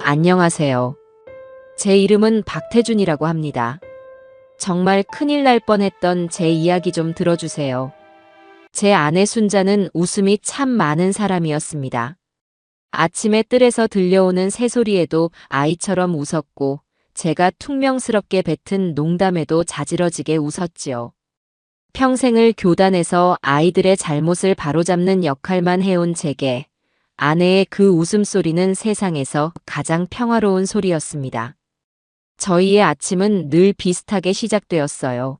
안녕하세요. 제 이름은 박태준이라고 합니다. 정말 큰일 날 뻔했던 제 이야기 좀 들어주세요. 제 아내 순자는 웃음이 참 많은 사람이었습니다. 아침에 뜰에서 들려오는 새소리에도 아이처럼 웃었고, 제가 퉁명스럽게 뱉은 농담에도 자지러지게 웃었지요. 평생을 교단에서 아이들의 잘못을 바로잡는 역할만 해온 제게 아내의 그 웃음소리는 세상에서 가장 평화로운 소리였습니다. 저희의 아침은 늘 비슷하게 시작되었어요.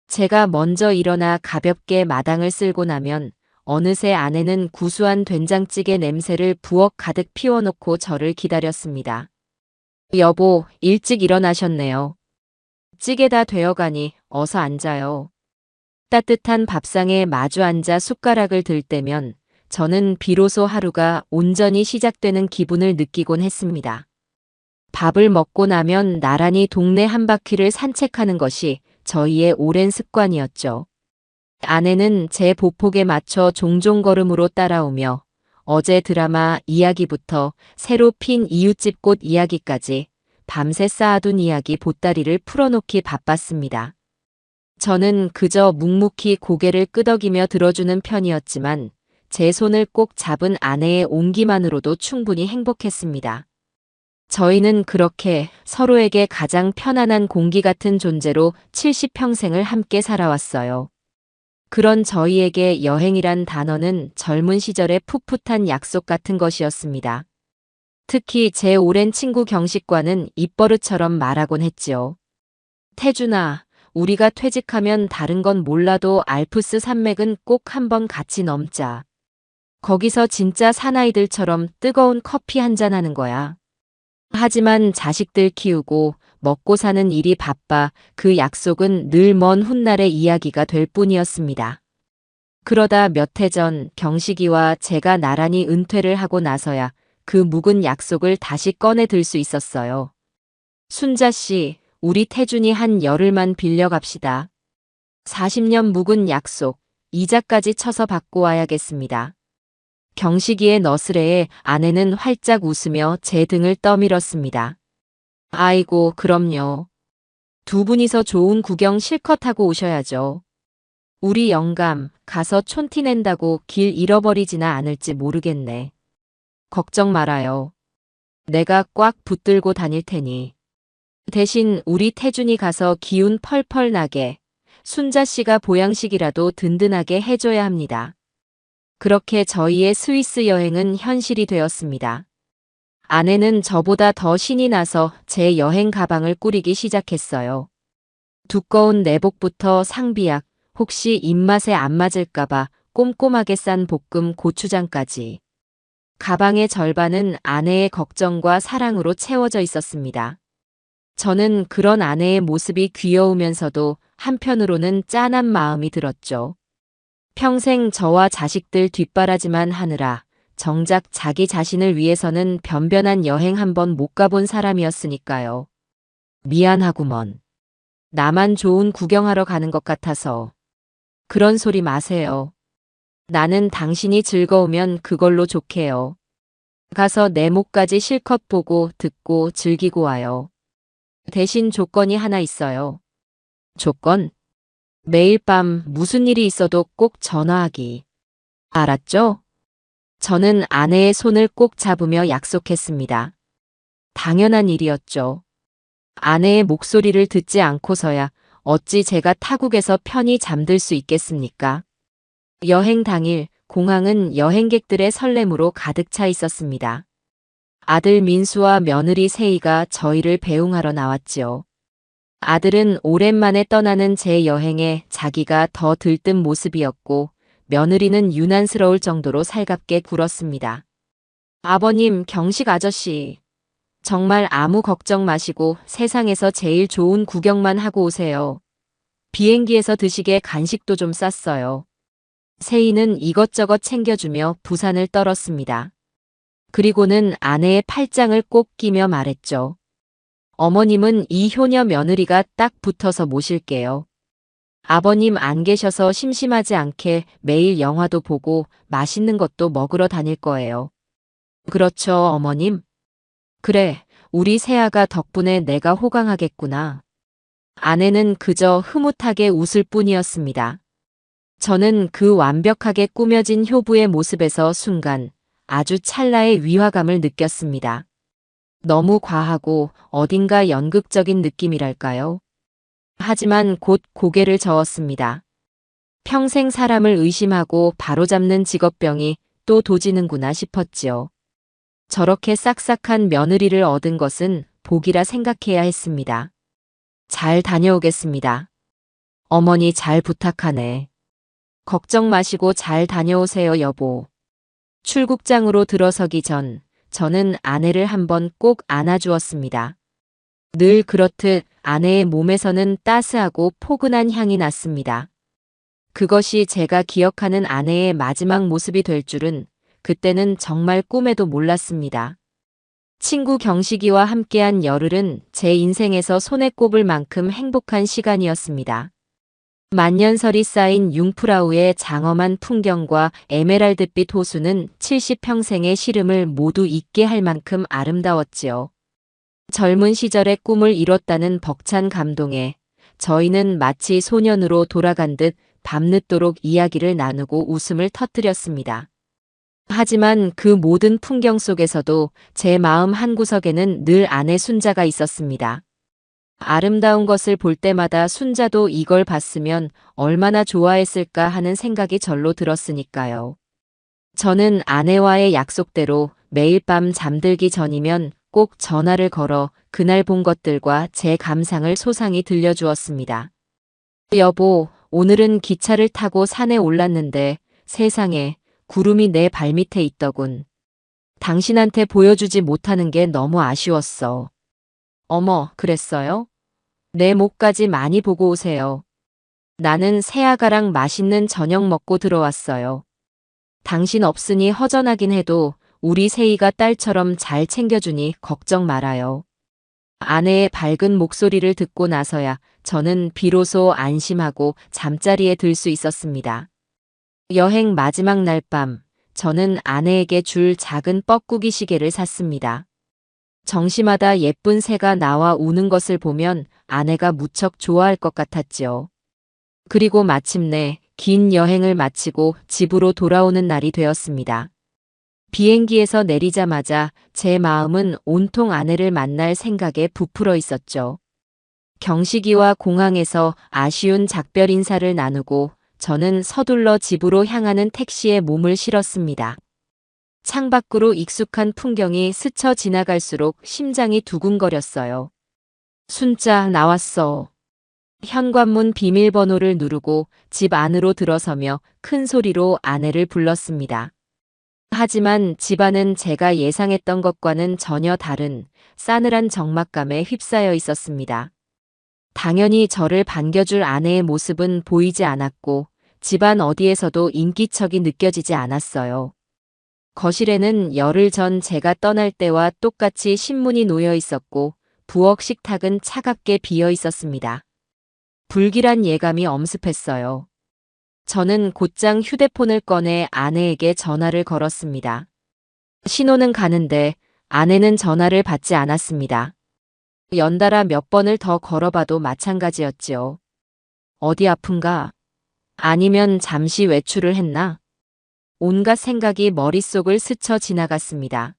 제가 먼저 일어나 가볍게 마당을 쓸고 나면 어느새 아내는 구수한 된장찌개 냄새를 부엌 가득 피워놓고 저를 기다렸습니다. 여보, 일찍 일어나셨네요. 찌개 다 되어가니 어서 앉아요. 따뜻한 밥상에 마주 앉아 숟가락을 들 때면 저는 비로소 하루가 온전히 시작되는 기분을 느끼곤 했습니다. 밥을 먹고 나면 나란히 동네 한 바퀴를 산책하는 것이 저희의 오랜 습관이었죠. 아내는 제 보폭에 맞춰 종종 걸음으로 따라오며 어제 드라마 이야기부터 새로 핀 이웃집 꽃 이야기까지 밤새 쌓아둔 이야기 보따리를 풀어놓기 바빴습니다. 저는 그저 묵묵히 고개를 끄덕이며 들어주는 편이었지만 제 손을 꼭 잡은 아내의 온기만으로도 충분히 행복했습니다. 저희는 그렇게 서로에게 가장 편안한 공기 같은 존재로 70평생을 함께 살아왔어요. 그런 저희에게 여행이란 단어는 젊은 시절의 풋풋한 약속 같은 것이었습니다. 특히 제 오랜 친구 경식과는 입버릇처럼 말하곤 했지요. 태준아, 우리가 퇴직하면 다른 건 몰라도 알프스 산맥은 꼭 한번 같이 넘자. 거기서 진짜 사나이들처럼 뜨거운 커피 한잔 하는 거야. 하지만 자식들 키우고 먹고 사는 일이 바빠 그 약속은 늘 먼 훗날의 이야기가 될 뿐이었습니다. 그러다 몇 해 전 경식이와 제가 나란히 은퇴를 하고 나서야 그 묵은 약속을 다시 꺼내 들 수 있었어요. 순자 씨, 우리 태준이 한 열흘만 빌려 갑시다. 40년 묵은 약속, 이자까지 쳐서 받고 와야겠습니다. 경식이의 너스레에 아내는 활짝 웃으며 제 등을 떠밀었습니다. 아이고, 그럼요. 두 분이서 좋은 구경 실컷 하고 오셔야죠. 우리 영감, 가서 촌티 낸다고 길 잃어버리지나 않을지 모르겠네. 걱정 말아요. 내가 꽉 붙들고 다닐 테니. 대신 우리 태준이 가서 기운 펄펄 나게 순자 씨가 보양식이라도 든든하게 해줘야 합니다. 그렇게 저희의 스위스 여행은 현실이 되었습니다. 아내는 저보다 더 신이 나서 제 여행 가방을 꾸리기 시작했어요. 두꺼운 내복부터 상비약, 혹시 입맛에 안 맞을까봐 꼼꼼하게 싼 볶음 고추장까지. 가방의 절반은 아내의 걱정과 사랑으로 채워져 있었습니다. 저는 그런 아내의 모습이 귀여우면서도 한편으로는 짠한 마음이 들었죠. 평생 저와 자식들 뒷바라지만 하느라 정작 자기 자신을 위해서는 변변한 여행 한번 못 가본 사람이었으니까요. 미안하구먼. 나만 좋은 구경하러 가는 것 같아서. 그런 소리 마세요. 나는 당신이 즐거우면 그걸로 좋게요. 가서 내 목까지 실컷 보고 듣고 즐기고 와요. 대신 조건이 하나 있어요. 조건? 매일 밤 무슨 일이 있어도 꼭 전화하기. 알았죠? 저는 아내의 손을 꼭 잡으며 약속했습니다. 당연한 일이었죠. 아내의 목소리를 듣지 않고서야 어찌 제가 타국에서 편히 잠들 수 있겠습니까? 여행 당일 공항은 여행객들의 설렘으로 가득 차 있었습니다. 아들 민수와 며느리 세희가 저희를 배웅하러 나왔지요. 아들은 오랜만에 떠나는 제 여행에 자기가 더 들뜬 모습이었고 며느리는 유난스러울 정도로 살갑게 굴었습니다. 아버님, 경식 아저씨. 정말 아무 걱정 마시고 세상에서 제일 좋은 구경만 하고 오세요. 비행기에서 드시게 간식도 좀 쌌어요. 세희는 이것저것 챙겨주며 부산을 떨었습니다. 그리고는 아내의 팔짱을 꼭 끼며 말했죠. 어머님은 이 효녀 며느리가 딱 붙어서 모실게요. 아버님 안 계셔서 심심하지 않게 매일 영화도 보고 맛있는 것도 먹으러 다닐 거예요. 그렇죠, 어머님? 그래, 우리 새아가 덕분에 내가 호강하겠구나. 아내는 그저 흐뭇하게 웃을 뿐이었습니다. 저는 그 완벽하게 꾸며진 효부의 모습에서 순간 아주 찰나의 위화감을 느꼈습니다. 너무 과하고 어딘가 연극적인 느낌이랄까요? 하지만 곧 고개를 저었습니다. 평생 사람을 의심하고 바로잡는 직업병이 또 도지는구나 싶었지요. 저렇게 싹싹한 며느리를 얻은 것은 복이라 생각해야 했습니다. 잘 다녀오겠습니다. 어머니 잘 부탁하네. 걱정 마시고 잘 다녀오세요, 여보. 출국장으로 들어서기 전 저는 아내를 한번 꼭 안아주었습니다. 늘 그렇듯 아내의 몸에서는 따스하고 포근한 향이 났습니다. 그것이 제가 기억하는 아내의 마지막 모습이 될 줄은 그때는 정말 꿈에도 몰랐습니다. 친구 경식이와 함께한 열흘은 제 인생에서 손에 꼽을 만큼 행복한 시간이었습니다. 만년설이 쌓인 융프라우의 장엄한 풍경과 에메랄드빛 호수는 70평생의 시름을 모두 잊게 할 만큼 아름다웠지요. 젊은 시절의 꿈을 이뤘다는 벅찬 감동에 저희는 마치 소년으로 돌아간 듯 밤늦도록 이야기를 나누고 웃음을 터뜨렸습니다. 하지만 그 모든 풍경 속에서도 제 마음 한구석에는 늘 아내 순자가 있었습니다. 아름다운 것을 볼 때마다 순자도 이걸 봤으면 얼마나 좋아했을까 하는 생각이 절로 들었으니까요. 저는 아내와의 약속대로 매일 밤 잠들기 전이면 꼭 전화를 걸어 그날 본 것들과 제 감상을 소상히 들려주었습니다. 여보, 오늘은 기차를 타고 산에 올랐는데 세상에 구름이 내 발밑에 있더군. 당신한테 보여주지 못하는 게 너무 아쉬웠어. 어머, 그랬어요? 내 목까지 많이 보고 오세요. 나는 새아가랑 맛있는 저녁 먹고 들어왔어요. 당신 없으니 허전하긴 해도 우리 세이가 딸처럼 잘 챙겨주니 걱정 말아요. 아내의 밝은 목소리를 듣고 나서야 저는 비로소 안심하고 잠자리에 들 수 있었습니다. 여행 마지막 날 밤, 저는 아내에게 줄 작은 뻐꾸기 시계를 샀습니다. 정시마다 예쁜 새가 나와 우는 것을 보면 아내가 무척 좋아할 것 같았지요. 그리고 마침내 긴 여행을 마치고 집으로 돌아오는 날이 되었습니다. 비행기에서 내리자마자 제 마음은 온통 아내를 만날 생각에 부풀어 있었죠. 경식이와 공항에서 아쉬운 작별 인사를 나누고 저는 서둘러 집으로 향하는 택시에 몸을 실었습니다. 창밖으로 익숙한 풍경이 스쳐 지나갈수록 심장이 두근거렸어요. 순자 나왔어. 현관문 비밀번호를 누르고 집 안으로 들어서며 큰 소리로 아내를 불렀습니다. 하지만 집안은 제가 예상했던 것과는 전혀 다른 싸늘한 적막감에 휩싸여 있었습니다. 당연히 저를 반겨줄 아내의 모습은 보이지 않았고 집안 어디에서도 인기척이 느껴지지 않았어요. 거실에는 열흘 전 제가 떠날 때와 똑같이 신문이 놓여 있었고 부엌 식탁은 차갑게 비어 있었습니다. 불길한 예감이 엄습했어요. 저는 곧장 휴대폰을 꺼내 아내에게 전화를 걸었습니다. 신호는 가는데 아내는 전화를 받지 않았습니다. 연달아 몇 번을 더 걸어봐도 마찬가지였지요. 어디 아픈가? 아니면 잠시 외출을 했나? 온갖 생각이 머릿속을 스쳐 지나갔습니다.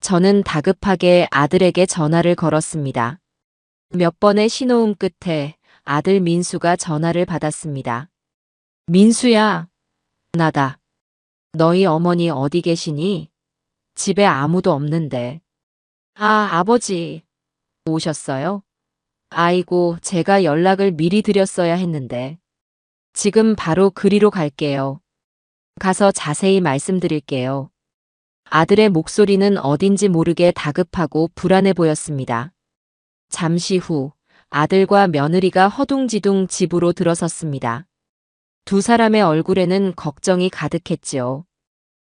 저는 다급하게 아들에게 전화를 걸었습니다. 몇 번의 신호음 끝에 아들 민수가 전화를 받았습니다. 민수야, 나다. 너희 어머니 어디 계시니? 집에 아무도 없는데. 아, 아버지. 오셨어요? 아이고, 제가 연락을 미리 드렸어야 했는데. 지금 바로 그리로 갈게요. 가서 자세히 말씀드릴게요. 아들의 목소리는 어딘지 모르게 다급하고 불안해 보였습니다. 잠시 후 아들과 며느리가 허둥지둥 집으로 들어섰습니다. 두 사람의 얼굴에는 걱정이 가득했지요.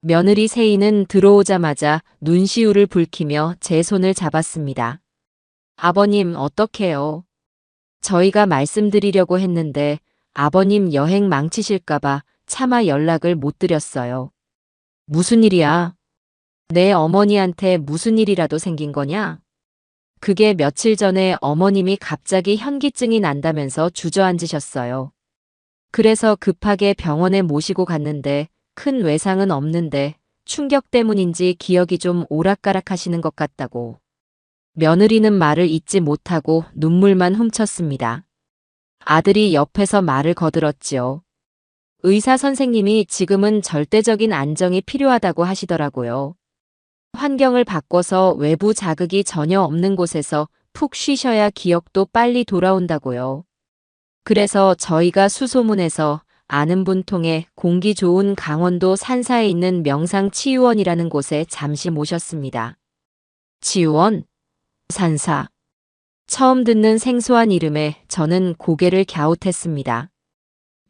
며느리 세이는 들어오자마자 눈시울을 붉히며 제 손을 잡았습니다. 아버님 어떡해요? 저희가 말씀드리려고 했는데 아버님 여행 망치실까봐 차마 연락을 못 드렸어요. 무슨 일이야? 내 어머니한테 무슨 일이라도 생긴 거냐? 그게 며칠 전에 어머님이 갑자기 현기증이 난다면서 주저앉으셨어요. 그래서 급하게 병원에 모시고 갔는데 큰 외상은 없는데 충격 때문인지 기억이 좀 오락가락하시는 것 같다고. 며느리는 말을 잇지 못하고 눈물만 훔쳤습니다. 아들이 옆에서 말을 거들었지요. 의사 선생님이 지금은 절대적인 안정이 필요하다고 하시더라고요. 환경을 바꿔서 외부 자극이 전혀 없는 곳에서 푹 쉬셔야 기억도 빨리 돌아온다고요. 그래서 저희가 수소문해서 아는 분 통해 공기 좋은 강원도 산사에 있는 명상치유원이라는 곳에 잠시 모셨습니다. 치유원? 산사. 처음 듣는 생소한 이름에 저는 고개를 갸웃했습니다.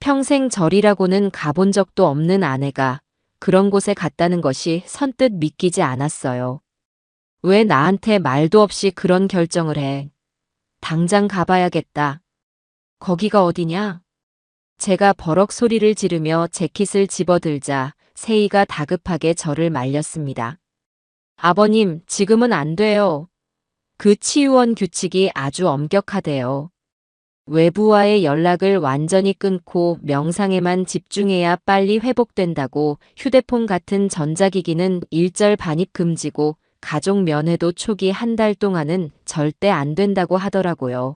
평생 절이라고는 가본 적도 없는 아내가 그런 곳에 갔다는 것이 선뜻 믿기지 않았어요. 왜 나한테 말도 없이 그런 결정을 해? 당장 가봐야겠다. 거기가 어디냐? 제가 버럭 소리를 지르며 재킷을 집어들자 세희가 다급하게 저를 말렸습니다. 아버님, 지금은 안 돼요. 그 치유원 규칙이 아주 엄격하대요. 외부와의 연락을 완전히 끊고 명상에만 집중해야 빨리 회복된다고 휴대폰 같은 전자기기는 일절 반입 금지고 가족 면회도 초기 한 달 동안은 절대 안 된다고 하더라고요.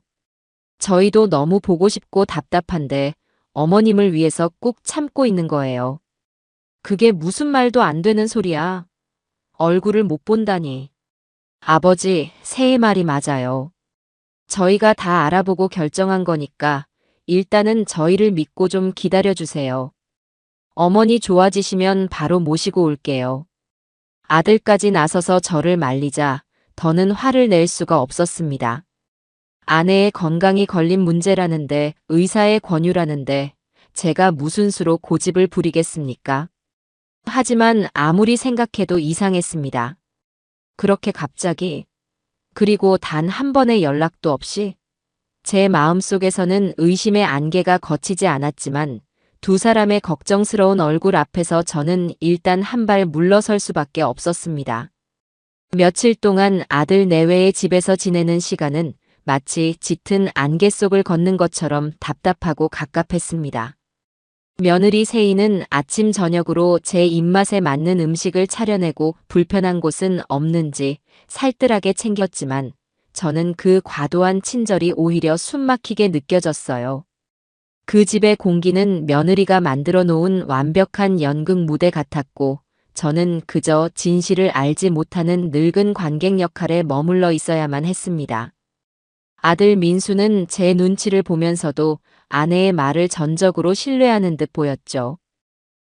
저희도 너무 보고 싶고 답답한데 어머님을 위해서 꾹 참고 있는 거예요. 그게 무슨 말도 안 되는 소리야. 얼굴을 못 본다니. 아버지, 새해 말이 맞아요. 저희가 다 알아보고 결정한 거니까 일단은 저희를 믿고 좀 기다려주세요. 어머니 좋아지시면 바로 모시고 올게요. 아들까지 나서서 저를 말리자 더는 화를 낼 수가 없었습니다. 아내의 건강이 걸린 문제라는데 의사의 권유라는데 제가 무슨 수로 고집을 부리겠습니까? 하지만 아무리 생각해도 이상했습니다. 그렇게 갑자기 그리고 단 한 번의 연락도 없이 제 마음속에서는 의심의 안개가 걷히지 않았지만 두 사람의 걱정스러운 얼굴 앞에서 저는 일단 한 발 물러설 수밖에 없었습니다. 며칠 동안 아들 내외의 집에서 지내는 시간은 마치 짙은 안개 속을 걷는 것처럼 답답하고 갑갑했습니다. 며느리 세희는 아침 저녁으로 제 입맛에 맞는 음식을 차려내고 불편한 곳은 없는지 살뜰하게 챙겼지만 저는 그 과도한 친절이 오히려 숨막히게 느껴졌어요. 그 집의 공기는 며느리가 만들어 놓은 완벽한 연극 무대 같았고 저는 그저 진실을 알지 못하는 늙은 관객 역할에 머물러 있어야만 했습니다. 아들 민수는 제 눈치를 보면서도 아내의 말을 전적으로 신뢰하는 듯 보였죠.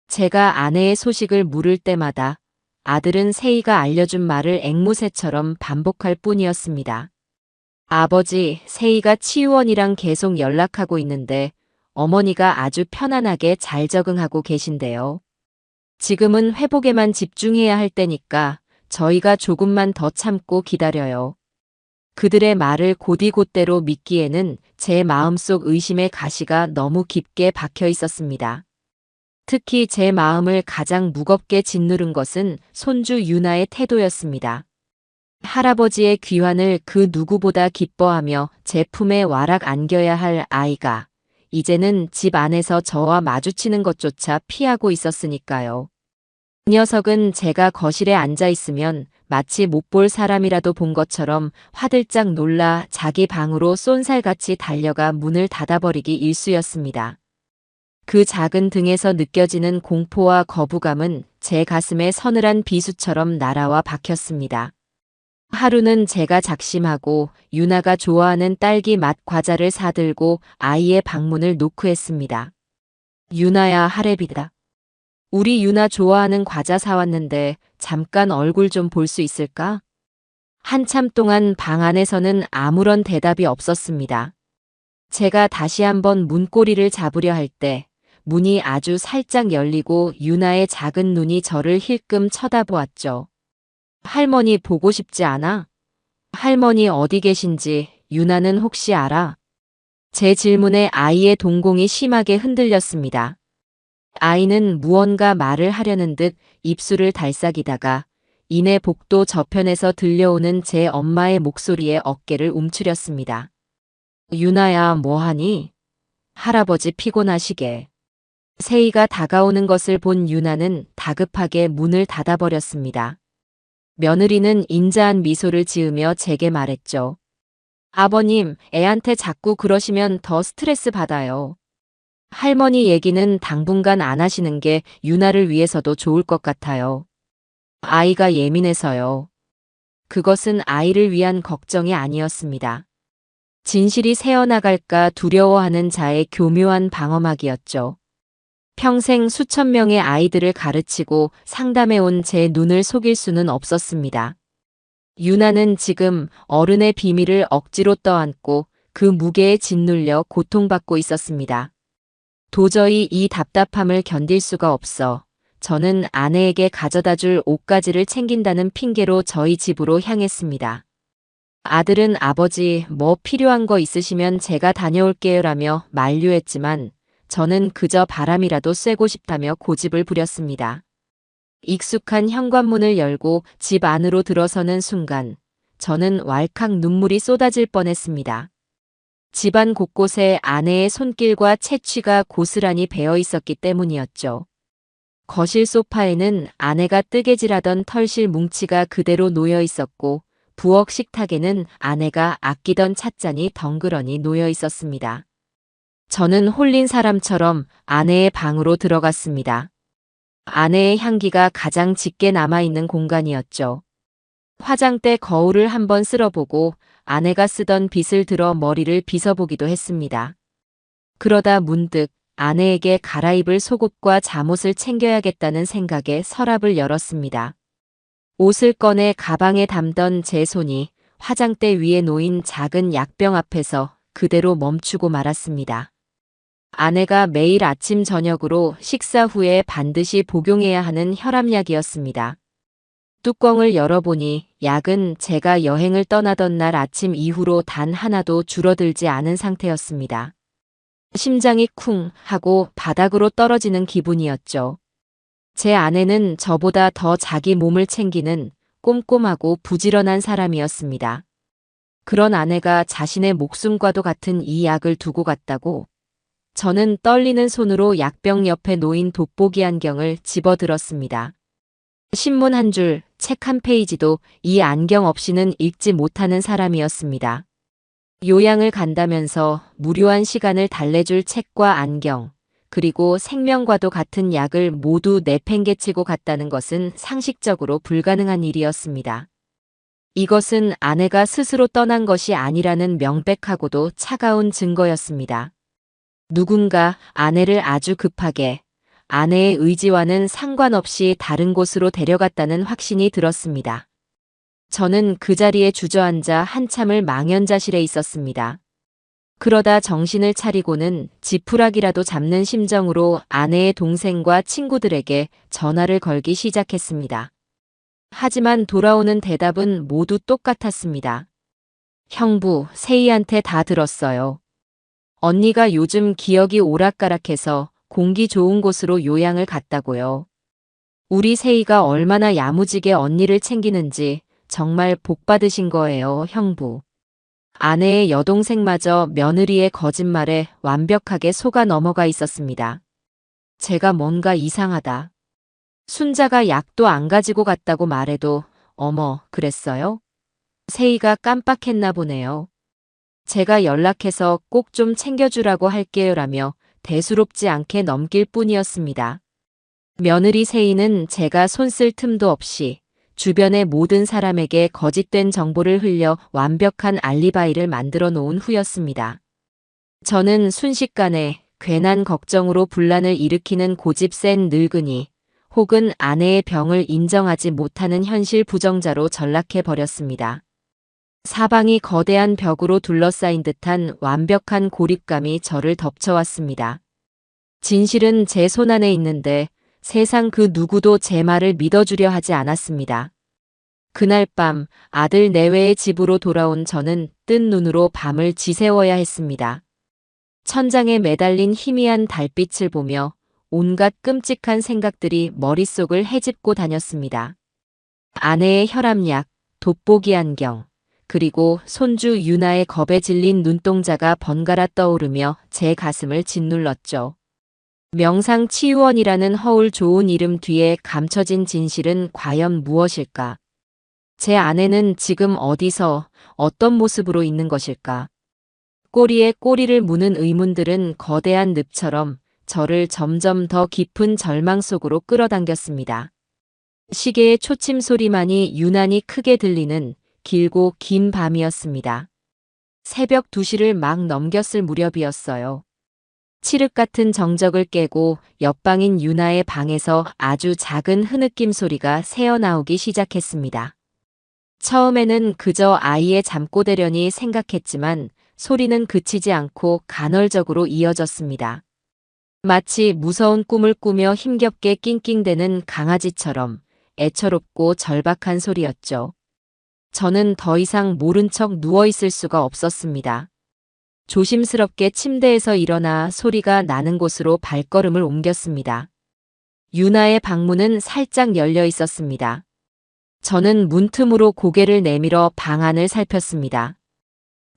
제가 아내의 소식을 물을 때마다 아들은 세희가 알려준 말을 앵무새처럼 반복할 뿐이었습니다. 아버지, 세희가 치유원이랑 계속 연락하고 있는데 어머니가 아주 편안하게 잘 적응하고 계신데요. 지금은 회복에만 집중해야 할 때니까 저희가 조금만 더 참고 기다려요. 그들의 말을 곧이곧대로 믿기에는 제 마음속 의심의 가시가 너무 깊게 박혀 있었습니다. 특히 제 마음을 가장 무겁게 짓누른 것은 손주 유나의 태도였습니다. 할아버지의 귀환을 그 누구보다 기뻐하며 제 품에 와락 안겨야 할 아이가 이제는 집 안에서 저와 마주치는 것조차 피하고 있었으니까요. 이 녀석은 제가 거실에 앉아 있으면 마치 못 볼 사람이라도 본 것처럼 화들짝 놀라 자기 방으로 쏜살같이 달려가 문을 닫아버리기 일쑤였습니다. 그 작은 등에서 느껴지는 공포와 거부감은 제 가슴에 서늘한 비수처럼 날아와 박혔습니다. 하루는 제가 작심하고 유나가 좋아하는 딸기 맛 과자를 사들고 아이의 방문을 노크했습니다. 유나야, 하래비다. 우리 유나 좋아하는 과자 사왔는데 잠깐 얼굴 좀 볼 수 있을까? 한참 동안 방 안에서는 아무런 대답이 없었습니다. 제가 다시 한번 문고리를 잡으려 할 때 문이 아주 살짝 열리고 유나의 작은 눈이 저를 힐끔 쳐다보았죠. 할머니 보고 싶지 않아? 할머니 어디 계신지 유나는 혹시 알아? 제 질문에 아이의 동공이 심하게 흔들렸습니다. 아이는 무언가 말을 하려는 듯 입술을 달싹이다가 이내 복도 저편에서 들려오는 제 엄마의 목소리에 어깨를 움츠렸습니다. 유나야, 뭐하니? 할아버지 피곤하시게. 세희가 다가오는 것을 본 유나는 다급하게 문을 닫아버렸습니다. 며느리는 인자한 미소를 지으며 제게 말했죠. 아버님, 애한테 자꾸 그러시면 더 스트레스 받아요. 할머니 얘기는 당분간 안 하시는 게 유나를 위해서도 좋을 것 같아요. 아이가 예민해서요. 그것은 아이를 위한 걱정이 아니었습니다. 진실이 새어나갈까 두려워하는 자의 교묘한 방어막이었죠. 평생 수천 명의 아이들을 가르치고 상담해온 제 눈을 속일 수는 없었습니다. 유나는 지금 어른의 비밀을 억지로 떠안고 그 무게에 짓눌려 고통받고 있었습니다. 도저히 이 답답함을 견딜 수가 없어 저는 아내에게 가져다 줄 옷가지를 챙긴다는 핑계로 저희 집으로 향했습니다. 아들은 아버지 뭐 필요한 거 있으시면 제가 다녀올게요라며 만류했지만 저는 그저 바람이라도 쐬고 싶다며 고집을 부렸습니다. 익숙한 현관문을 열고 집 안으로 들어서는 순간 저는 왈칵 눈물이 쏟아질 뻔했습니다. 집안 곳곳에 아내의 손길과 채취가 고스란히 배어 있었기 때문이었죠. 거실 소파에는 아내가 뜨개질하던 털실 뭉치가 그대로 놓여 있었고 부엌 식탁에는 아내가 아끼던 찻잔이 덩그러니 놓여 있었습니다. 저는 홀린 사람처럼 아내의 방으로 들어갔습니다. 아내의 향기가 가장 짙게 남아있는 공간이었죠. 화장대 거울을 한번 쓸어보고 아내가 쓰던 빗을 들어 머리를 빗어보기도 했습니다. 그러다 문득 아내에게 갈아입을 속옷과 잠옷을 챙겨야겠다는 생각에 서랍을 열었습니다. 옷을 꺼내 가방에 담던 제 손이 화장대 위에 놓인 작은 약병 앞에서 그대로 멈추고 말았습니다. 아내가 매일 아침 저녁으로 식사 후에 반드시 복용해야 하는 혈압약이었습니다. 뚜껑을 열어보니 약은 제가 여행을 떠나던 날 아침 이후로 단 하나도 줄어들지 않은 상태였습니다. 심장이 쿵 하고 바닥으로 떨어지는 기분이었죠. 제 아내는 저보다 더 자기 몸을 챙기는 꼼꼼하고 부지런한 사람이었습니다. 그런 아내가 자신의 목숨과도 같은 이 약을 두고 갔다고 저는 떨리는 손으로 약병 옆에 놓인 돋보기 안경을 집어들었습니다. 신문 한 줄, 책 한 페이지도 이 안경 없이는 읽지 못하는 사람이었습니다. 요양을 간다면서 무료한 시간을 달래줄 책과 안경, 그리고 생명과도 같은 약을 모두 내팽개치고 갔다는 것은 상식적으로 불가능한 일이었습니다. 이것은 아내가 스스로 떠난 것이 아니라는 명백하고도 차가운 증거였습니다. 누군가 아내를 아주 급하게 아내의 의지와는 상관없이 다른 곳으로 데려갔다는 확신이 들었습니다. 저는 그 자리에 주저앉아 한참을 망연자실해 있었습니다. 그러다 정신을 차리고는 지푸라기라도 잡는 심정으로 아내의 동생과 친구들에게 전화를 걸기 시작했습니다. 하지만 돌아오는 대답은 모두 똑같았습니다. 형부, 세희한테 다 들었어요. 언니가 요즘 기억이 오락가락해서 공기 좋은 곳으로 요양을 갔다고요. 우리 세희가 얼마나 야무지게 언니를 챙기는지 정말 복 받으신 거예요, 형부. 아내의 여동생마저 며느리의 거짓말에 완벽하게 속아 넘어가 있었습니다. 제가 뭔가 이상하다. 순자가 약도 안 가지고 갔다고 말해도 어머, 그랬어요? 세희가 깜빡했나 보네요. 제가 연락해서 꼭 좀 챙겨주라고 할게요라며 대수롭지 않게 넘길 뿐이었습니다. 며느리 세희는 제가 손쓸 틈도 없이 주변의 모든 사람에게 거짓된 정보를 흘려 완벽한 알리바이를 만들어 놓은 후였습니다. 저는 순식간에 괜한 걱정으로 분란을 일으키는 고집 센 늙은이 혹은 아내의 병을 인정하지 못하는 현실 부정자로 전락해 버렸습니다. 사방이 거대한 벽으로 둘러싸인 듯한 완벽한 고립감이 저를 덮쳐왔습니다. 진실은 제 손안에 있는데 세상 그 누구도 제 말을 믿어주려 하지 않았습니다. 그날 밤 아들 내외의 집으로 돌아온 저는 뜬 눈으로 밤을 지새워야 했습니다. 천장에 매달린 희미한 달빛을 보며 온갖 끔찍한 생각들이 머릿속을 헤집고 다녔습니다. 아내의 혈압약, 돋보기 안경, 그리고 손주 유나의 겁에 질린 눈동자가 번갈아 떠오르며 제 가슴을 짓눌렀죠. 명상치유원이라는 허울 좋은 이름 뒤에 감춰진 진실은 과연 무엇일까? 제 아내는 지금 어디서 어떤 모습으로 있는 것일까? 꼬리에 꼬리를 무는 의문들은 거대한 늪처럼 저를 점점 더 깊은 절망 속으로 끌어당겼습니다. 시계의 초침 소리만이 유난히 크게 들리는 길고 긴 밤이었습니다. 새벽 2시를 막 넘겼을 무렵이었어요. 칠흑 같은 정적을 깨고 옆방인 유나의 방에서 아주 작은 흐느낌 소리가 새어나오기 시작했습니다. 처음에는 그저 아이의 잠꼬대려니 생각했지만 소리는 그치지 않고 간헐적으로 이어졌습니다. 마치 무서운 꿈을 꾸며 힘겹게 낑낑대는 강아지처럼 애처롭고 절박한 소리였죠. 저는 더 이상 모른 척 누워있을 수가 없었습니다. 조심스럽게 침대에서 일어나 소리가 나는 곳으로 발걸음을 옮겼습니다. 유나의 방문은 살짝 열려 있었습니다. 저는 문틈으로 고개를 내밀어 방 안을 살폈습니다.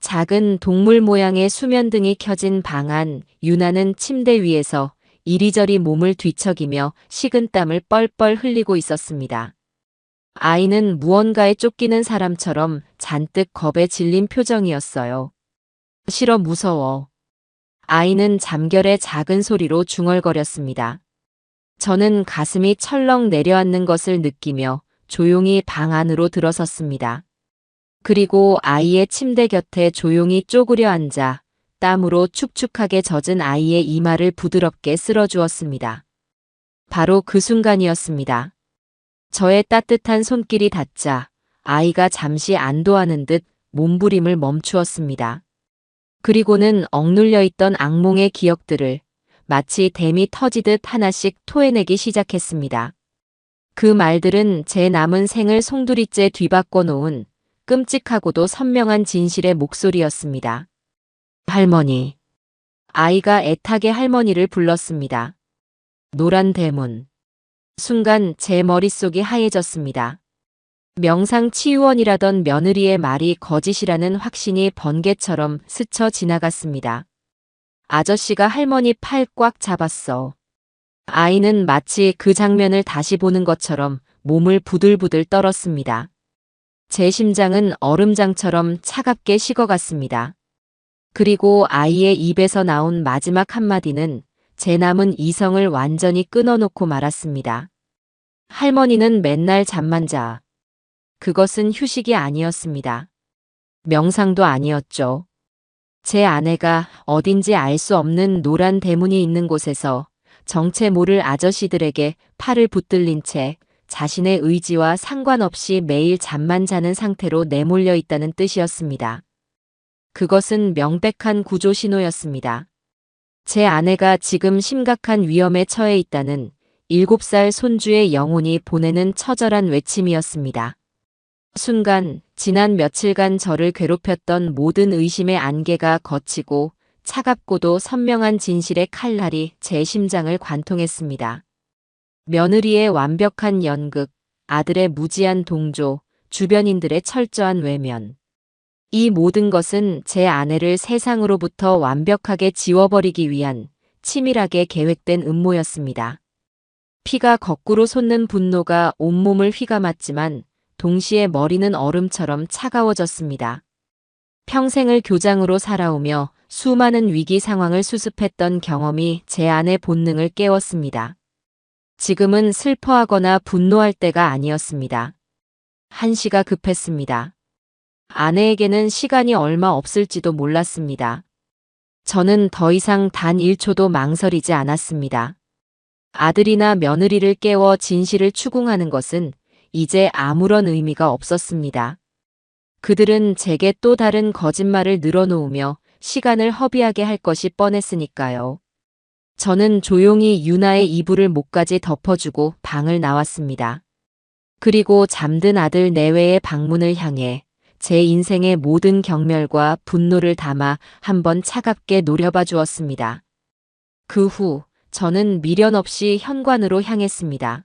작은 동물 모양의 수면등이 켜진 방 안, 유나는 침대 위에서 이리저리 몸을 뒤척이며 식은땀을 뻘뻘 흘리고 있었습니다. 아이는 무언가에 쫓기는 사람처럼 잔뜩 겁에 질린 표정이었어요. 싫어, 무서워. 아이는 잠결에 작은 소리로 중얼거렸습니다. 저는 가슴이 철렁 내려앉는 것을 느끼며 조용히 방 안으로 들어섰습니다. 그리고 아이의 침대 곁에 조용히 쪼그려 앉아 땀으로 축축하게 젖은 아이의 이마를 부드럽게 쓸어주었습니다. 바로 그 순간이었습니다. 저의 따뜻한 손길이 닿자 아이가 잠시 안도하는 듯 몸부림을 멈추었습니다. 그리고는 억눌려 있던 악몽의 기억들을 마치 댐이 터지듯 하나씩 토해내기 시작했습니다. 그 말들은 제 남은 생을 송두리째 뒤바꿔 놓은 끔찍하고도 선명한 진실의 목소리였습니다. 할머니. 아이가 애타게 할머니를 불렀습니다. 노란 대문. 순간 제 머릿속이 하얘졌습니다. 명상치유원이라던 며느리의 말이 거짓이라는 확신이 번개처럼 스쳐 지나갔습니다. 아저씨가 할머니 팔 꽉 잡았어. 아이는 마치 그 장면을 다시 보는 것처럼 몸을 부들부들 떨었습니다. 제 심장은 얼음장처럼 차갑게 식어갔습니다. 그리고 아이의 입에서 나온 마지막 한마디는 제 남은 이성을 완전히 끊어놓고 말았습니다. 할머니는 맨날 잠만 자. 그것은 휴식이 아니었습니다. 명상도 아니었죠. 제 아내가 어딘지 알 수 없는 노란 대문이 있는 곳에서 정체 모를 아저씨들에게 팔을 붙들린 채 자신의 의지와 상관없이 매일 잠만 자는 상태로 내몰려 있다는 뜻이었습니다. 그것은 명백한 구조 신호였습니다. 제 아내가 지금 심각한 위험에 처해 있다는 7살 손주의 영혼이 보내는 처절한 외침이었습니다. 순간 지난 며칠간 저를 괴롭혔던 모든 의심의 안개가 걷히고 차갑고도 선명한 진실의 칼날이 제 심장을 관통했습니다. 며느리의 완벽한 연극, 아들의 무지한 동조, 주변인들의 철저한 외면. 이 모든 것은 제 아내를 세상으로부터 완벽하게 지워버리기 위한 치밀하게 계획된 음모였습니다. 피가 거꾸로 솟는 분노가 온몸을 휘감았지만 동시에 머리는 얼음처럼 차가워졌습니다. 평생을 교장으로 살아오며 수많은 위기 상황을 수습했던 경험이 제 안의 본능을 깨웠습니다. 지금은 슬퍼하거나 분노할 때가 아니었습니다. 한시가 급했습니다. 아내에게는 시간이 얼마 없을지도 몰랐습니다. 저는 더 이상 단 1초도 망설이지 않았습니다. 아들이나 며느리를 깨워 진실을 추궁하는 것은 이제 아무런 의미가 없었습니다. 그들은 제게 또 다른 거짓말을 늘어놓으며 시간을 허비하게 할 것이 뻔했으니까요. 저는 조용히 유나의 이불을 목까지 덮어주고 방을 나왔습니다. 그리고 잠든 아들 내외의 방문을 향해 제 인생의 모든 경멸과 분노를 담아 한번 차갑게 노려봐 주었습니다. 그 후 저는 미련 없이 현관으로 향했습니다.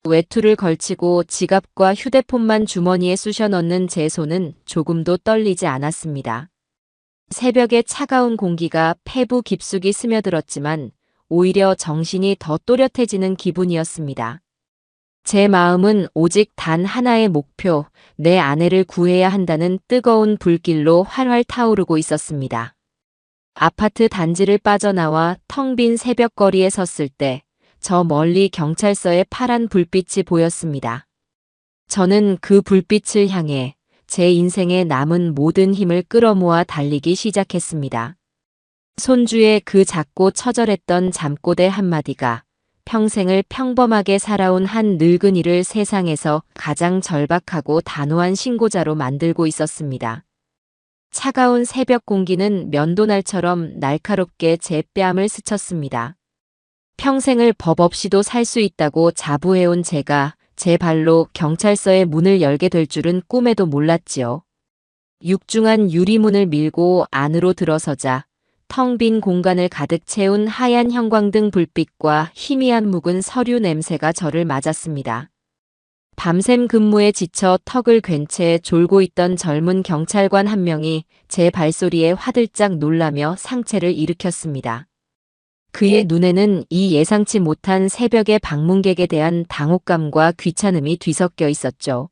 외투를 걸치고 지갑과 휴대폰만 주머니에 쑤셔 넣는 제 손은 조금도 떨리지 않았습니다. 새벽의 차가운 공기가 폐부 깊숙이 스며들었지만 오히려 정신이 더 또렷해지는 기분이었습니다. 제 마음은 오직 단 하나의 목표, 내 아내를 구해야 한다는 뜨거운 불길로 활활 타오르고 있었습니다. 아파트 단지를 빠져나와 텅 빈 새벽거리에 섰을 때 저 멀리 경찰서의 파란 불빛이 보였습니다. 저는 그 불빛을 향해 제 인생에 남은 모든 힘을 끌어모아 달리기 시작했습니다. 손주의 그 작고 처절했던 잠꼬대 한마디가 평생을 평범하게 살아온 한 늙은이를 세상에서 가장 절박하고 단호한 신고자로 만들고 있었습니다. 차가운 새벽 공기는 면도날처럼 날카롭게 제 뺨을 스쳤습니다. 평생을 법 없이도 살 수 있다고 자부해온 제가 제 발로 경찰서의 문을 열게 될 줄은 꿈에도 몰랐지요. 육중한 유리문을 밀고 안으로 들어서자 텅 빈 공간을 가득 채운 하얀 형광등 불빛과 희미한 묵은 서류 냄새가 저를 맞았습니다. 밤샘 근무에 지쳐 턱을 괜 채 졸고 있던 젊은 경찰관 한 명이 제 발소리에 화들짝 놀라며 상체를 일으켰습니다. 그의 눈에는 이 예상치 못한 새벽의 방문객에 대한 당혹감과 귀찮음이 뒤섞여 있었죠.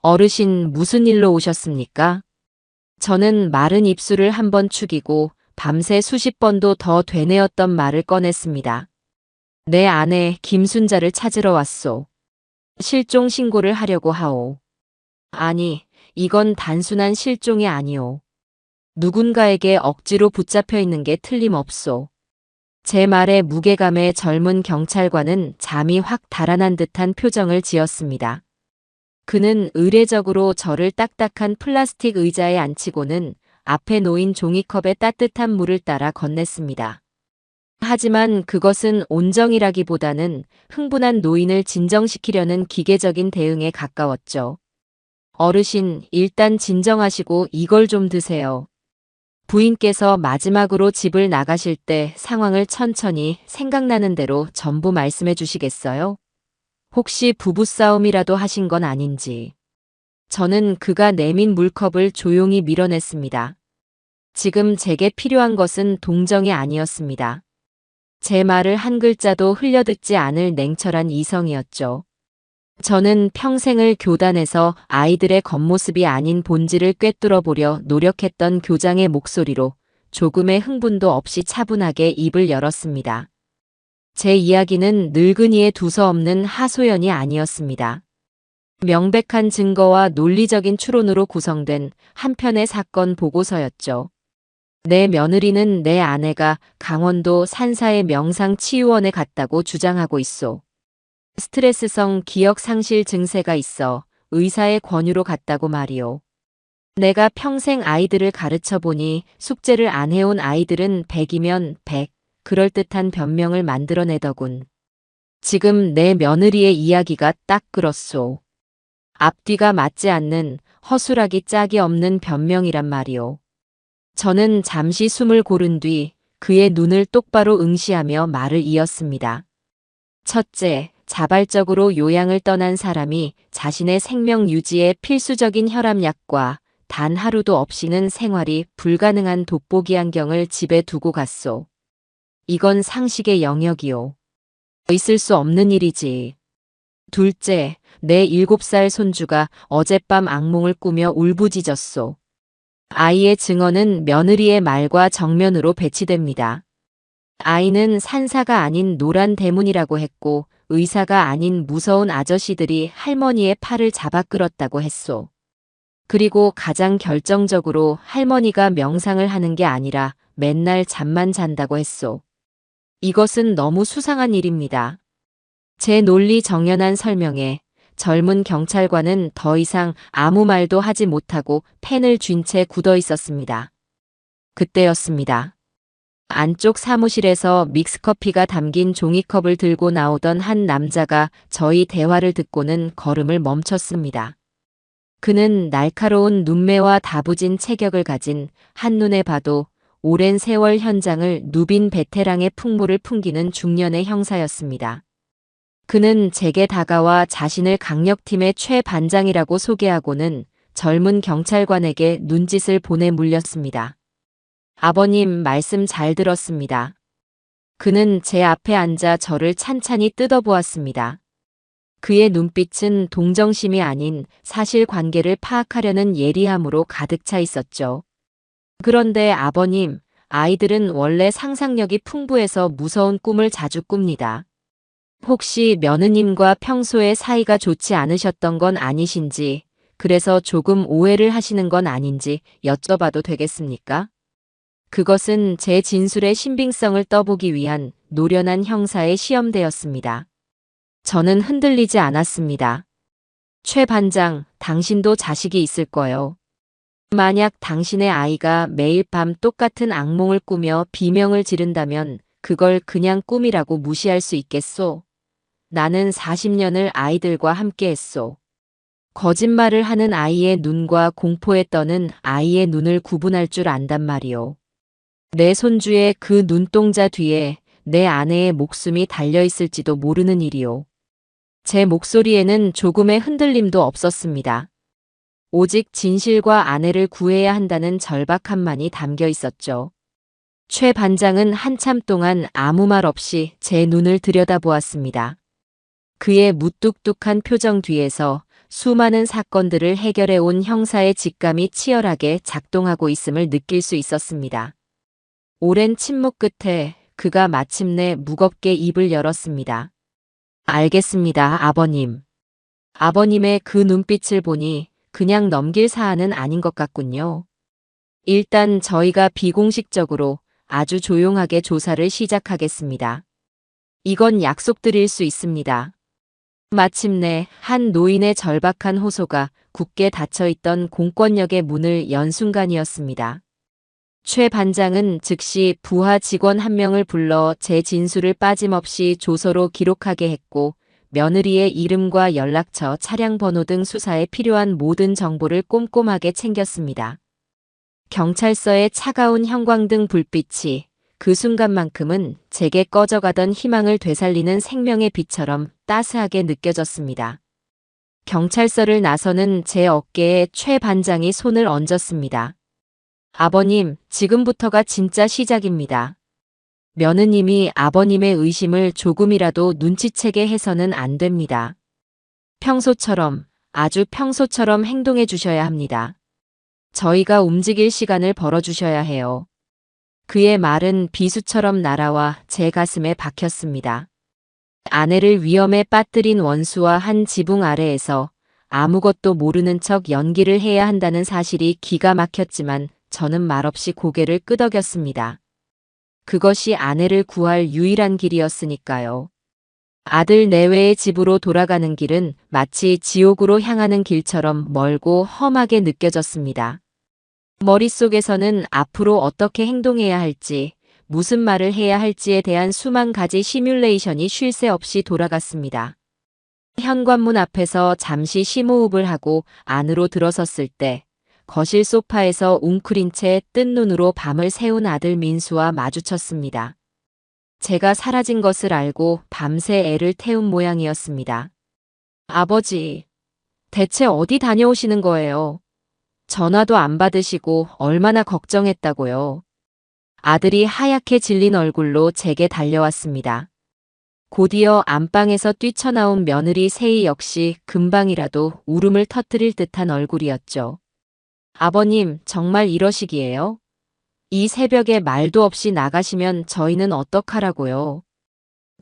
어르신, 무슨 일로 오셨습니까? 저는 마른 입술을 한번 축이고 밤새 수십 번도 더 되뇌었던 말을 꺼냈습니다. 내 아내 김순자를 찾으러 왔소. 실종 신고를 하려고 하오. 아니, 이건 단순한 실종이 아니오. 누군가에게 억지로 붙잡혀 있는 게 틀림없소. 제 말의 무게감에 젊은 경찰관은 잠이 확 달아난 듯한 표정을 지었습니다. 그는 의례적으로 저를 딱딱한 플라스틱 의자에 앉히고는 앞에 놓인 종이컵에 따뜻한 물을 따라 건넸습니다. 하지만 그것은 온정이라기보다는 흥분한 노인을 진정시키려는 기계적인 대응에 가까웠죠. 어르신, 일단 진정하시고 이걸 좀 드세요. 부인께서 마지막으로 집을 나가실 때 상황을 천천히 생각나는 대로 전부 말씀해 주시겠어요? 혹시 부부싸움이라도 하신 건 아닌지. 저는 그가 내민 물컵을 조용히 밀어냈습니다. 지금 제게 필요한 것은 동정이 아니었습니다. 제 말을 한 글자도 흘려듣지 않을 냉철한 이성이었죠. 저는 평생을 교단에서 아이들의 겉모습이 아닌 본질을 꿰뚫어 보려 노력했던 교장의 목소리로 조금의 흥분도 없이 차분하게 입을 열었습니다. 제 이야기는 늙은이의 두서없는 하소연이 아니었습니다. 명백한 증거와 논리적인 추론으로 구성된 한 편의 사건 보고서였죠. 내 며느리는 내 아내가 강원도 산사의 명상치유원에 갔다고 주장하고 있소. 스트레스성 기억 상실 증세가 있어 의사의 권유로 갔다고 말이오. 내가 평생 아이들을 가르쳐 보니 숙제를 안 해온 아이들은 100이면 100, 그럴듯한 변명을 만들어내더군. 지금 내 며느리의 이야기가 딱 그렇소. 앞뒤가 맞지 않는 허술하기 짝이 없는 변명이란 말이오. 저는 잠시 숨을 고른 뒤 그의 눈을 똑바로 응시하며 말을 이었습니다. 첫째, 자발적으로 요양을 떠난 사람이 자신의 생명 유지에 필수적인 혈압약과 단 하루도 없이는 생활이 불가능한 돋보기 안경을 집에 두고 갔소. 이건 상식의 영역이오. 있을 수 없는 일이지. 둘째, 내 7살 손주가 어젯밤 악몽을 꾸며 울부짖었소. 아이의 증언은 며느리의 말과 정면으로 배치됩니다. 아이는 산사가 아닌 노란 대문이라고 했고 의사가 아닌 무서운 아저씨들이 할머니의 팔을 잡아 끌었다고 했소. 그리고 가장 결정적으로 할머니가 명상을 하는 게 아니라 맨날 잠만 잔다고 했소. 이것은 너무 수상한 일입니다. 제 논리 정연한 설명에 젊은 경찰관은 더 이상 아무 말도 하지 못하고 펜을 쥔 채 굳어 있었습니다. 그때였습니다. 안쪽 사무실에서 믹스커피가 담긴 종이컵을 들고 나오던 한 남자가 저희 대화를 듣고는 걸음을 멈췄습니다. 그는 날카로운 눈매와 다부진 체격을 가진 한눈에 봐도 오랜 세월 현장을 누빈 베테랑의 풍모를 풍기는 중년의 형사였습니다. 그는 제게 다가와 자신을 강력팀의 최 반장이라고 소개하고는 젊은 경찰관에게 눈짓을 보내 물렸습니다. 아버님 말씀 잘 들었습니다. 그는 제 앞에 앉아 저를 찬찬히 뜯어보았습니다. 그의 눈빛은 동정심이 아닌 사실관계를 파악하려는 예리함으로 가득 차 있었죠. 그런데 아버님, 아이들은 원래 상상력이 풍부해서 무서운 꿈을 자주 꿉니다. 혹시 며느님과 평소에 사이가 좋지 않으셨던 건 아니신지, 그래서 조금 오해를 하시는 건 아닌지 여쭤봐도 되겠습니까? 그것은 제 진술의 신빙성을 떠보기 위한 노련한 형사의 시험대였습니다. 저는 흔들리지 않았습니다. 최 반장, 당신도 자식이 있을 거요. 만약 당신의 아이가 매일 밤 똑같은 악몽을 꾸며 비명을 지른다면 그걸 그냥 꿈이라고 무시할 수 있겠소? 나는 40년을 아이들과 함께 했소. 거짓말을 하는 아이의 눈과 공포에 떠는 아이의 눈을 구분할 줄 안단 말이오. 내 손주의 그 눈동자 뒤에 내 아내의 목숨이 달려 있을지도 모르는 일이오. 제 목소리에는 조금의 흔들림도 없었습니다. 오직 진실과 아내를 구해야 한다는 절박함만이 담겨 있었죠. 최 반장은 한참 동안 아무 말 없이 제 눈을 들여다보았습니다. 그의 무뚝뚝한 표정 뒤에서 수많은 사건들을 해결해 온 형사의 직감이 치열하게 작동하고 있음을 느낄 수 있었습니다. 오랜 침묵 끝에 그가 마침내 무겁게 입을 열었습니다. 알겠습니다, 아버님. 아버님의 그 눈빛을 보니 그냥 넘길 사안은 아닌 것 같군요. 일단 저희가 비공식적으로 아주 조용하게 조사를 시작하겠습니다. 이건 약속드릴 수 있습니다. 마침내 한 노인의 절박한 호소가 굳게 닫혀있던 공권력의 문을 연 순간이었습니다. 최 반장은 즉시 부하 직원 한 명을 불러 제 진술을 빠짐없이 조서로 기록하게 했고 며느리의 이름과 연락처, 차량 번호 등 수사에 필요한 모든 정보를 꼼꼼하게 챙겼습니다. 경찰서의 차가운 형광등 불빛이 그 순간만큼은 제게 꺼져가던 희망을 되살리는 생명의 빛처럼 따스하게 느껴졌습니다. 경찰서를 나서는 제 어깨에 최 반장이 손을 얹었습니다. 아버님, 지금부터가 진짜 시작입니다. 며느님이 아버님의 의심을 조금이라도 눈치채게 해서는 안 됩니다. 평소처럼, 아주 평소처럼 행동해 주셔야 합니다. 저희가 움직일 시간을 벌어주셔야 해요. 그의 말은 비수처럼 날아와 제 가슴에 박혔습니다. 아내를 위험에 빠뜨린 원수와 한 지붕 아래에서 아무것도 모르는 척 연기를 해야 한다는 사실이 기가 막혔지만 저는 말없이 고개를 끄덕였습니다. 그것이 아내를 구할 유일한 길이었으니까요. 아들 내외의 집으로 돌아가는 길은 마치 지옥으로 향하는 길처럼 멀고 험하게 느껴졌습니다. 머릿속에서는 앞으로 어떻게 행동해야 할지, 무슨 말을 해야 할지에 대한 수만 가지 시뮬레이션이 쉴 새 없이 돌아갔습니다. 현관문 앞에서 잠시 심호흡을 하고 안으로 들어섰을 때 거실 소파에서 웅크린 채 뜬 눈으로 밤을 새운 아들 민수와 마주쳤습니다. 제가 사라진 것을 알고 밤새 애를 태운 모양이었습니다. 아버지, 대체 어디 다녀오시는 거예요? 전화도 안 받으시고 얼마나 걱정했다고요. 아들이 하얗게 질린 얼굴로 제게 달려왔습니다. 곧이어 안방에서 뛰쳐나온 며느리 세희 역시 금방이라도 울음을 터뜨릴 듯한 얼굴이었죠. 아버님, 정말 이러시기에요? 이 새벽에 말도 없이 나가시면 저희는 어떡하라고요?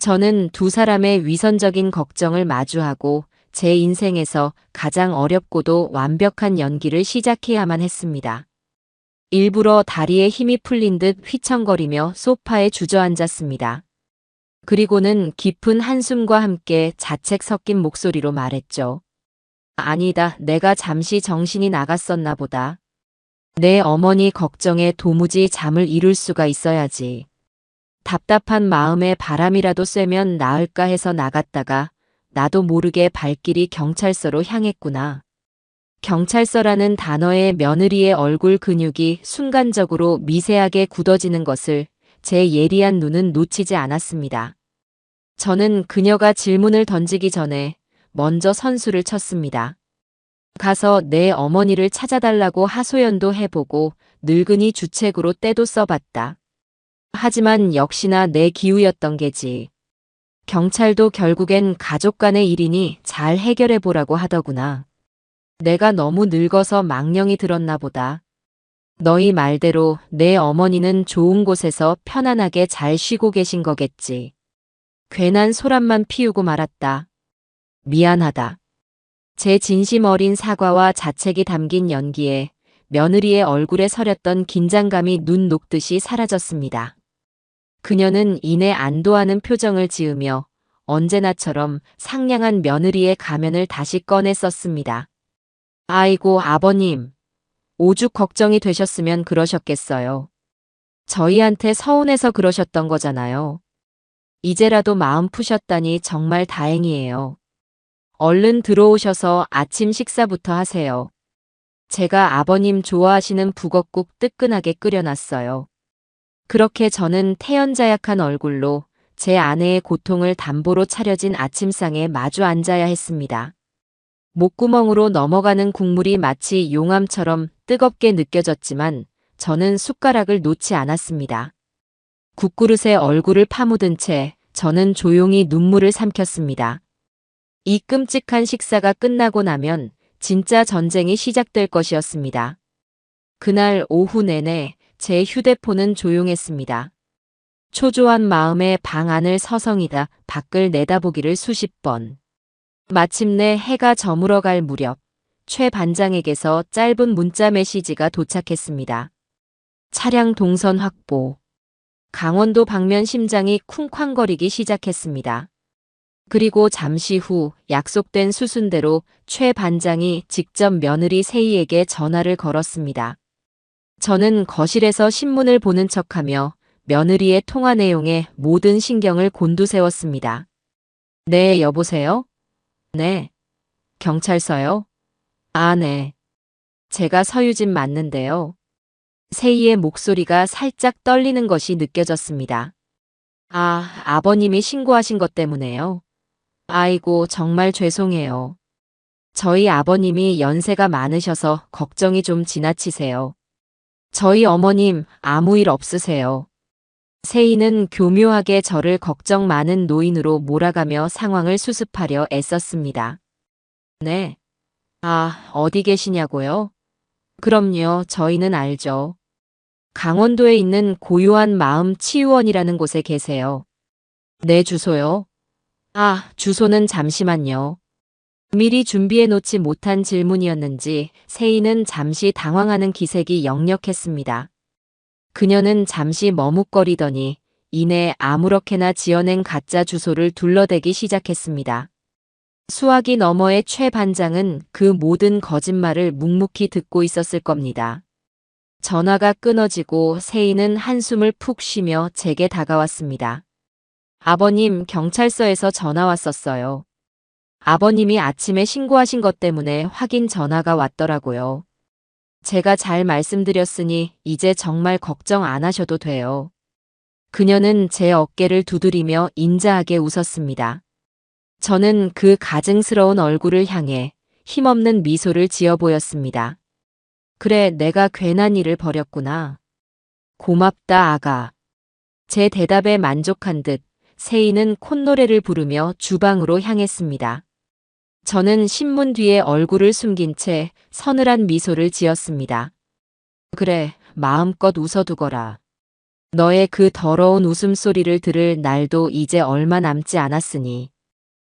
저는 두 사람의 위선적인 걱정을 마주하고 제 인생에서 가장 어렵고도 완벽한 연기를 시작해야만 했습니다. 일부러 다리에 힘이 풀린 듯 휘청거리며 소파에 주저앉았습니다. 그리고는 깊은 한숨과 함께 자책 섞인 목소리로 말했죠. 아니다, 내가 잠시 정신이 나갔었나 보다. 내 어머니 걱정에 도무지 잠을 이룰 수가 있어야지. 답답한 마음에 바람이라도 쐬면 나을까 해서 나갔다가 나도 모르게 발길이 경찰서로 향했구나. 경찰서라는 단어에 며느리의 얼굴 근육이 순간적으로 미세하게 굳어지는 것을 제 예리한 눈은 놓치지 않았습니다. 저는 그녀가 질문을 던지기 전에 먼저 선수를 쳤습니다. 가서 내 어머니를 찾아달라고 하소연도 해보고 늙은이 주책으로 때도 써봤다. 하지만 역시나 내 기우였던 게지. 경찰도 결국엔 가족 간의 일이니 잘 해결해보라고 하더구나. 내가 너무 늙어서 망령이 들었나 보다. 너희 말대로 내 어머니는 좋은 곳에서 편안하게 잘 쉬고 계신 거겠지. 괜한 소란만 피우고 말았다. 미안하다. 제 진심 어린 사과와 자책이 담긴 연기에 며느리의 얼굴에 서렸던 긴장감이 눈 녹듯이 사라졌습니다. 그녀는 이내 안도하는 표정을 지으며 언제나처럼 상냥한 며느리의 가면을 다시 꺼내 썼습니다. 아이고 아버님, 오죽 걱정이 되셨으면 그러셨겠어요. 저희한테 서운해서 그러셨던 거잖아요. 이제라도 마음 푸셨다니 정말 다행이에요. 얼른 들어오셔서 아침 식사부터 하세요. 제가 아버님 좋아하시는 북엇국 뜨끈하게 끓여놨어요. 그렇게 저는 태연자약한 얼굴로 제 아내의 고통을 담보로 차려진 아침상에 마주 앉아야 했습니다. 목구멍으로 넘어가는 국물이 마치 용암처럼 뜨겁게 느껴졌지만 저는 숟가락을 놓지 않았습니다. 국그릇에 얼굴을 파묻은 채 저는 조용히 눈물을 삼켰습니다. 이 끔찍한 식사가 끝나고 나면 진짜 전쟁이 시작될 것이었습니다. 그날 오후 내내 제 휴대폰은 조용했습니다. 초조한 마음에 방 안을 서성이다 밖을 내다보기를 수십 번. 마침내 해가 저물어갈 무렵 최 반장에게서 짧은 문자 메시지가 도착했습니다. 차량 동선 확보. 강원도 방면 심장이 쿵쾅거리기 시작했습니다. 그리고 잠시 후 약속된 수순대로 최 반장이 직접 며느리 세희에게 전화를 걸었습니다. 저는 거실에서 신문을 보는 척하며 며느리의 통화 내용에 모든 신경을 곤두세웠습니다. 네, 여보세요? 네. 경찰서요? 아, 네. 제가 서유진 맞는데요. 세희의 목소리가 살짝 떨리는 것이 느껴졌습니다. 아, 아버님이 신고하신 것 때문에요. 아이고, 정말 죄송해요. 저희 아버님이 연세가 많으셔서 걱정이 좀 지나치세요. 저희 어머님 아무 일 없으세요. 세희는 교묘하게 저를 걱정 많은 노인으로 몰아가며 상황을 수습하려 애썼습니다. 네. 아, 어디 계시냐고요? 그럼요, 저희는 알죠. 강원도에 있는 고요한 마음 치유원이라는 곳에 계세요. 네, 주소요? 아, 주소는 잠시만요. 미리 준비해 놓지 못한 질문이었는지 세희는 잠시 당황하는 기색이 역력했습니다. 그녀는 잠시 머뭇거리더니 이내 아무렇게나 지어낸 가짜 주소를 둘러대기 시작했습니다. 수화기 너머의 최 반장은 그 모든 거짓말을 묵묵히 듣고 있었을 겁니다. 전화가 끊어지고 세희는 한숨을 푹 쉬며 제게 다가왔습니다. 아버님, 경찰서에서 전화 왔었어요. 아버님이 아침에 신고하신 것 때문에 확인 전화가 왔더라고요. 제가 잘 말씀드렸으니 이제 정말 걱정 안 하셔도 돼요. 그녀는 제 어깨를 두드리며 인자하게 웃었습니다. 저는 그 가증스러운 얼굴을 향해 힘없는 미소를 지어 보였습니다. 그래, 내가 괜한 일을 벌였구나. 고맙다, 아가. 제 대답에 만족한 듯 세희는 콧노래를 부르며 주방으로 향했습니다. 저는 신문 뒤에 얼굴을 숨긴 채 서늘한 미소를 지었습니다. 그래, 마음껏 웃어두거라. 너의 그 더러운 웃음소리를 들을 날도 이제 얼마 남지 않았으니.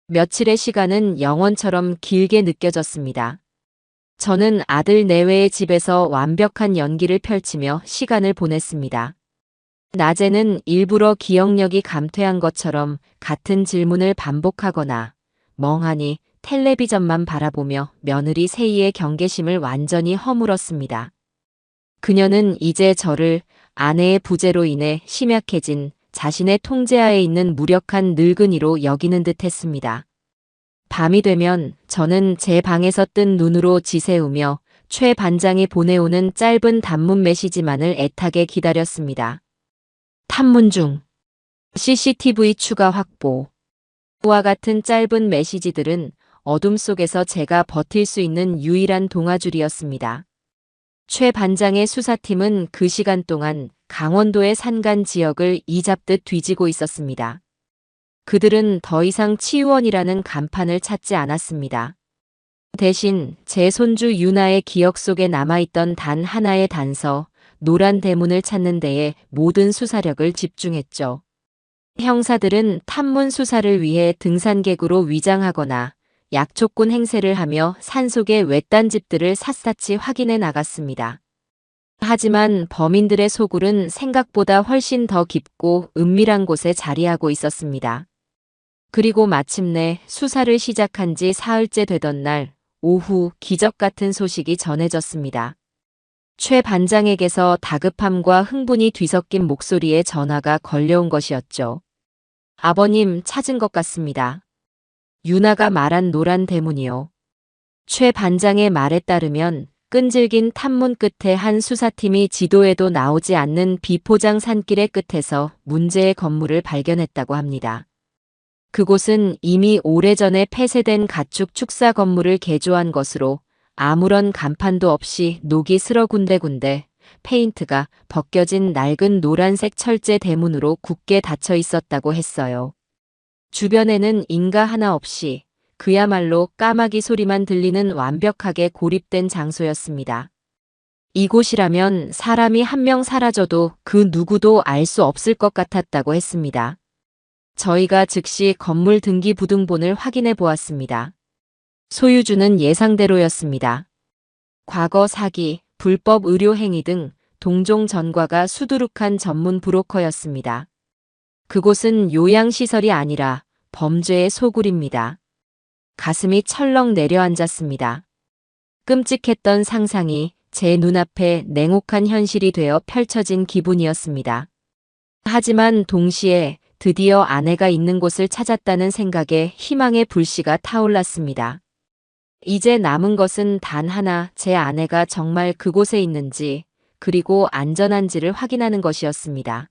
며칠의 시간은 영원처럼 길게 느껴졌습니다. 저는 아들 내외의 집에서 완벽한 연기를 펼치며 시간을 보냈습니다. 낮에는 일부러 기억력이 감퇴한 것처럼 같은 질문을 반복하거나 멍하니 텔레비전만 바라보며 며느리 세희의 경계심을 완전히 허물었습니다. 그녀는 이제 저를 아내의 부재로 인해 심약해진 자신의 통제하에 있는 무력한 늙은이로 여기는 듯 했습니다. 밤이 되면 저는 제 방에서 뜬 눈으로 지새우며 최 반장이 보내오는 짧은 단문 메시지만을 애타게 기다렸습니다. 탐문 중. CCTV 추가 확보. 와 같은 짧은 메시지들은 어둠 속에서 제가 버틸 수 있는 유일한 동아줄이었습니다. 최 반장의 수사팀은 그 시간 동안 강원도의 산간 지역을 이잡듯 뒤지고 있었습니다. 그들은 더 이상 치유원이라는 간판을 찾지 않았습니다. 대신 제 손주 유나의 기억 속에 남아있던 단 하나의 단서, 노란 대문을 찾는 데에 모든 수사력을 집중했죠. 형사들은 탐문 수사를 위해 등산객으로 위장하거나 약초꾼 행세를 하며 산속의 외딴 집들을 샅샅이 확인해 나갔습니다. 하지만 범인들의 소굴은 생각보다 훨씬 더 깊고 은밀한 곳에 자리하고 있었습니다. 그리고 마침내 수사를 시작한 지 사흘째 되던 날 오후 기적 같은 소식이 전해졌습니다. 최 반장에게서 다급함과 흥분이 뒤섞인 목소리에 전화가 걸려온 것이었죠. 아버님 찾은 것 같습니다. 유나가 말한 노란 대문이요. 최 반장의 말에 따르면 끈질긴 탐문 끝에 한 수사팀이 지도에도 나오지 않는 비포장 산길의 끝에서 문제의 건물을 발견했다고 합니다. 그곳은 이미 오래전에 폐쇄된 가축 축사 건물을 개조한 것으로 아무런 간판도 없이 녹이 슬어 군데군데 페인트가 벗겨진 낡은 노란색 철제 대문으로 굳게 닫혀 있었다고 했어요. 주변에는 인가 하나 없이 그야말로 까마귀 소리만 들리는 완벽하게 고립된 장소였습니다. 이곳이라면 사람이 한 명 사라져도 그 누구도 알 수 없을 것 같았다고 했습니다. 저희가 즉시 건물 등기 부등본을 확인해 보았습니다. 소유주는 예상대로였습니다. 과거 사기, 불법 의료 행위 등 동종 전과가 수두룩한 전문 브로커였습니다. 그곳은 요양시설이 아니라 범죄의 소굴입니다. 가슴이 철렁 내려앉았습니다. 끔찍했던 상상이 제 눈앞에 냉혹한 현실이 되어 펼쳐진 기분이었습니다. 하지만 동시에 드디어 아내가 있는 곳을 찾았다는 생각에 희망의 불씨가 타올랐습니다. 이제 남은 것은 단 하나, 제 아내가 정말 그곳에 있는지, 그리고 안전한지를 확인하는 것이었습니다.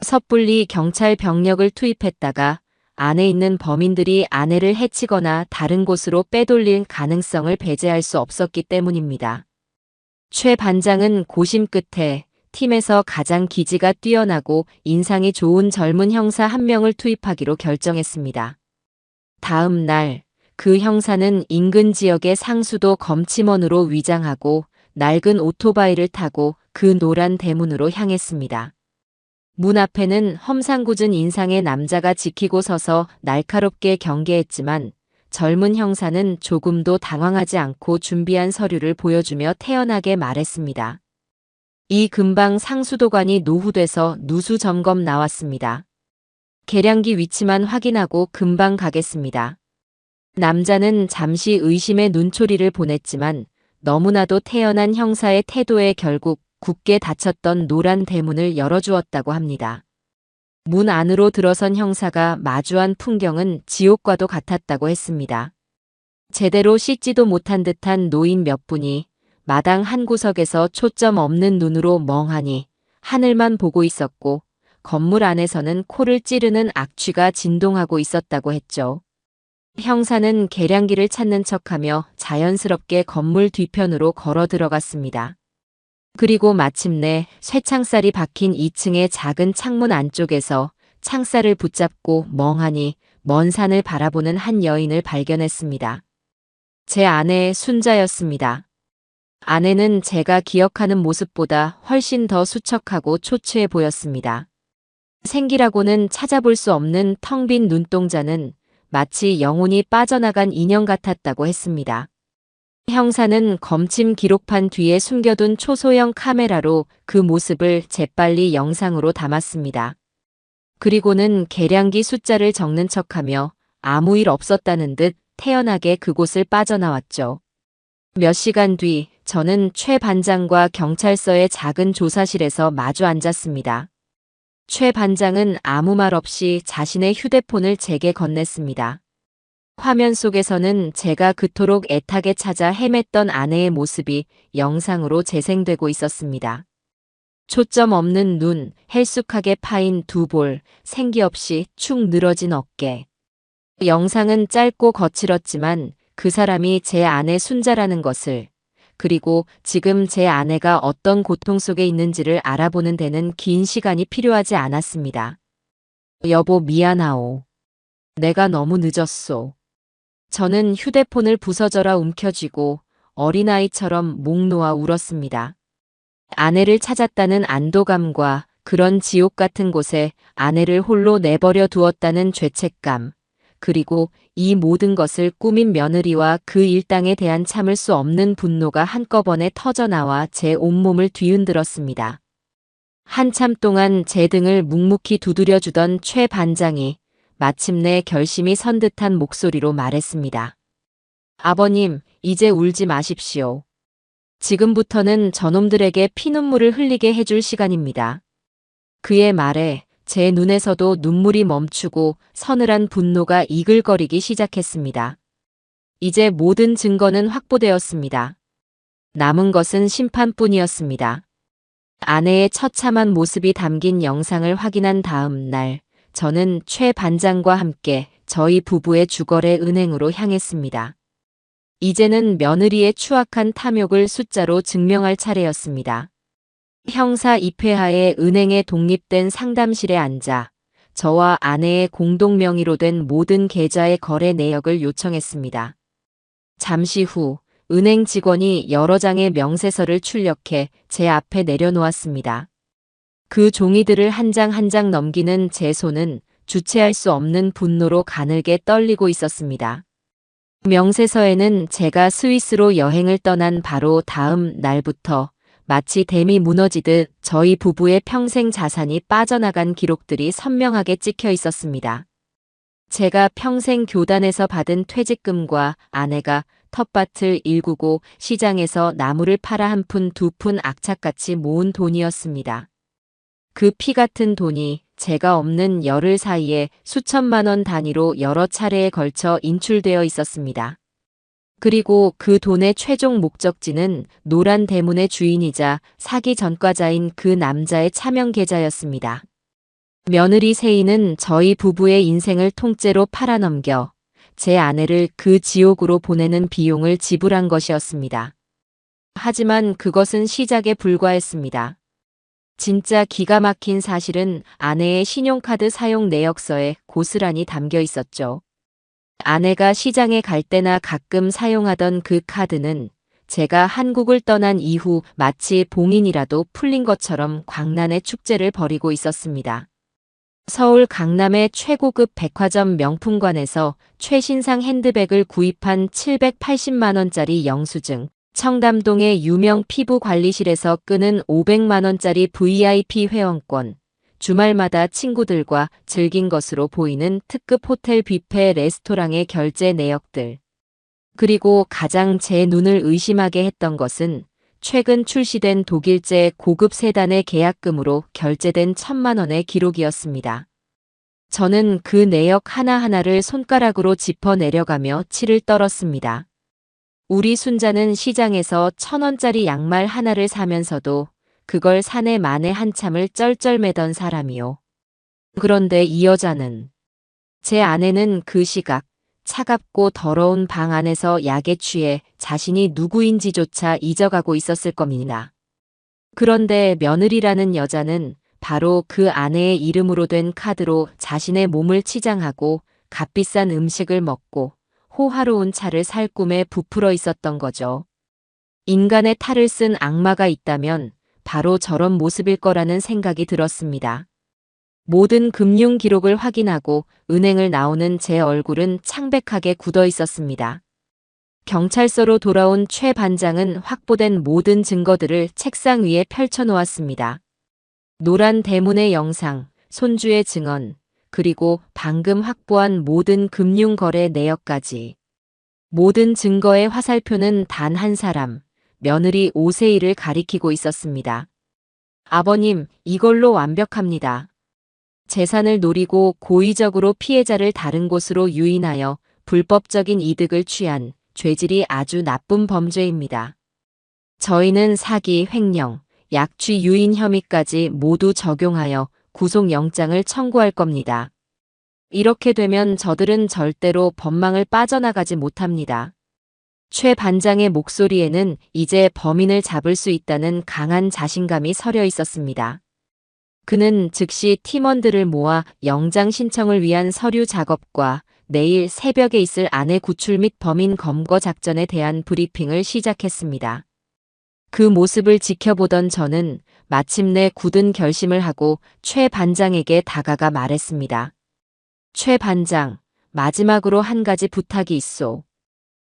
섣불리 경찰 병력을 투입했다가 안에 있는 범인들이 아내를 해치거나 다른 곳으로 빼돌릴 가능성을 배제할 수 없었기 때문입니다. 최 반장은 고심 끝에 팀에서 가장 기지가 뛰어나고 인상이 좋은 젊은 형사 한 명을 투입하기로 결정했습니다. 다음 날 그 형사는 인근 지역의 상수도 검침원으로 위장하고 낡은 오토바이를 타고 그 노란 대문으로 향했습니다. 문 앞에는 험상궂은 인상의 남자가 지키고 서서 날카롭게 경계했지만 젊은 형사는 조금도 당황하지 않고 준비한 서류를 보여주며 태연하게 말했습니다. 이 근방 상수도관이 노후돼서 누수 점검 나왔습니다. 계량기 위치만 확인하고 금방 가겠습니다. 남자는 잠시 의심의 눈초리를 보냈지만 너무나도 태연한 형사의 태도에 결국 굳게 닫혔던 노란 대문을 열어주었다고 합니다. 문 안으로 들어선 형사가 마주한 풍경은 지옥과도 같았다고 했습니다. 제대로 씻지도 못한 듯한 노인 몇 분이 마당 한 구석에서 초점 없는 눈으로 멍하니 하늘만 보고 있었고 건물 안에서는 코를 찌르는 악취가 진동하고 있었다고 했죠. 형사는 계량기를 찾는 척하며 자연스럽게 건물 뒤편으로 걸어 들어갔습니다. 그리고 마침내 쇠창살이 박힌 2층의 작은 창문 안쪽에서 창살을 붙잡고 멍하니 먼 산을 바라보는 한 여인을 발견했습니다. 제 아내의 순자였습니다. 아내는 제가 기억하는 모습보다 훨씬 더 수척하고 초췌해 보였습니다. 생기라고는 찾아볼 수 없는 텅 빈 눈동자는 마치 영혼이 빠져나간 인형 같았다고 했습니다. 형사는 검침 기록판 뒤에 숨겨둔 초소형 카메라로 그 모습을 재빨리 영상으로 담았습니다. 그리고는 계량기 숫자를 적는 척하며 아무 일 없었다는 듯 태연하게 그곳을 빠져나왔죠. 몇 시간 뒤 저는 최 반장과 경찰서의 작은 조사실에서 마주 앉았습니다. 최 반장은 아무 말 없이 자신의 휴대폰을 제게 건넸습니다. 화면 속에서는 제가 그토록 애타게 찾아 헤맸던 아내의 모습이 영상으로 재생되고 있었습니다. 초점 없는 눈, 헬쑥하게 파인 두 볼, 생기 없이 축 늘어진 어깨. 영상은 짧고 거칠었지만 그 사람이 제 아내 순자라는 것을, 그리고 지금 제 아내가 어떤 고통 속에 있는지를 알아보는 데는 긴 시간이 필요하지 않았습니다. 여보, 미안하오. 내가 너무 늦었소. 저는 휴대폰을 부서져라 움켜쥐고 어린아이처럼 목 놓아 울었습니다. 아내를 찾았다는 안도감과 그런 지옥 같은 곳에 아내를 홀로 내버려 두었다는 죄책감, 그리고 이 모든 것을 꾸민 며느리와 그 일당에 대한 참을 수 없는 분노가 한꺼번에 터져나와 제 온몸을 뒤흔들었습니다. 한참 동안 제 등을 묵묵히 두드려주던 최 반장이 마침내 결심이 선 듯한 목소리로 말했습니다. 아버님, 이제 울지 마십시오. 지금부터는 저놈들에게 피눈물을 흘리게 해줄 시간입니다. 그의 말에 제 눈에서도 눈물이 멈추고 서늘한 분노가 이글거리기 시작했습니다. 이제 모든 증거는 확보되었습니다. 남은 것은 심판뿐이었습니다. 아내의 처참한 모습이 담긴 영상을 확인한 다음 날, 저는 최 반장과 함께 저희 부부의 주거래 은행으로 향했습니다. 이제는 며느리의 추악한 탐욕을 숫자로 증명할 차례였습니다. 형사 입회하에 은행에 독립된 상담실에 앉아 저와 아내의 공동 명의로 된 모든 계좌의 거래 내역을 요청했습니다. 잠시 후 은행 직원이 여러 장의 명세서를 출력해 제 앞에 내려놓았습니다. 그 종이들을 한 장 한 장 넘기는 제 손은 주체할 수 없는 분노로 가늘게 떨리고 있었습니다. 명세서에는 제가 스위스로 여행을 떠난 바로 다음 날부터 마치 댐이 무너지듯 저희 부부의 평생 자산이 빠져나간 기록들이 선명하게 찍혀 있었습니다. 제가 평생 교단에서 받은 퇴직금과 아내가 텃밭을 일구고 시장에서 나무를 팔아 한 푼 두 푼 악착같이 모은 돈이었습니다. 그 피 같은 돈이 제가 없는 열흘 사이에 수천만 원 단위로 여러 차례에 걸쳐 인출되어 있었습니다. 그리고 그 돈의 최종 목적지는 노란 대문의 주인이자 사기 전과자인 그 남자의 차명 계좌였습니다. 며느리 세인은 저희 부부의 인생을 통째로 팔아넘겨 제 아내를 그 지옥으로 보내는 비용을 지불한 것이었습니다. 하지만 그것은 시작에 불과했습니다. 진짜 기가 막힌 사실은 아내의 신용카드 사용 내역서에 고스란히 담겨 있었죠. 아내가 시장에 갈 때나 가끔 사용하던 그 카드는 제가 한국을 떠난 이후 마치 봉인이라도 풀린 것처럼 광란의 축제를 벌이고 있었습니다. 서울 강남의 최고급 백화점 명품관에서 최신상 핸드백을 구입한 780만 원짜리 영수증, 청담동의 유명 피부관리실에서 끄는 500만 원짜리 VIP 회원권, 주말마다 친구들과 즐긴 것으로 보이는 특급 호텔 뷔페 레스토랑의 결제 내역들. 그리고 가장 제 눈을 의심하게 했던 것은 최근 출시된 독일제 고급 세단의 계약금으로 결제된 1,000만 원의 기록이었습니다. 저는 그 내역 하나하나를 손가락으로 짚어 내려가며 치를 떨었습니다. 우리 순자는 시장에서 1,000원짜리 양말 하나를 사면서도 그걸 사내 만에 한참을 쩔쩔매던 사람이요. 그런데 이 여자는, 제 아내는 그 시각 차갑고 더러운 방 안에서 약에 취해 자신이 누구인지조차 잊어가고 있었을 겁니다. 그런데 며느리라는 여자는 바로 그 아내의 이름으로 된 카드로 자신의 몸을 치장하고 값비싼 음식을 먹고 호화로운 차를 살 꿈에 부풀어 있었던 거죠. 인간의 탈을 쓴 악마가 있다면 바로 저런 모습일 거라는 생각이 들었습니다. 모든 금융 기록을 확인하고 은행을 나오는 제 얼굴은 창백하게 굳어 있었습니다. 경찰서로 돌아온 최 반장은 확보된 모든 증거들을 책상 위에 펼쳐놓았습니다. 노란 대문의 영상, 손주의 증언, 그리고 방금 확보한 모든 금융거래 내역까지. 모든 증거의 화살표는 단 한 사람, 며느리 오세희를 가리키고 있었습니다. 아버님, 이걸로 완벽합니다. 재산을 노리고 고의적으로 피해자를 다른 곳으로 유인하여 불법적인 이득을 취한 죄질이 아주 나쁜 범죄입니다. 저희는 사기, 횡령, 약취 유인 혐의까지 모두 적용하여 구속영장을 청구할 겁니다. 이렇게 되면 저들은 절대로 법망을 빠져나가지 못합니다. 최 반장의 목소리에는 이제 범인을 잡을 수 있다는 강한 자신감이 서려 있었습니다. 그는 즉시 팀원들을 모아 영장 신청을 위한 서류 작업과 내일 새벽에 있을 아내 구출 및 범인 검거 작전에 대한 브리핑을 시작했습니다. 그 모습을 지켜보던 저는 마침내 굳은 결심을 하고 최 반장에게 다가가 말했습니다. 최 반장, 마지막으로 한 가지 부탁이 있소.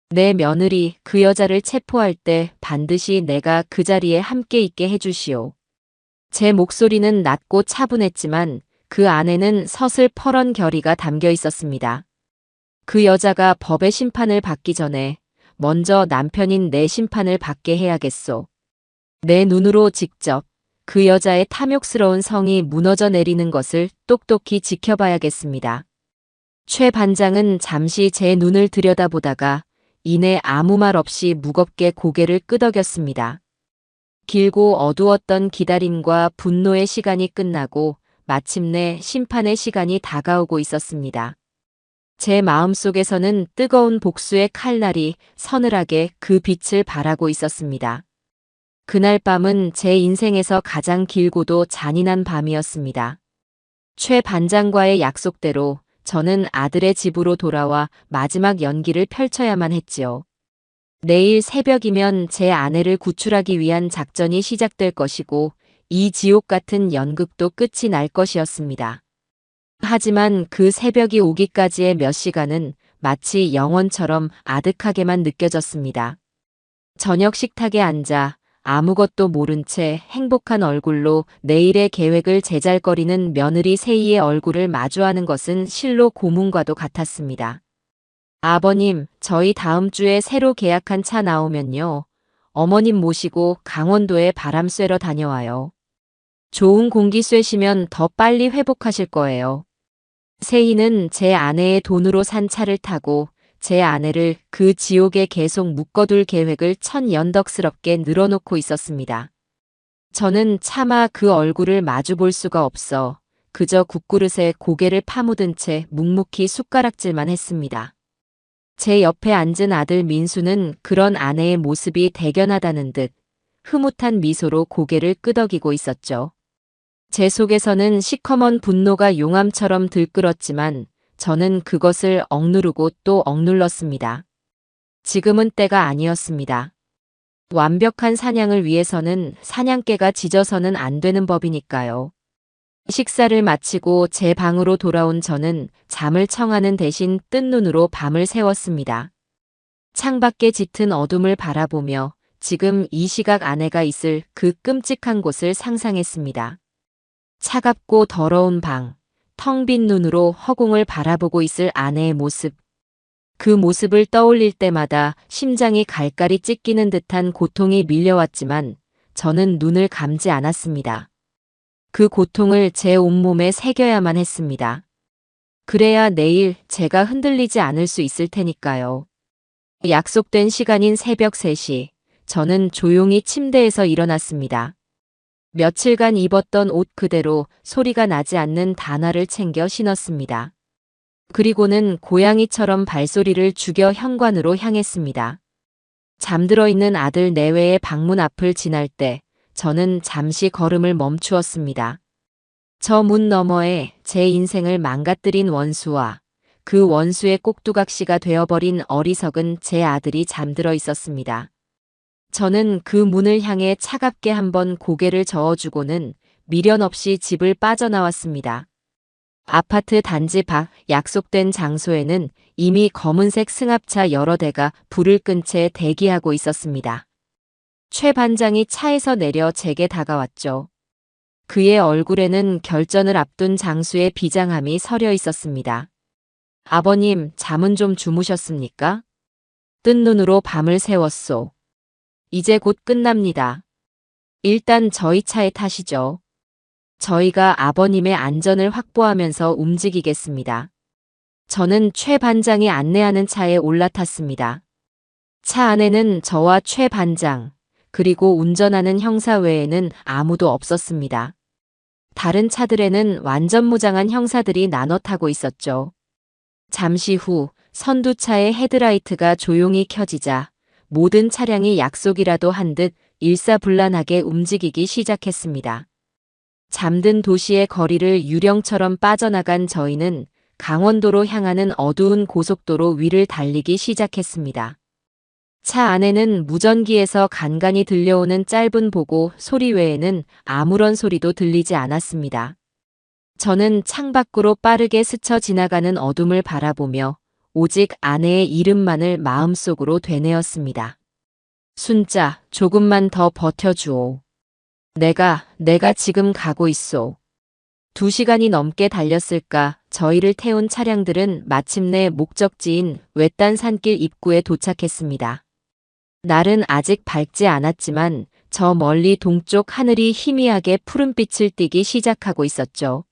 내 며느리 그 여자를 체포할 때 반드시 내가 그 자리에 함께 있게 해주시오. 제 목소리는 낮고 차분했지만 그 안에는 서슬퍼런 결의가 담겨 있었습니다. 그 여자가 법의 심판을 받기 전에 먼저 남편인 내 심판을 받게 해야겠소. 내 눈으로 직접 그 여자의 탐욕스러운 성이 무너져 내리는 것을 똑똑히 지켜봐야겠습니다. 최 반장은 잠시 제 눈을 들여다보다가 이내 아무 말 없이 무겁게 고개를 끄덕였습니다. 길고 어두웠던 기다림과 분노의 시간이 끝나고 마침내 심판의 시간이 다가오고 있었습니다. 제 마음속에서는 뜨거운 복수의 칼날이 서늘하게 그 빛을 발하고 있었습니다. 그날 밤은 제 인생에서 가장 길고도 잔인한 밤이었습니다. 최 반장과의 약속대로 저는 아들의 집으로 돌아와 마지막 연기를 펼쳐야만 했지요. 내일 새벽이면 제 아내를 구출하기 위한 작전이 시작될 것이고 이 지옥 같은 연극도 끝이 날 것이었습니다. 하지만 그 새벽이 오기까지의 몇 시간은 마치 영원처럼 아득하게만 느껴졌습니다. 저녁 식탁에 앉아 아무것도 모른 채 행복한 얼굴로 내일의 계획을 제잘거리는 며느리 세희의 얼굴을 마주하는 것은 실로 고문과도 같았습니다. 아버님, 저희 다음 주에 새로 계약한 차 나오면요. 어머님 모시고 강원도에 바람 쐬러 다녀와요. 좋은 공기 쐬시면 더 빨리 회복하실 거예요. 세희는 제 아내의 돈으로 산 차를 타고 제 아내를 그 지옥에 계속 묶어둘 계획을 천연덕스럽게 늘어놓고 있었습니다. 저는 차마 그 얼굴을 마주볼 수가 없어 그저 국그릇에 고개를 파묻은 채 묵묵히 숟가락질만 했습니다. 제 옆에 앉은 아들 민수는 그런 아내의 모습이 대견하다는 듯 흐뭇한 미소로 고개를 끄덕이고 있었죠. 제 속에서는 시커먼 분노가 용암처럼 들끓었지만 저는 그것을 억누르고 또 억눌렀습니다. 지금은 때가 아니었습니다. 완벽한 사냥을 위해서는 사냥개가 짖어서는 안 되는 법이니까요. 식사를 마치고 제 방으로 돌아온 저는 잠을 청하는 대신 뜬 눈으로 밤을 새웠습니다. 창밖에 짙은 어둠을 바라보며 지금 이 시각 아내가 있을 그 끔찍한 곳을 상상했습니다. 차갑고 더러운 방, 텅 빈 눈으로 허공을 바라보고 있을 아내의 모습. 그 모습을 떠올릴 때마다 심장이 갈갈이 찢기는 듯한 고통이 밀려왔지만 저는 눈을 감지 않았습니다. 그 고통을 제 온몸에 새겨야만 했습니다. 그래야 내일 제가 흔들리지 않을 수 있을 테니까요. 약속된 시간인 새벽 3시, 저는 조용히 침대에서 일어났습니다. 며칠간 입었던 옷 그대로 소리가 나지 않는 단화를 챙겨 신었습니다. 그리고는 고양이처럼 발소리를 죽여 현관으로 향했습니다. 잠들어 있는 아들 내외의 방문 앞을 지날 때 저는 잠시 걸음을 멈추었습니다. 저 문 너머에 제 인생을 망가뜨린 원수와 그 원수의 꼭두각시가 되어버린 어리석은 제 아들이 잠들어 있었습니다. 저는 그 문을 향해 차갑게 한번 고개를 저어주고는 미련 없이 집을 빠져나왔습니다. 아파트 단지 밖 약속된 장소에는 이미 검은색 승합차 여러 대가 불을 끈 채 대기하고 있었습니다. 최 반장이 차에서 내려 제게 다가왔죠. 그의 얼굴에는 결전을 앞둔 장수의 비장함이 서려 있었습니다. 아버님, 잠은 좀 주무셨습니까? 뜬 눈으로 밤을 새웠소. 이제 곧 끝납니다. 일단 저희 차에 타시죠. 저희가 아버님의 안전을 확보하면서 움직이겠습니다. 저는 최 반장이 안내하는 차에 올라탔습니다. 차 안에는 저와 최 반장, 그리고 운전하는 형사 외에는 아무도 없었습니다. 다른 차들에는 완전 무장한 형사들이 나눠 타고 있었죠. 잠시 후 선두차의 헤드라이트가 조용히 켜지자 모든 차량이 약속이라도 한 듯 일사불란하게 움직이기 시작했습니다. 잠든 도시의 거리를 유령처럼 빠져나간 저희는 강원도로 향하는 어두운 고속도로 위를 달리기 시작했습니다. 차 안에는 무전기에서 간간히 들려오는 짧은 보고 소리 외에는 아무런 소리도 들리지 않았습니다. 저는 창밖으로 빠르게 스쳐 지나가는 어둠을 바라보며 오직 아내의 이름만을 마음속으로 되뇌었습니다. 순자, 조금만 더 버텨주오. 내가 지금 가고 있소. 2시간이 넘게 달렸을까 저희를 태운 차량들은 마침내 목적지인 외딴 산길 입구에 도착했습니다. 날은 아직 밝지 않았지만 저 멀리 동쪽 하늘이 희미하게 푸른빛을 띠기 시작하고 있었죠.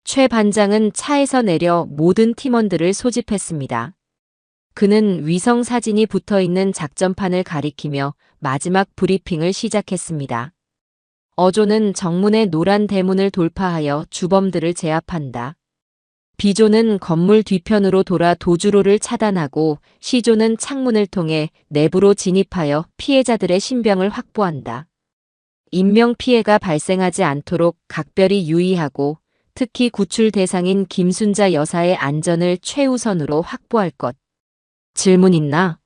최 반장은 차에서 내려 모든 팀원들을 소집했습니다. 그는 위성 사진이 붙어있는 작전판을 가리키며 마지막 브리핑을 시작했습니다. 어조는 정문의 노란 대문을 돌파하여 주범들을 제압한다. B조는 건물 뒤편으로 돌아 도주로를 차단하고 C조는 창문을 통해 내부로 진입하여 피해자들의 신병을 확보한다. 인명피해가 발생하지 않도록 각별히 유의하고 특히 구출 대상인 김순자 여사의 안전을 최우선으로 확보할 것. 질문 있나?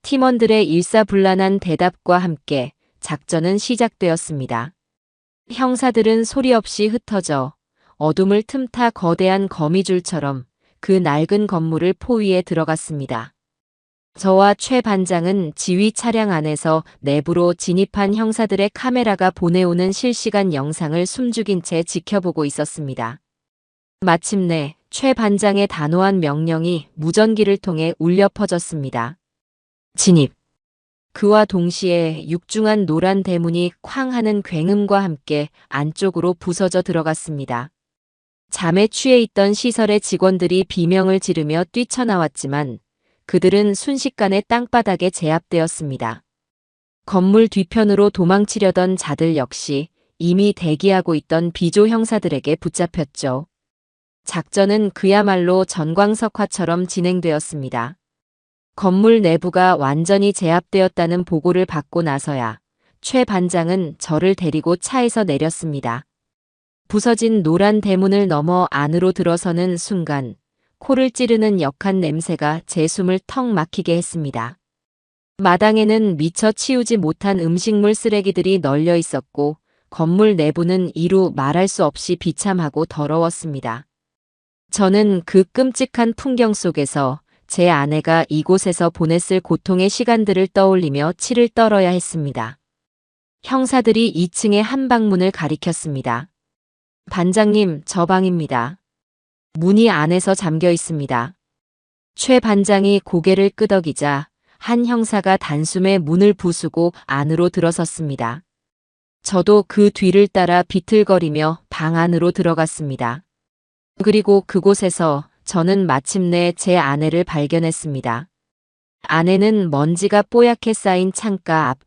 팀원들의 일사불란한 대답과 함께 작전은 시작되었습니다. 형사들은 소리 없이 흩어져 어둠을 틈타 거대한 거미줄처럼 그 낡은 건물을 포위해 들어갔습니다. 저와 최 반장은 지휘 차량 안에서 내부로 진입한 형사들의 카메라가 보내오는 실시간 영상을 숨죽인 채 지켜보고 있었습니다. 마침내 최 반장의 단호한 명령이 무전기를 통해 울려 퍼졌습니다. 진입. 그와 동시에 육중한 노란 대문이 쾅 하는 굉음과 함께 안쪽으로 부서져 들어갔습니다. 잠에 취해 있던 시설의 직원들이 비명을 지르며 뛰쳐나왔지만 그들은 순식간에 땅바닥에 제압되었습니다. 건물 뒤편으로 도망치려던 자들 역시 이미 대기하고 있던 B조 형사들에게 붙잡혔죠. 작전은 그야말로 전광석화처럼 진행되었습니다. 건물 내부가 완전히 제압되었다는 보고를 받고 나서야 최 반장은 저를 데리고 차에서 내렸습니다. 부서진 노란 대문을 넘어 안으로 들어서는 순간 코를 찌르는 역한 냄새가 제 숨을 턱 막히게 했습니다. 마당에는 미처 치우지 못한 음식물 쓰레기들이 널려 있었고 건물 내부는 이루 말할 수 없이 비참하고 더러웠습니다. 저는 그 끔찍한 풍경 속에서 제 아내가 이곳에서 보냈을 고통의 시간들을 떠올리며 치를 떨어야 했습니다. 형사들이 2층의 한 방문을 가리켰습니다. 반장님, 저 방입니다. 문이 안에서 잠겨 있습니다. 최 반장이 고개를 끄덕이자 한 형사가 단숨에 문을 부수고 안으로 들어섰습니다. 저도 그 뒤를 따라 비틀거리며 방 안으로 들어갔습니다. 그리고 그곳에서 저는 마침내 제 아내를 발견했습니다. 아내는 먼지가 뽀얗게 쌓인 창가 앞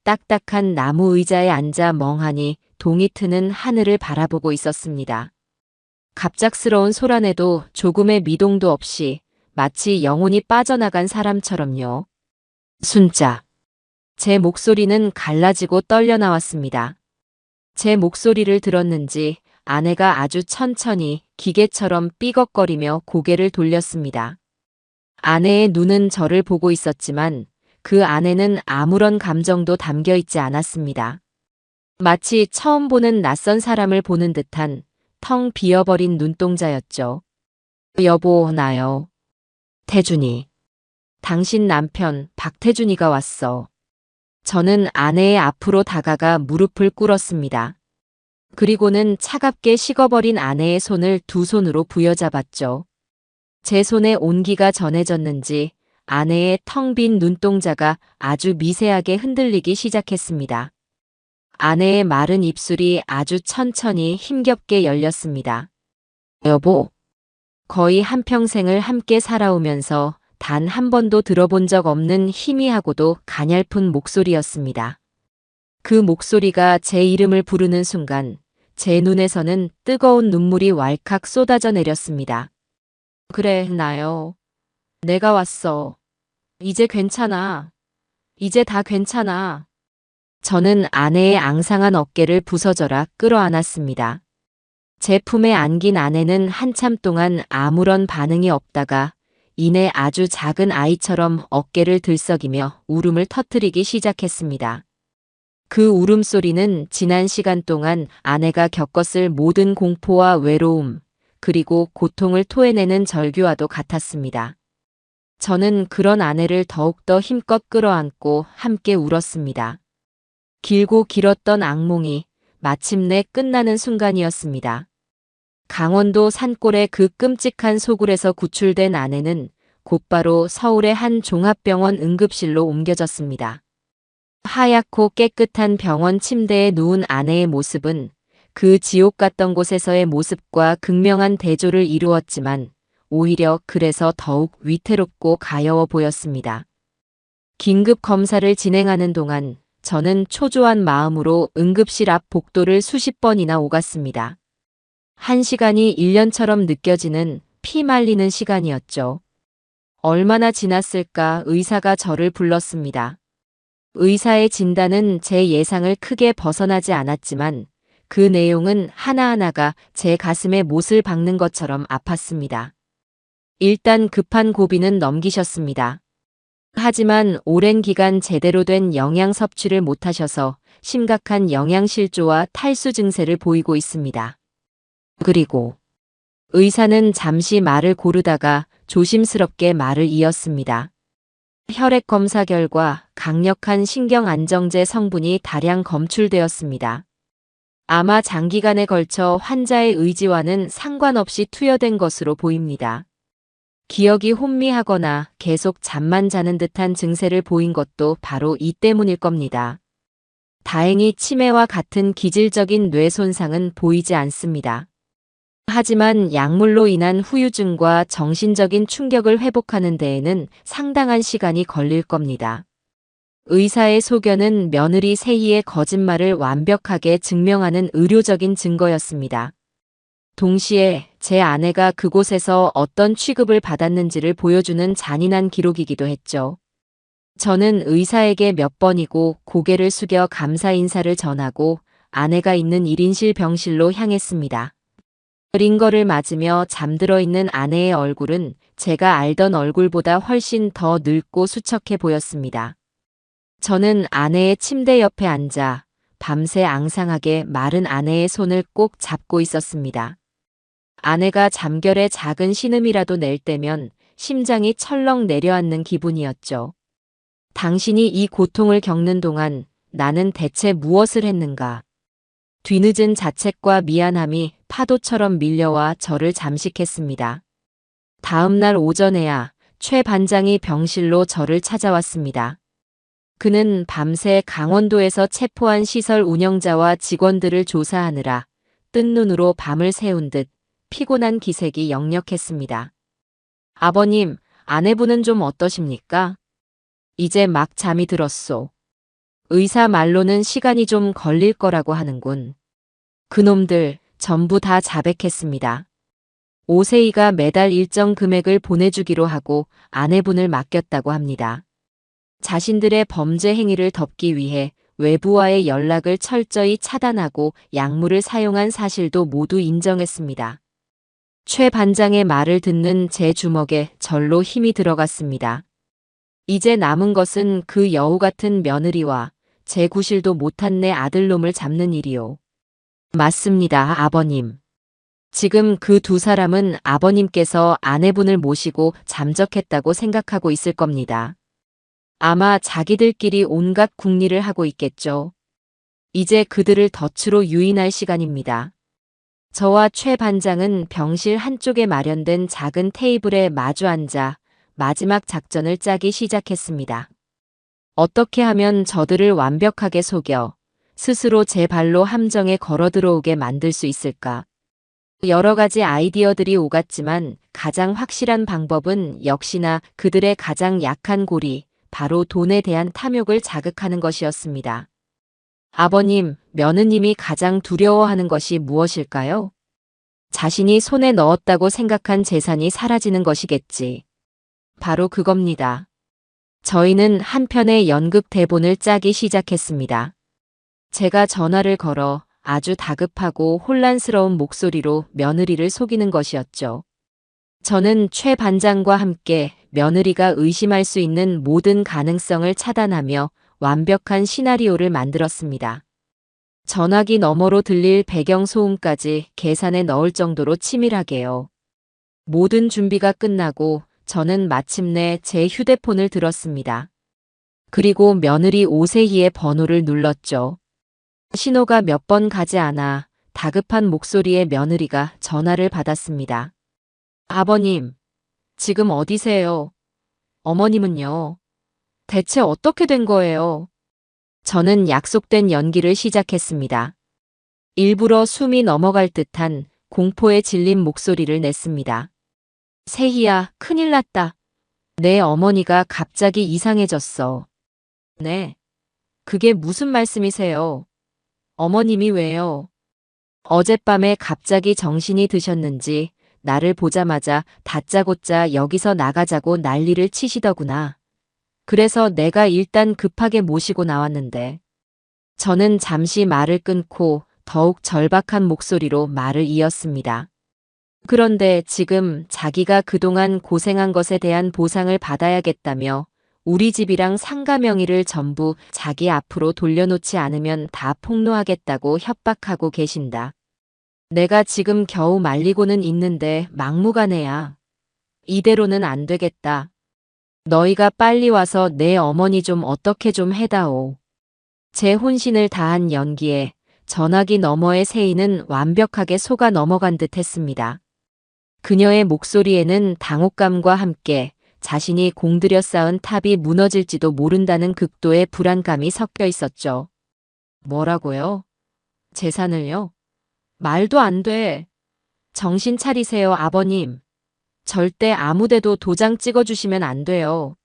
딱딱한 나무 의자에 앉아 멍하니 동이 트는 하늘을 바라보고 있었습니다. 갑작스러운 소란에도 조금의 미동도 없이 마치 영혼이 빠져나간 사람처럼요. 순자. 제 목소리는 갈라지고 떨려 나왔습니다. 제 목소리를 들었는지 아내가 아주 천천히 기계처럼 삐걱거리며 고개를 돌렸습니다. 아내의 눈은 저를 보고 있었지만 그 안에는 아무런 감정도 담겨 있지 않았습니다. 마치 처음 보는 낯선 사람을 보는 듯한 텅 비어버린 눈동자였죠. 여보, 나요. 태준이. 당신 남편 박태준이가 왔어. 저는 아내의 앞으로 다가가 무릎을 꿇었습니다. 그리고는 차갑게 식어버린 아내의 손을 두 손으로 부여잡았죠. 제 손에 온기가 전해졌는지 아내의 텅 빈 눈동자가 아주 미세하게 흔들리기 시작했습니다. 아내의 마른 입술이 아주 천천히 힘겹게 열렸습니다. 여보, 거의 한평생을 함께 살아오면서 단 한 번도 들어본 적 없는 희미하고도 가냘픈 목소리였습니다. 그 목소리가 제 이름을 부르는 순간 제 눈에서는 뜨거운 눈물이 왈칵 쏟아져 내렸습니다. 그래, 나요. 내가 왔어. 이제 괜찮아. 이제 다 괜찮아. 저는 아내의 앙상한 어깨를 부서져라 끌어안았습니다. 제 품에 안긴 아내는 한참 동안 아무런 반응이 없다가 이내 아주 작은 아이처럼 어깨를 들썩이며 울음을 터뜨리기 시작했습니다. 그 울음소리는 지난 시간 동안 아내가 겪었을 모든 공포와 외로움, 그리고 고통을 토해내는 절규와도 같았습니다. 저는 그런 아내를 더욱더 힘껏 끌어안고 함께 울었습니다. 길고 길었던 악몽이 마침내 끝나는 순간이었습니다. 강원도 산골의 그 끔찍한 소굴에서 구출된 아내는 곧바로 서울의 한 종합병원 응급실로 옮겨졌습니다. 하얗고 깨끗한 병원 침대에 누운 아내의 모습은 그 지옥 같던 곳에서의 모습과 극명한 대조를 이루었지만 오히려 그래서 더욱 위태롭고 가여워 보였습니다. 긴급 검사를 진행하는 동안 저는 초조한 마음으로 응급실 앞 복도를 수십 번이나 오갔습니다. 1시간이 1년처럼 느껴지는 피 말리는 시간이었죠. 얼마나 지났을까 의사가 저를 불렀습니다. 의사의 진단은 제 예상을 크게 벗어나지 않았지만 그 내용은 하나하나가 제 가슴에 못을 박는 것처럼 아팠습니다. 일단 급한 고비는 넘기셨습니다. 하지만 오랜 기간 제대로 된 영양 섭취를 못하셔서 심각한 영양실조와 탈수 증세를 보이고 있습니다. 그리고 의사는 잠시 말을 고르다가 조심스럽게 말을 이었습니다. 혈액 검사 결과 강력한 신경안정제 성분이 다량 검출되었습니다. 아마 장기간에 걸쳐 환자의 의지와는 상관없이 투여된 것으로 보입니다. 기억이 혼미하거나 계속 잠만 자는 듯한 증세를 보인 것도 바로 이 때문일 겁니다. 다행히 치매와 같은 기질적인 뇌 손상은 보이지 않습니다. 하지만 약물로 인한 후유증과 정신적인 충격을 회복하는 데에는 상당한 시간이 걸릴 겁니다. 의사의 소견은 며느리 세희의 거짓말을 완벽하게 증명하는 의료적인 증거였습니다. 동시에 제 아내가 그곳에서 어떤 취급을 받았는지를 보여주는 잔인한 기록이기도 했죠. 저는 의사에게 몇 번이고 고개를 숙여 감사 인사를 전하고 아내가 있는 1인실 병실로 향했습니다. 링거를 맞으며 잠들어 있는 아내의 얼굴은 제가 알던 얼굴보다 훨씬 더 늙고 수척해 보였습니다. 저는 아내의 침대 옆에 앉아 밤새 앙상하게 마른 아내의 손을 꼭 잡고 있었습니다. 아내가 잠결에 작은 신음이라도 낼 때면 심장이 철렁 내려앉는 기분이었죠. 당신이 이 고통을 겪는 동안 나는 대체 무엇을 했는가? 뒤늦은 자책과 미안함이 파도처럼 밀려와 저를 잠식했습니다. 다음 날 오전에야 최 반장이 병실로 저를 찾아왔습니다. 그는 밤새 강원도에서 체포한 시설 운영자와 직원들을 조사하느라 뜬 눈으로 밤을 새운 듯 피곤한 기색이 역력했습니다. 아버님, 아내분은 좀 어떠십니까? 이제 막 잠이 들었소. 의사 말로는 시간이 좀 걸릴 거라고 하는군. 그놈들 전부 다 자백했습니다. 오세이가 매달 일정 금액을 보내주기로 하고 아내분을 맡겼다고 합니다. 자신들의 범죄 행위를 덮기 위해 외부와의 연락을 철저히 차단하고 약물을 사용한 사실도 모두 인정했습니다. 최 반장의 말을 듣는 제 주먹에 절로 힘이 들어갔습니다. 이제 남은 것은 그 여우 같은 며느리와 제 구실도 못한 내 아들놈을 잡는 일이요. 맞습니다, 아버님. 지금 그 두 사람은 아버님께서 아내분을 모시고 잠적했다고 생각하고 있을 겁니다. 아마 자기들끼리 온갖 궁리를 하고 있겠죠. 이제 그들을 덫으로 유인할 시간입니다. 저와 최 반장은 병실 한쪽에 마련된 작은 테이블에 마주 앉아 마지막 작전을 짜기 시작했습니다. 어떻게 하면 저들을 완벽하게 속여 스스로 제 발로 함정에 걸어 들어오게 만들 수 있을까? 여러 가지 아이디어들이 오갔지만 가장 확실한 방법은 역시나 그들의 가장 약한 고리, 바로 돈에 대한 탐욕을 자극하는 것이었습니다. 아버님, 며느님이 가장 두려워하는 것이 무엇일까요? 자신이 손에 넣었다고 생각한 재산이 사라지는 것이겠지. 바로 그겁니다. 저희는 한편의 연극 대본을 짜기 시작했습니다. 제가 전화를 걸어 아주 다급하고 혼란스러운 목소리로 며느리를 속이는 것이었죠. 저는 최 반장과 함께 며느리가 의심할 수 있는 모든 가능성을 차단하며 완벽한 시나리오를 만들었습니다. 전화기 너머로 들릴 배경 소음까지 계산에 넣을 정도로 치밀하게요. 모든 준비가 끝나고 저는 마침내 제 휴대폰을 들었습니다. 그리고 며느리 오세희의 번호를 눌렀죠. 신호가 몇 번 가지 않아 다급한 목소리의 며느리가 전화를 받았습니다. 아버님, 지금 어디세요? 어머님은요? 대체 어떻게 된 거예요? 저는 약속된 연기를 시작했습니다. 일부러 숨이 넘어갈 듯한 공포에 질린 목소리를 냈습니다. 세희야, 큰일 났다. 내 어머니가 갑자기 이상해졌어. 네. 그게 무슨 말씀이세요? 어머님이 왜요? 어젯밤에 갑자기 정신이 드셨는지 나를 보자마자 다짜고짜 여기서 나가자고 난리를 치시더구나. 그래서 내가 일단 급하게 모시고 나왔는데. 저는 잠시 말을 끊고 더욱 절박한 목소리로 말을 이었습니다. 그런데 지금 자기가 그동안 고생한 것에 대한 보상을 받아야겠다며 우리 집이랑 상가 명의를 전부 자기 앞으로 돌려놓지 않으면 다 폭로하겠다고 협박하고 계신다. 내가 지금 겨우 말리고는 있는데 막무가내야. 이대로는 안 되겠다. 너희가 빨리 와서 내 어머니 좀 어떻게 좀 해다오. 제 혼신을 다한 연기에 전화기 너머의 세희는 완벽하게 속아 넘어간 듯 했습니다. 그녀의 목소리에는 당혹감과 함께 자신이 공들여 쌓은 탑이 무너질지도 모른다는 극도의 불안감이 섞여 있었죠. 뭐라고요? 재산을요? 말도 안 돼. 정신 차리세요, 아버님. 절대 아무데도 도장 찍어주시면 안 돼요.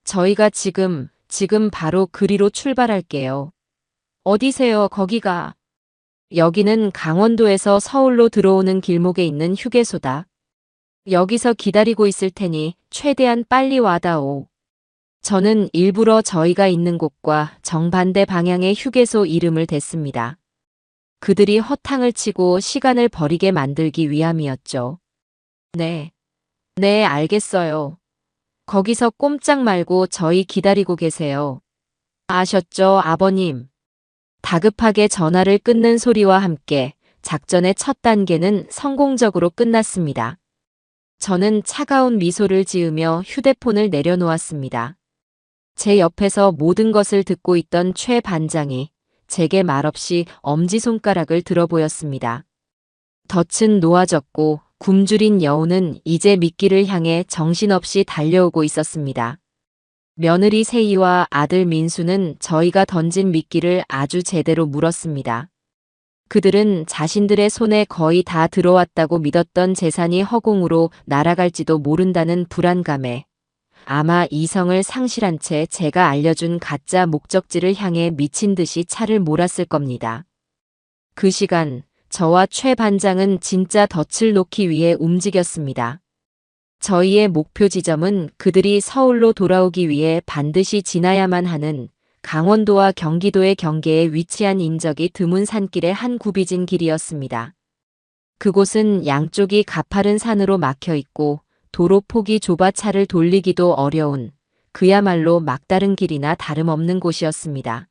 저희가 지금 바로 그리로 출발할게요. 어디세요, 거기가? 여기는 강원도에서 서울로 들어오는 길목에 있는 휴게소다. 여기서 기다리고 있을 테니 최대한 빨리 와다오. 저는 일부러 저희가 있는 곳과 정반대 방향의 휴게소 이름을 댔습니다. 그들이 허탕을 치고 시간을 버리게 만들기 위함이었죠. 네, 알겠어요. 거기서 꼼짝 말고 저희 기다리고 계세요. 아셨죠, 아버님? 다급하게 전화를 끊는 소리와 함께 작전의 첫 단계는 성공적으로 끝났습니다. 저는 차가운 미소를 지으며 휴대폰을 내려놓았습니다. 제 옆에서 모든 것을 듣고 있던 최 반장이 제게 말없이 엄지손가락을 들어 보였습니다. 덫은 놓아졌고 굶주린 여우는 이제 미끼를 향해 정신없이 달려오고 있었습니다. 며느리 세희와 아들 민수는 저희가 던진 미끼를 아주 제대로 물었습니다. 그들은 자신들의 손에 거의 다 들어왔다고 믿었던 재산이 허공으로 날아갈지도 모른다는 불안감에 아마 이성을 상실한 채 제가 알려준 가짜 목적지를 향해 미친 듯이 차를 몰았을 겁니다. 그 시간 저와 최 반장은 진짜 덫을 놓기 위해 움직였습니다. 저희의 목표 지점은 그들이 서울로 돌아오기 위해 반드시 지나야만 하는 강원도와 경기도의 경계에 위치한 인적이 드문 산길의 한 굽이진 길이었습니다. 그곳은 양쪽이 가파른 산으로 막혀 있고 도로 폭이 좁아 차를 돌리기도 어려운 그야말로 막다른 길이나 다름없는 곳이었습니다.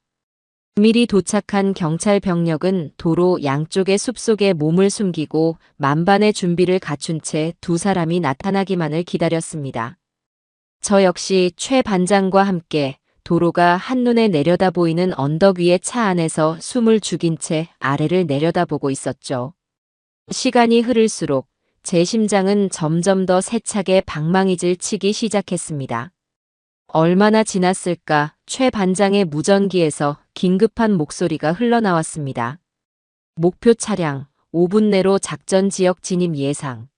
미리 도착한 경찰 병력은 도로 양쪽의 숲속에 몸을 숨기고 만반의 준비를 갖춘 채 두 사람이 나타나기만을 기다렸습니다. 저 역시 최 반장과 함께 도로가 한눈에 내려다 보이는 언덕 위의 차 안에서 숨을 죽인 채 아래를 내려다보고 있었죠. 시간이 흐를수록 제 심장은 점점 더 세차게 방망이질 치기 시작했습니다. 얼마나 지났을까 최 반장의 무전기에서 긴급한 목소리가 흘러나왔습니다. 목표 차량 5분 내로 작전 지역 진입 예상.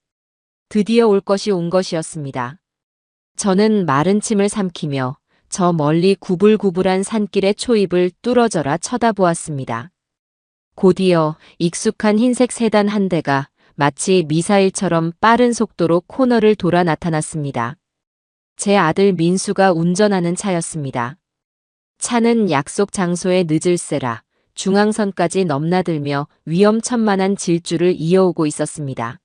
드디어 올 것이 온 것이었습니다. 저는 마른 침을 삼키며 저 멀리 구불구불한 산길의 초입을 뚫어져라 쳐다보았습니다. 곧이어 익숙한 흰색 세단 한 대가 마치 미사일처럼 빠른 속도로 코너를 돌아 나타났습니다. 제 아들 민수가 운전하는 차였습니다. 차는 약속 장소에 늦을세라 중앙선까지 넘나들며 위험천만한 질주를 이어오고 있었습니다.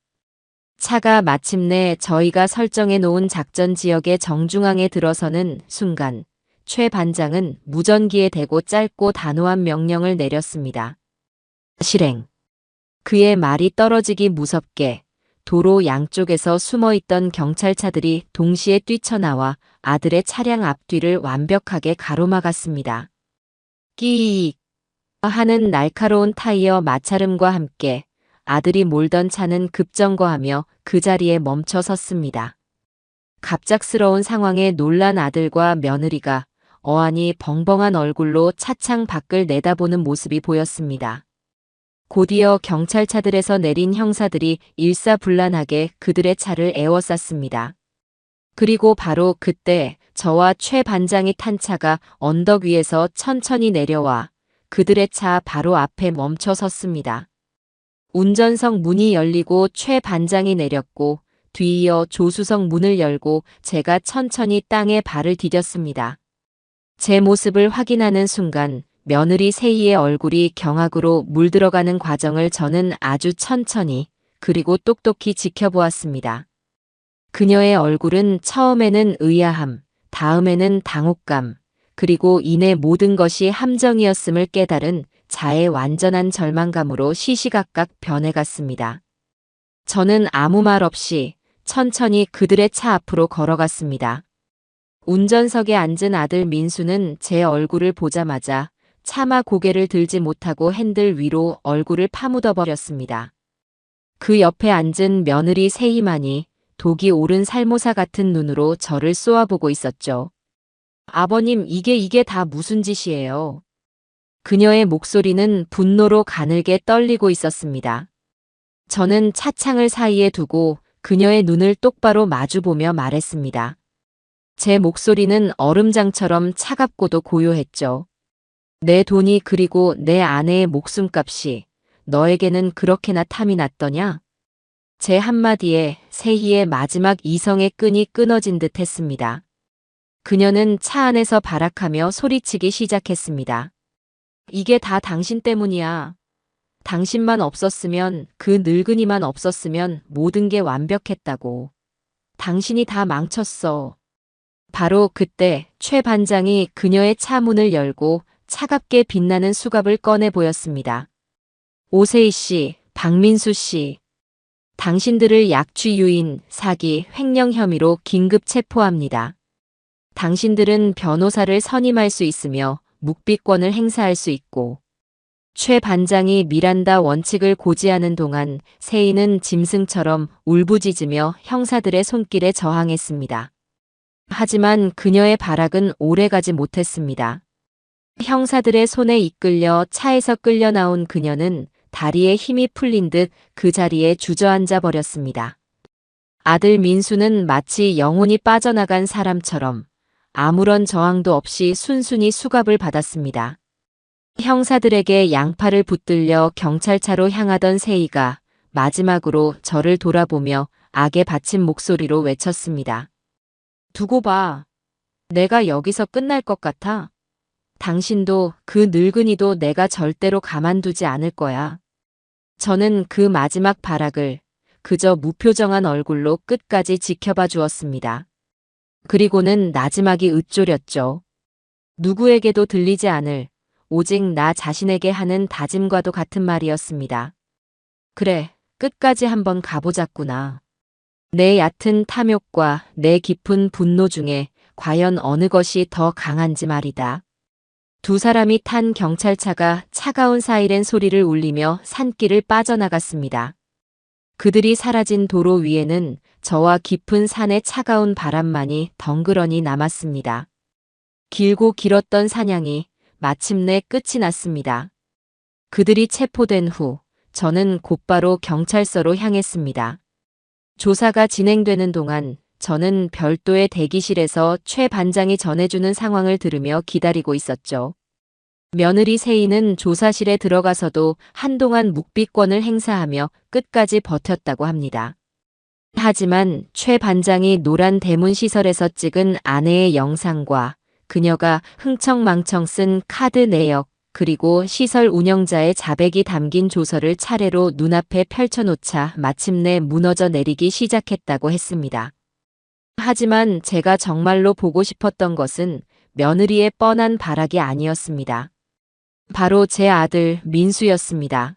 차가 마침내 저희가 설정해 놓은 작전 지역의 정중앙에 들어서는 순간 최 반장은 무전기에 대고 짧고 단호한 명령을 내렸습니다. 실행. 그의 말이 떨어지기 무섭게 도로 양쪽에서 숨어있던 경찰차들이 동시에 뛰쳐나와 아들의 차량 앞뒤를 완벽하게 가로막았습니다. 끼익 하는 날카로운 타이어 마찰음과 함께 아들이 몰던 차는 급정거하며 그 자리에 멈춰 섰습니다. 갑작스러운 상황에 놀란 아들과 며느리가 어안이 벙벙한 얼굴로 차창 밖을 내다보는 모습이 보였습니다. 곧이어 경찰차들에서 내린 형사들이 일사불란하게 그들의 차를 에워쌌습니다. 그리고 바로 그때 저와 최 반장이 탄 차가 언덕 위에서 천천히 내려와 그들의 차 바로 앞에 멈춰 섰습니다. 운전석 문이 열리고 최 반장이 내렸고 뒤이어 조수석 문을 열고 제가 천천히 땅에 발을 디뎠습니다. 제 모습을 확인하는 순간 며느리 세희의 얼굴이 경악으로 물들어가는 과정을 저는 아주 천천히 그리고 똑똑히 지켜보았습니다. 그녀의 얼굴은 처음에는 의아함, 다음에는 당혹감, 그리고 이내 모든 것이 함정이었음을 깨달은 자의 완전한 절망감으로 시시각각 변해갔습니다. 저는 아무 말 없이 천천히 그들의 차 앞으로 걸어갔습니다. 운전석에 앉은 아들 민수는 제 얼굴을 보자마자 차마 고개를 들지 못하고 핸들 위로 얼굴을 파묻어 버렸습니다. 그 옆에 앉은 며느리 세희만이 독이 오른 살모사 같은 눈으로 저를 쏘아보고 있었죠. 아버님, 이게 다 무슨 짓이에요? 그녀의 목소리는 분노로 가늘게 떨리고 있었습니다. 저는 차창을 사이에 두고 그녀의 눈을 똑바로 마주보며 말했습니다. 제 목소리는 얼음장처럼 차갑고도 고요했죠. 내 돈이 그리고 내 아내의 목숨값이 너에게는 그렇게나 탐이 났더냐? 제 한마디에 세희의 마지막 이성의 끈이 끊어진 듯 했습니다. 그녀는 차 안에서 발악하며 소리치기 시작했습니다. 이게 다 당신 때문이야. 당신만 없었으면, 그 늙은이만 없었으면 모든 게 완벽했다고. 당신이 다 망쳤어. 바로 그때 최 반장이 그녀의 차 문을 열고 차갑게 빛나는 수갑을 꺼내 보였습니다. 오세희 씨, 박민수 씨. 당신들을 약취 유인, 사기, 횡령 혐의로 긴급 체포합니다. 당신들은 변호사를 선임할 수 있으며 묵비권을 행사할 수 있고 최 반장이 미란다 원칙을 고지하는 동안 세희는 짐승처럼 울부짖으며 형사들의 손길에 저항했습니다. 하지만 그녀의 발악은 오래가지 못했습니다. 형사들의 손에 이끌려 차에서 끌려 나온 그녀는 다리에 힘이 풀린 듯 그 자리에 주저앉아 버렸습니다. 아들 민수는 마치 영혼이 빠져나간 사람처럼 아무런 저항도 없이 순순히 수갑을 받았습니다. 형사들에게 양팔을 붙들려 경찰차로 향하던 세희가 마지막으로 저를 돌아보며 악에 받친 목소리로 외쳤습니다. 두고 봐. 내가 여기서 끝날 것 같아. 당신도 그 늙은이도 내가 절대로 가만두지 않을 거야. 저는 그 마지막 발악을 그저 무표정한 얼굴로 끝까지 지켜봐 주었습니다. 그리고는 나지막이 읊조렸죠. 누구에게도 들리지 않을 오직 나 자신에게 하는 다짐과도 같은 말이었습니다. 그래, 끝까지 한번 가보자꾸나. 내 얕은 탐욕과 내 깊은 분노 중에 과연 어느 것이 더 강한지 말이다. 두 사람이 탄 경찰차가 차가운 사이렌 소리를 울리며 산길을 빠져나갔습니다. 그들이 사라진 도로 위에는 저와 깊은 산의 차가운 바람만이 덩그러니 남았습니다. 길고 길었던 사냥이 마침내 끝이 났습니다. 그들이 체포된 후 저는 곧바로 경찰서로 향했습니다. 조사가 진행되는 동안 저는 별도의 대기실에서 최 반장이 전해주는 상황을 들으며 기다리고 있었죠. 며느리 세희는 조사실에 들어가서도 한동안 묵비권을 행사하며 끝까지 버텼다고 합니다. 하지만 최 반장이 노란 대문 시설에서 찍은 아내의 영상과 그녀가 흥청망청 쓴 카드 내역, 그리고 시설 운영자의 자백이 담긴 조서를 차례로 눈앞에 펼쳐놓자 마침내 무너져 내리기 시작했다고 했습니다. 하지만 제가 정말로 보고 싶었던 것은 며느리의 뻔한 발악이 아니었습니다. 바로 제 아들 민수였습니다.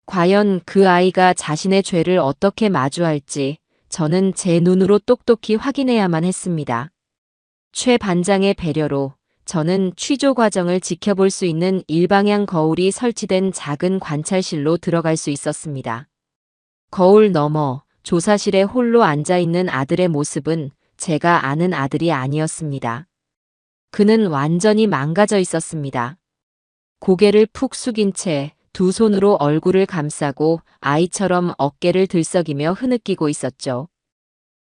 과연 그 아이가 자신의 죄를 어떻게 마주할지 저는 제 눈으로 똑똑히 확인해야만 했습니다. 최 반장의 배려로 저는 취조 과정을 지켜볼 수 있는 일방향 거울이 설치된 작은 관찰실로 들어갈 수 있었습니다. 거울 너머 조사실에 홀로 앉아있는 아들의 모습은 제가 아는 아들이 아니었습니다. 그는 완전히 망가져 있었습니다. 고개를 푹 숙인 채 두 손으로 얼굴을 감싸고 아이처럼 어깨를 들썩이며 흐느끼고 있었죠.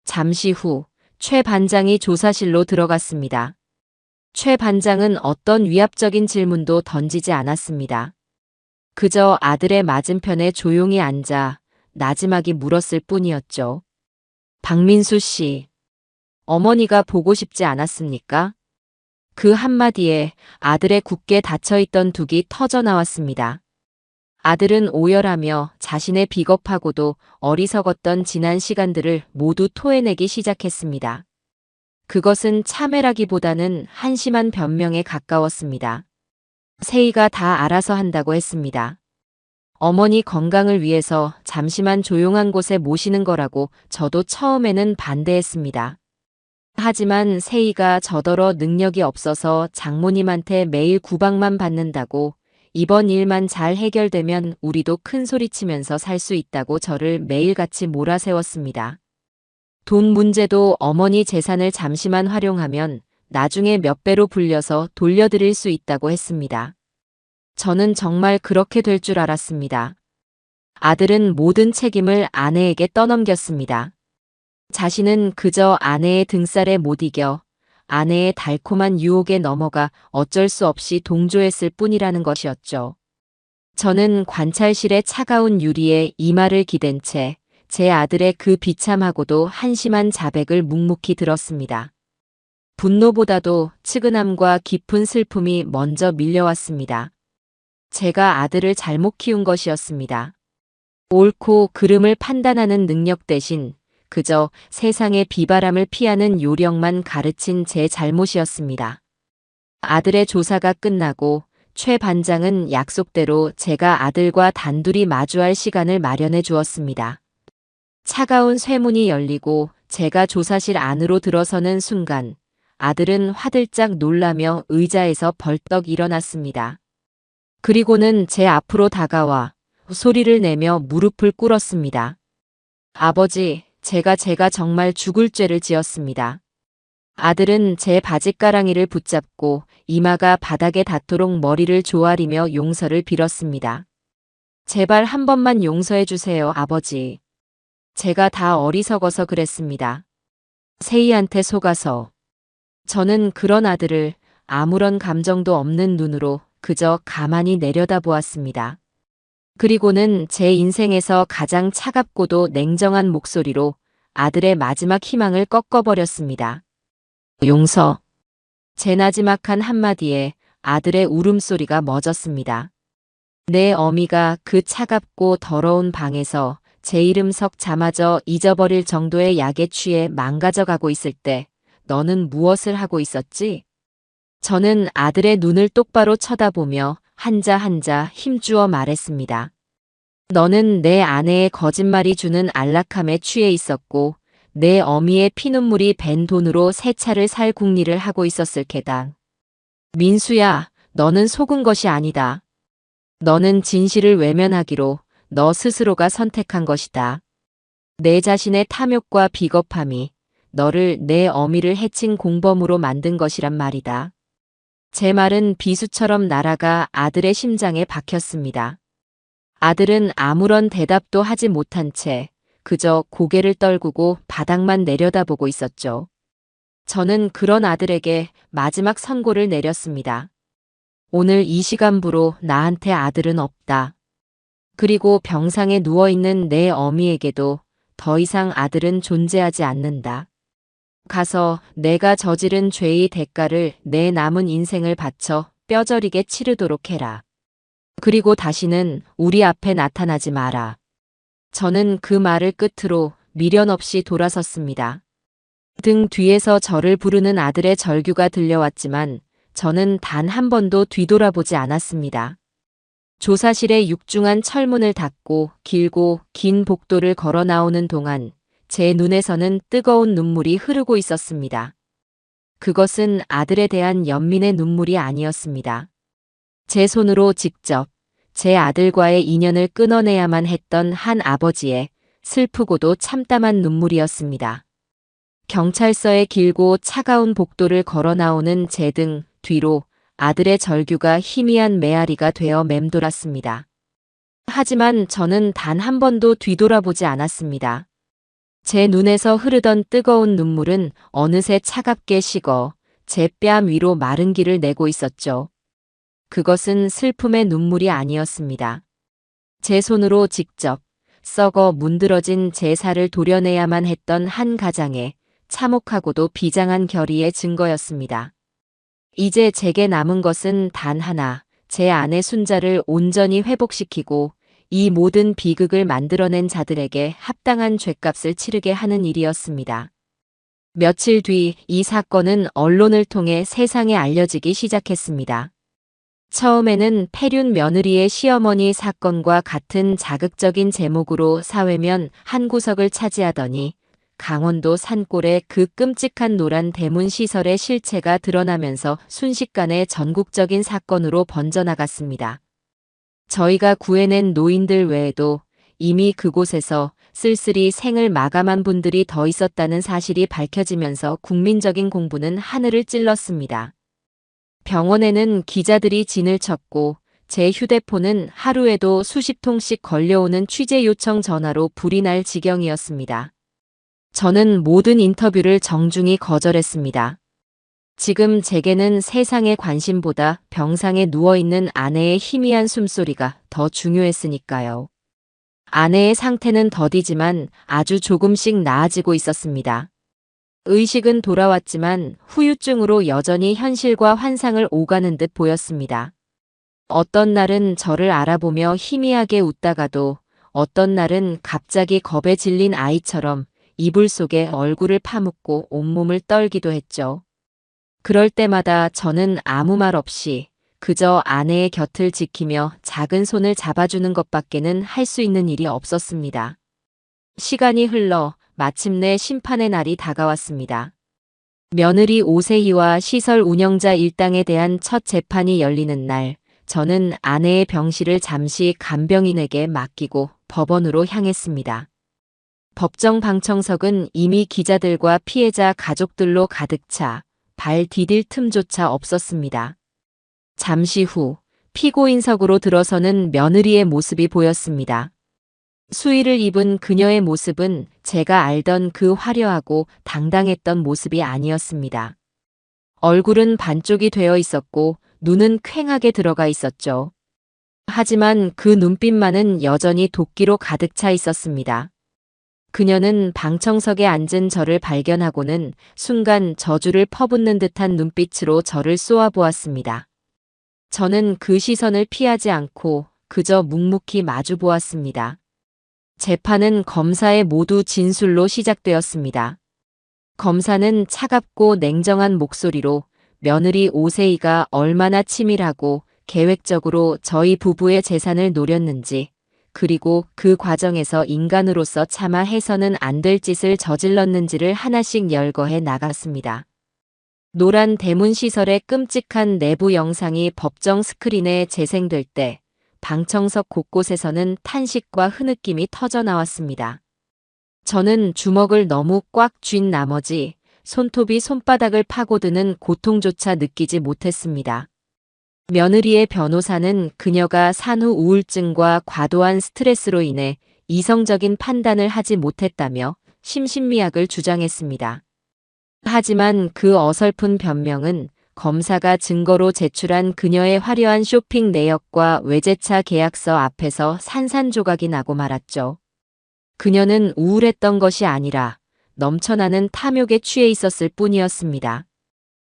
잠시 후 최 반장이 조사실로 들어갔습니다. 최 반장은 어떤 위압적인 질문도 던지지 않았습니다. 그저 아들의 맞은편에 조용히 앉아 나지막이 물었을 뿐이었죠. 박민수 씨, 어머니가 보고 싶지 않았습니까? 그 한마디에 아들의 굳게 닫혀있던 둑이 터져 나왔습니다. 아들은 오열하며 자신의 비겁하고도 어리석었던 지난 시간들을 모두 토해내기 시작했습니다. 그것은 참회라기보다는 한심한 변명에 가까웠습니다. 세희가 다 알아서 한다고 했습니다. 어머니 건강을 위해서 잠시만 조용한 곳에 모시는 거라고 저도 처음에는 반대했습니다. 하지만 세희가 저더러 능력이 없어서 장모님한테 매일 구박만 받는다고 이번 일만 잘 해결되면 우리도 큰 소리치면서 살 수 있다고 저를 매일같이 몰아세웠습니다. 돈 문제도 어머니 재산을 잠시만 활용하면 나중에 몇 배로 불려서 돌려드릴 수 있다고 했습니다. 저는 정말 그렇게 될 줄 알았습니다. 아들은 모든 책임을 아내에게 떠넘겼습니다. 자신은 그저 아내의 등살에 못 이겨 아내의 달콤한 유혹에 넘어가 어쩔 수 없이 동조했을 뿐이라는 것이었죠. 저는 관찰실의 차가운 유리에 이마를 기댄 채 제 아들의 그 비참하고도 한심한 자백을 묵묵히 들었습니다. 분노보다도 측은함과 깊은 슬픔이 먼저 밀려왔습니다. 제가 아들을 잘못 키운 것이었습니다. 옳고 그름을 판단하는 능력 대신 그저 세상의 비바람을 피하는 요령만 가르친 제 잘못이었습니다. 아들의 조사가 끝나고 최 반장은 약속대로 제가 아들과 단둘이 마주할 시간을 마련해 주었습니다. 차가운 쇠문이 열리고 제가 조사실 안으로 들어서는 순간 아들은 화들짝 놀라며 의자에서 벌떡 일어났습니다. 그리고는 제 앞으로 다가와 소리를 내며 무릎을 꿇었습니다. 아버지, 제가 정말 죽을 죄를 지었습니다. 아들은 제 바짓가랑이를 붙잡고 이마가 바닥에 닿도록 머리를 조아리며 용서를 빌었습니다. 제발 한 번만 용서해 주세요, 아버지. 제가 다 어리석어서 그랬습니다. 세희한테 속아서. 저는 그런 아들을 아무런 감정도 없는 눈으로 그저 가만히 내려다보았습니다. 그리고는 제 인생에서 가장 차갑고도 냉정한 목소리로 아들의 마지막 희망을 꺾어버렸습니다. 용서. 제 나지막한 한마디에 아들의 울음소리가 멎었습니다. 내 어미가 그 차갑고 더러운 방에서 제 이름 석자마저 잊어버릴 정도의 약에 취해 망가져가고 있을 때 너는 무엇을 하고 있었지? 저는 아들의 눈을 똑바로 쳐다보며 한자 한자 힘주어 말했습니다. 너는 내 아내의 거짓말이 주는 안락함에 취해 있었고 내 어미의 피눈물이 밴 돈으로 새 차를 살 궁리를 하고 있었을 게다. 민수야, 너는 속은 것이 아니다. 너는 진실을 외면하기로 너 스스로가 선택한 것이다. 내 자신의 탐욕과 비겁함이 너를 내 어미를 해친 공범으로 만든 것이란 말이다. 제 말은 비수처럼 날아가 아들의 심장에 박혔습니다. 아들은 아무런 대답도 하지 못한 채 그저 고개를 떨구고 바닥만 내려다보고 있었죠. 저는 그런 아들에게 마지막 선고를 내렸습니다. 오늘 이 시간부로 나한테 아들은 없다. 그리고 병상에 누워있는 내 어미에게도 더 이상 아들은 존재하지 않는다. 가서 내가 저지른 죄의 대가를 내 남은 인생을 바쳐 뼈저리게 치르도록 해라. 그리고 다시는 우리 앞에 나타나지 마라. 저는 그 말을 끝으로 미련 없이 돌아섰습니다. 등 뒤에서 저를 부르는 아들의 절규가 들려왔지만 저는 단 한 번도 뒤돌아보지 않았습니다. 조사실의 육중한 철문을 닫고 길고 긴 복도를 걸어 나오는 동안 제 눈에서는 뜨거운 눈물이 흐르고 있었습니다. 그것은 아들에 대한 연민의 눈물이 아니었습니다. 제 손으로 직접 제 아들과의 인연을 끊어내야만 했던 한 아버지의 슬프고도 참담한 눈물이었습니다. 경찰서의 길고 차가운 복도를 걸어 나오는 제 등 뒤로 아들의 절규가 희미한 메아리가 되어 맴돌았습니다. 하지만 저는 단 한 번도 뒤돌아보지 않았습니다. 제 눈에서 흐르던 뜨거운 눈물은 어느새 차갑게 식어 제 뺨 위로 마른 기를 내고 있었죠. 그것은 슬픔의 눈물이 아니었습니다. 제 손으로 직접 썩어 문드러진 제 살을 도려내야만 했던 한 가장의 참혹하고도 비장한 결의의 증거였습니다. 이제 제게 남은 것은 단 하나, 제 아내 순자를 온전히 회복시키고 이 모든 비극을 만들어낸 자들에게 합당한 죗값을 치르게 하는 일이었습니다. 며칠 뒤 이 사건은 언론을 통해 세상에 알려지기 시작했습니다. 처음에는 폐륜 며느리의 시어머니 사건과 같은 자극적인 제목으로 사회면 한 구석을 차지하더니 강원도 산골의 그 끔찍한 노란 대문 시설의 실체가 드러나면서 순식간에 전국적인 사건으로 번져나갔습니다. 저희가 구해낸 노인들 외에도 이미 그곳에서 쓸쓸히 생을 마감한 분들이 더 있었다는 사실이 밝혀지면서 국민적인 공분은 하늘을 찔렀습니다. 병원에는 기자들이 진을 쳤고 제 휴대폰은 하루에도 수십 통씩 걸려오는 취재 요청 전화로 불이 날 지경이었습니다. 저는 모든 인터뷰를 정중히 거절했습니다. 지금 제게는 세상의 관심보다 병상에 누워있는 아내의 희미한 숨소리가 더 중요했으니까요. 아내의 상태는 더디지만 아주 조금씩 나아지고 있었습니다. 의식은 돌아왔지만 후유증으로 여전히 현실과 환상을 오가는 듯 보였습니다. 어떤 날은 저를 알아보며 희미하게 웃다가도 어떤 날은 갑자기 겁에 질린 아이처럼 이불 속에 얼굴을 파묻고 온몸을 떨기도 했죠. 그럴 때마다 저는 아무 말 없이 그저 아내의 곁을 지키며 작은 손을 잡아주는 것밖에는 할 수 있는 일이 없었습니다. 시간이 흘러 마침내 심판의 날이 다가왔습니다. 며느리 오세희와 시설 운영자 일당에 대한 첫 재판이 열리는 날, 저는 아내의 병실을 잠시 간병인에게 맡기고 법원으로 향했습니다. 법정 방청석은 이미 기자들과 피해자 가족들로 가득 차 발 디딜 틈조차 없었습니다. 잠시 후 피고인석으로 들어서는 며느리의 모습이 보였습니다. 수의를 입은 그녀의 모습은 제가 알던 그 화려하고 당당했던 모습이 아니었습니다. 얼굴은 반쪽이 되어 있었고 눈은 퀭하게 들어가 있었죠. 하지만 그 눈빛만은 여전히 도끼로 가득 차 있었습니다. 그녀는 방청석에 앉은 저를 발견하고는 순간 저주를 퍼붓는 듯한 눈빛으로 저를 쏘아보았습니다. 저는 그 시선을 피하지 않고 그저 묵묵히 마주 보았습니다. 재판은 검사의 모두 진술로 시작되었습니다. 검사는 차갑고 냉정한 목소리로 며느리 오세희가 얼마나 치밀하고 계획적으로 저희 부부의 재산을 노렸는지, 그리고 그 과정에서 인간으로서 차마 해서는 안 될 짓을 저질렀는지를 하나씩 열거해 나갔습니다. 노란 대문 시설의 끔찍한 내부 영상이 법정 스크린에 재생될 때 방청석 곳곳에서는 탄식과 흐느낌이 터져 나왔습니다. 저는 주먹을 너무 꽉 쥔 나머지 손톱이 손바닥을 파고드는 고통조차 느끼지 못했습니다. 며느리의 변호사는 그녀가 산후 우울증과 과도한 스트레스로 인해 이성적인 판단을 하지 못했다며 심신미약을 주장했습니다. 하지만 그 어설픈 변명은 검사가 증거로 제출한 그녀의 화려한 쇼핑 내역과 외제차 계약서 앞에서 산산조각이 나고 말았죠. 그녀는 우울했던 것이 아니라 넘쳐나는 탐욕에 취해 있었을 뿐이었습니다.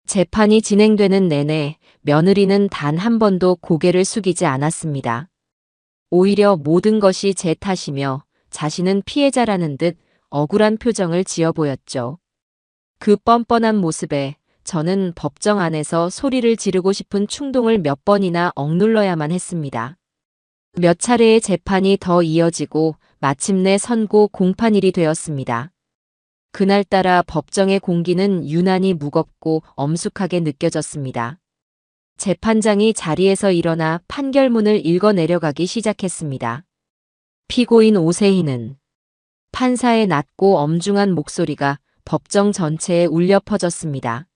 재판이 진행되는 내내 며느리는 단 한 번도 고개를 숙이지 않았습니다. 오히려 모든 것이 제 탓이며 자신은 피해자라는 듯 억울한 표정을 지어 보였죠. 그 뻔뻔한 모습에 저는 법정 안에서 소리를 지르고 싶은 충동을 몇 번이나 억눌러야만 했습니다. 몇 차례의 재판이 더 이어지고 마침내 선고 공판일이 되었습니다. 그날따라 법정의 공기는 유난히 무겁고 엄숙하게 느껴졌습니다. 재판장이 자리에서 일어나 판결문을 읽어 내려가기 시작했습니다. 피고인 오세희는 판사의 낮고 엄중한 목소리가 법정 전체에 울려 퍼졌습니다.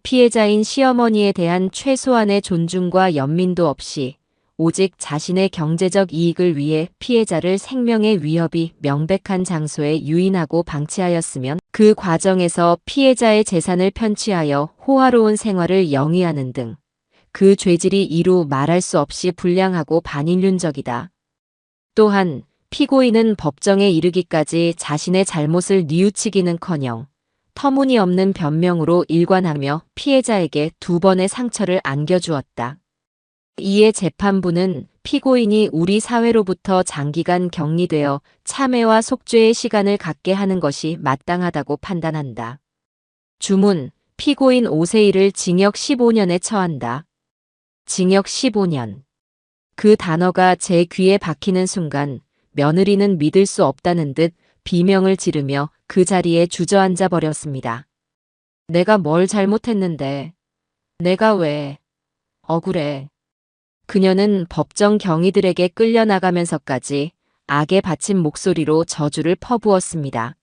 피해자인 시어머니에 대한 최소한의 존중과 연민도 없이 오직 자신의 경제적 이익을 위해 피해자를 생명의 위협이 명백한 장소에 유인하고 방치하였으면 그 과정에서 피해자의 재산을 편취하여 호화로운 생활을 영위하는 등 그 죄질이 이루 말할 수 없이 불량하고 반인륜적이다. 또한 피고인은 법정에 이르기까지 자신의 잘못을 뉘우치기는커녕 터무니없는 변명으로 일관하며 피해자에게 2번의 상처를 안겨주었다. 이에 재판부는 피고인이 우리 사회로부터 장기간 격리되어 참회와 속죄의 시간을 갖게 하는 것이 마땅하다고 판단한다. 주문, 피고인 오세희를 징역 15년에 처한다. 징역 15년. 그 단어가 제 귀에 박히는 순간 며느리는 믿을 수 없다는 듯 비명을 지르며 그 자리에 주저앉아 버렸습니다. 내가 뭘 잘못했는데? 내가 왜? 억울해. 그녀는 법정 경위들에게 끌려나가면서까지 악에 바친 목소리로 저주를 퍼부었습니다.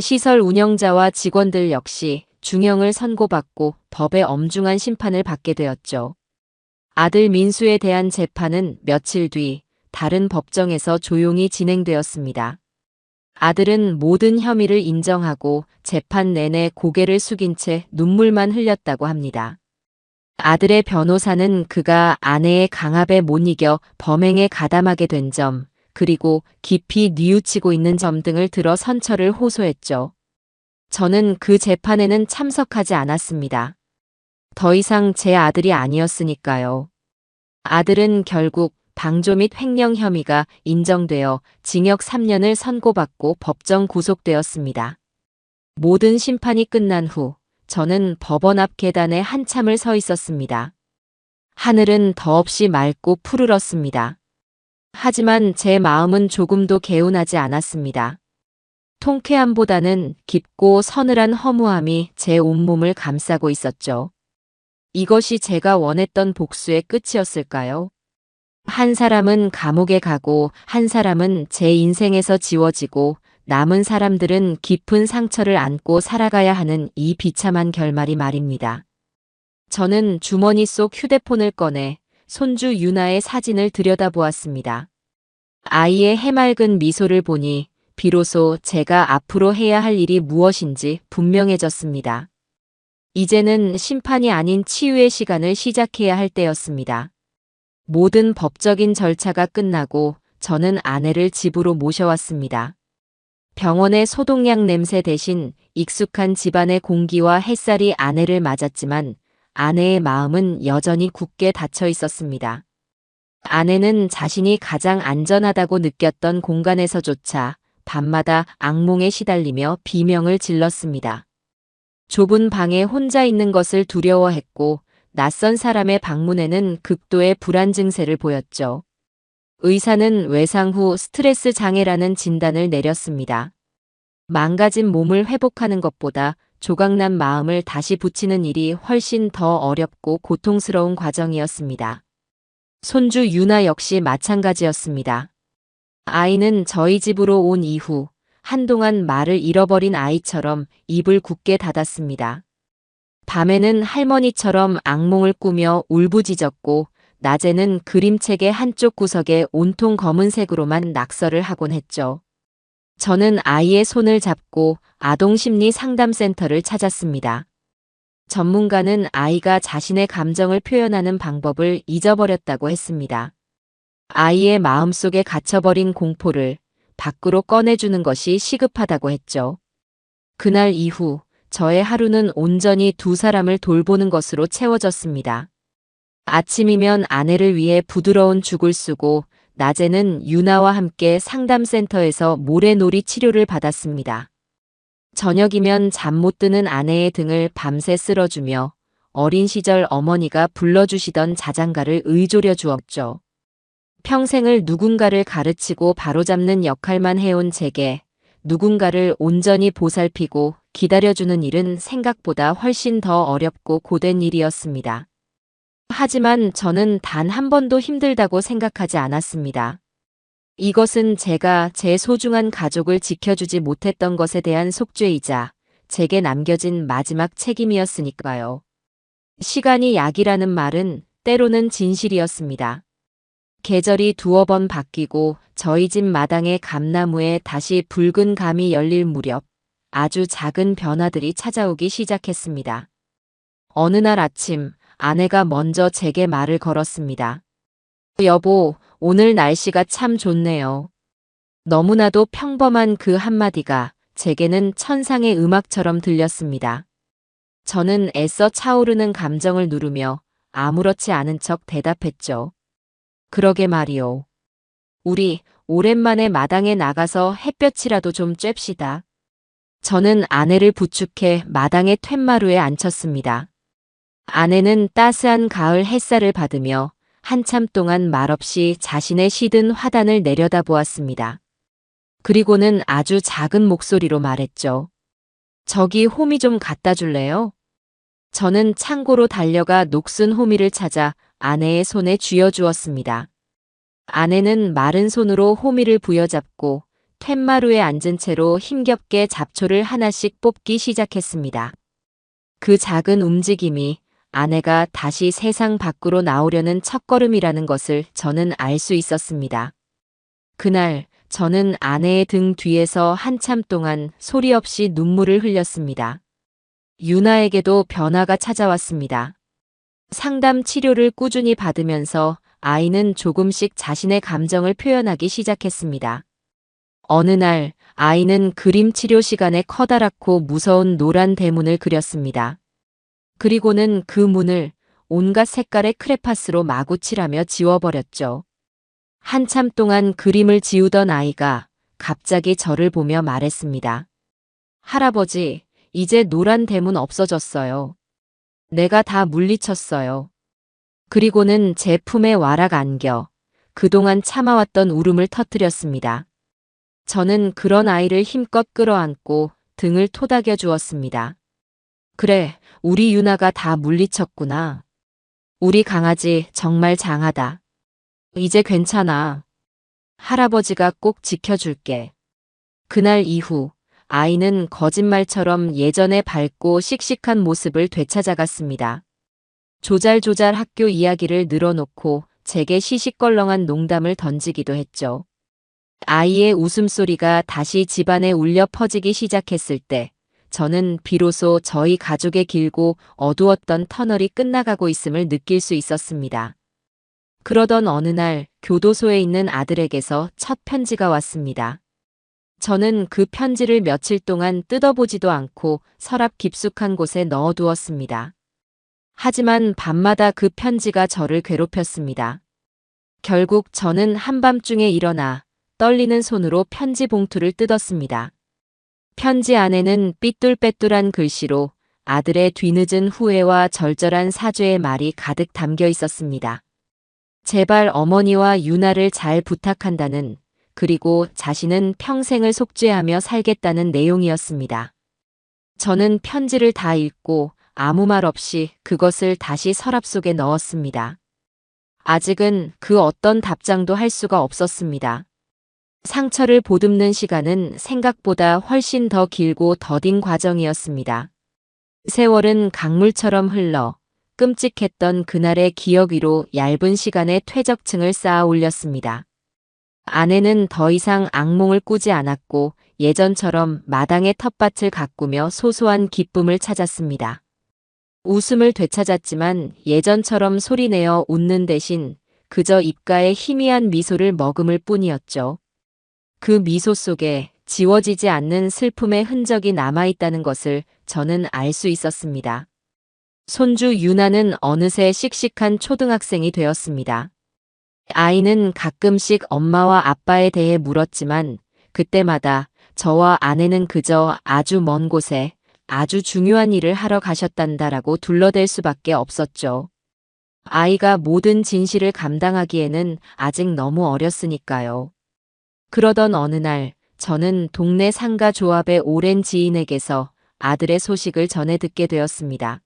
시설 운영자와 직원들 역시 중형을 선고받고 법의 엄중한 심판을 받게 되었죠. 아들 민수에 대한 재판은 며칠 뒤 다른 법정에서 조용히 진행되었습니다. 아들은 모든 혐의를 인정하고 재판 내내 고개를 숙인 채 눈물만 흘렸다고 합니다. 아들의 변호사는 그가 아내의 강압에 못 이겨 범행에 가담하게 된 점, 그리고 깊이 뉘우치고 있는 점 등을 들어 선처를 호소했죠. 저는 그 재판에는 참석하지 않았습니다. 더 이상 제 아들이 아니었으니까요. 아들은 결국 방조 및 횡령 혐의가 인정되어 징역 3년을 선고받고 법정 구속되었습니다. 모든 심판이 끝난 후 저는 법원 앞 계단에 한참을 서 있었습니다. 하늘은 더없이 맑고 푸르렀습니다. 하지만 제 마음은 조금도 개운하지 않았습니다. 통쾌함보다는 깊고 서늘한 허무함이 제 온몸을 감싸고 있었죠. 이것이 제가 원했던 복수의 끝이었을까요? 한 사람은 감옥에 가고 한 사람은 제 인생에서 지워지고 남은 사람들은 깊은 상처를 안고 살아가야 하는 이 비참한 결말이 말입니다. 저는 주머니 속 휴대폰을 꺼내 손주 유나의 사진을 들여다보았습니다. 아이의 해맑은 미소를 보니 비로소 제가 앞으로 해야 할 일이 무엇인지 분명해졌습니다. 이제는 심판이 아닌 치유의 시간을 시작해야 할 때였습니다. 모든 법적인 절차가 끝나고 저는 아내를 집으로 모셔왔습니다. 병원의 소독약 냄새 대신 익숙한 집안의 공기와 햇살이 아내를 맞았지만 아내의 마음은 여전히 굳게 닫혀 있었습니다. 아내는 자신이 가장 안전하다고 느꼈던 공간에서조차 밤마다 악몽에 시달리며 비명을 질렀습니다. 좁은 방에 혼자 있는 것을 두려워했고 낯선 사람의 방문에는 극도의 불안 증세를 보였죠. 의사는 외상 후 스트레스 장애라는 진단을 내렸습니다. 망가진 몸을 회복하는 것보다 조각난 마음을 다시 붙이는 일이 훨씬 더 어렵고 고통스러운 과정이었습니다. 손주 유나 역시 마찬가지였습니다. 아이는 저희 집으로 온 이후 한동안 말을 잃어버린 아이처럼 입을 굳게 닫았습니다. 밤에는 할머니처럼 악몽을 꾸며 울부짖었고 낮에는 그림책의 한쪽 구석에 온통 검은색으로만 낙서를 하곤 했죠. 저는 아이의 손을 잡고 아동심리 상담센터를 찾았습니다. 전문가는 아이가 자신의 감정을 표현하는 방법을 잊어버렸다고 했습니다. 아이의 마음속에 갇혀버린 공포를 밖으로 꺼내주는 것이 시급하다고 했죠. 그날 이후 저의 하루는 온전히 두 사람을 돌보는 것으로 채워졌습니다. 아침이면 아내를 위해 부드러운 죽을 쓰고 낮에는 유나와 함께 상담센터에서 모래놀이 치료를 받았습니다. 저녁이면 잠 못 드는 아내의 등을 밤새 쓸어주며 어린 시절 어머니가 불러주시던 자장가를 의존해 주었죠. 평생을 누군가를 가르치고 바로잡는 역할만 해온 제게 누군가를 온전히 보살피고 기다려주는 일은 생각보다 훨씬 더 어렵고 고된 일이었습니다. 하지만 저는 단 한 번도 힘들다고 생각하지 않았습니다. 이것은 제가 제 소중한 가족을 지켜주지 못했던 것에 대한 속죄이자 제게 남겨진 마지막 책임이었으니까요. 시간이 약이라는 말은 때로는 진실이었습니다. 계절이 두어 번 바뀌고 저희 집 마당의 감나무에 다시 붉은 감이 열릴 무렵 아주 작은 변화들이 찾아오기 시작했습니다. 어느 날 아침 아내가 먼저 제게 말을 걸었습니다. 여보, 오늘 날씨가 참 좋네요. 너무나도 평범한 그 한마디가 제게는 천상의 음악처럼 들렸습니다. 저는 애써 차오르는 감정을 누르며 아무렇지 않은 척 대답했죠. 그러게 말이오. 우리 오랜만에 마당에 나가서 햇볕이라도 좀 쬐시다. 저는 아내를 부축해 마당의 툇마루에 앉혔습니다. 아내는 따스한 가을 햇살을 받으며 한참 동안 말없이 자신의 시든 화단을 내려다보았습니다. 그리고는 아주 작은 목소리로 말했죠. 저기 호미 좀 갖다 줄래요? 저는 창고로 달려가 녹슨 호미를 찾아 아내의 손에 쥐어주었습니다. 아내는 마른 손으로 호미를 부여잡고 툇마루에 앉은 채로 힘겹게 잡초를 하나씩 뽑기 시작했습니다. 그 작은 움직임이 아내가 다시 세상 밖으로 나오려는 첫걸음이라는 것을 저는 알 수 있었습니다. 그날 저는 아내의 등 뒤에서 한참 동안 소리 없이 눈물을 흘렸습니다. 유나에게도 변화가 찾아왔습니다. 상담 치료를 꾸준히 받으면서 아이는 조금씩 자신의 감정을 표현하기 시작했습니다. 어느 날 아이는 그림 치료 시간에 커다랗고 무서운 노란 대문을 그렸습니다. 그리고는 그 문을 온갖 색깔의 크레파스로 마구 칠하며 지워버렸죠. 한참 동안 그림을 지우던 아이가 갑자기 저를 보며 말했습니다. 할아버지, 이제 노란 대문 없어졌어요. 내가 다 물리쳤어요. 그리고는 제 품에 와락 안겨 그동안 참아왔던 울음을 터뜨렸습니다. 저는 그런 아이를 힘껏 끌어안고 등을 토닥여 주었습니다. 그래, 우리 유나가 다 물리쳤구나. 우리 강아지 정말 장하다. 이제 괜찮아. 할아버지가 꼭 지켜줄게. 그날 이후 아이는 거짓말처럼 예전의 밝고 씩씩한 모습을 되찾아갔습니다. 조잘조잘 학교 이야기를 늘어놓고 제게 시시껄렁한 농담을 던지기도 했죠. 아이의 웃음소리가 다시 집안에 울려 퍼지기 시작했을 때 저는 비로소 저희 가족의 길고 어두웠던 터널이 끝나가고 있음을 느낄 수 있었습니다. 그러던 어느 날 교도소에 있는 아들에게서 첫 편지가 왔습니다. 저는 그 편지를 며칠 동안 뜯어보지도 않고 서랍 깊숙한 곳에 넣어두었습니다. 하지만 밤마다 그 편지가 저를 괴롭혔습니다. 결국 저는 한밤중에 일어나 떨리는 손으로 편지 봉투를 뜯었습니다. 편지 안에는 삐뚤빼뚤한 글씨로 아들의 뒤늦은 후회와 절절한 사죄의 말이 가득 담겨 있었습니다. 제발 어머니와 유나를 잘 부탁한다는, 그리고 자신은 평생을 속죄하며 살겠다는 내용이었습니다. 저는 편지를 다 읽고 아무 말 없이 그것을 다시 서랍 속에 넣었습니다. 아직은 그 어떤 답장도 할 수가 없었습니다. 상처를 보듬는 시간은 생각보다 훨씬 더 길고 더딘 과정이었습니다. 세월은 강물처럼 흘러 끔찍했던 그날의 기억 위로 얇은 시간의 퇴적층을 쌓아 올렸습니다. 아내는 더 이상 악몽을 꾸지 않았고 예전처럼 마당의 텃밭을 가꾸며 소소한 기쁨을 찾았습니다. 웃음을 되찾았지만 예전처럼 소리내어 웃는 대신 그저 입가에 희미한 미소를 머금을 뿐이었죠. 그 미소 속에 지워지지 않는 슬픔의 흔적이 남아있다는 것을 저는 알 수 있었습니다. 손주 유나는 어느새 씩씩한 초등학생이 되었습니다. 아이는 가끔씩 엄마와 아빠에 대해 물었지만 그때마다 저와 아내는 그저 아주 먼 곳에 아주 중요한 일을 하러 가셨단다라고 둘러댈 수밖에 없었죠. 아이가 모든 진실을 감당하기에는 아직 너무 어렸으니까요. 그러던 어느 날 저는 동네 상가 조합의 오랜 지인에게서 아들의 소식을 전해 듣게 되었습니다.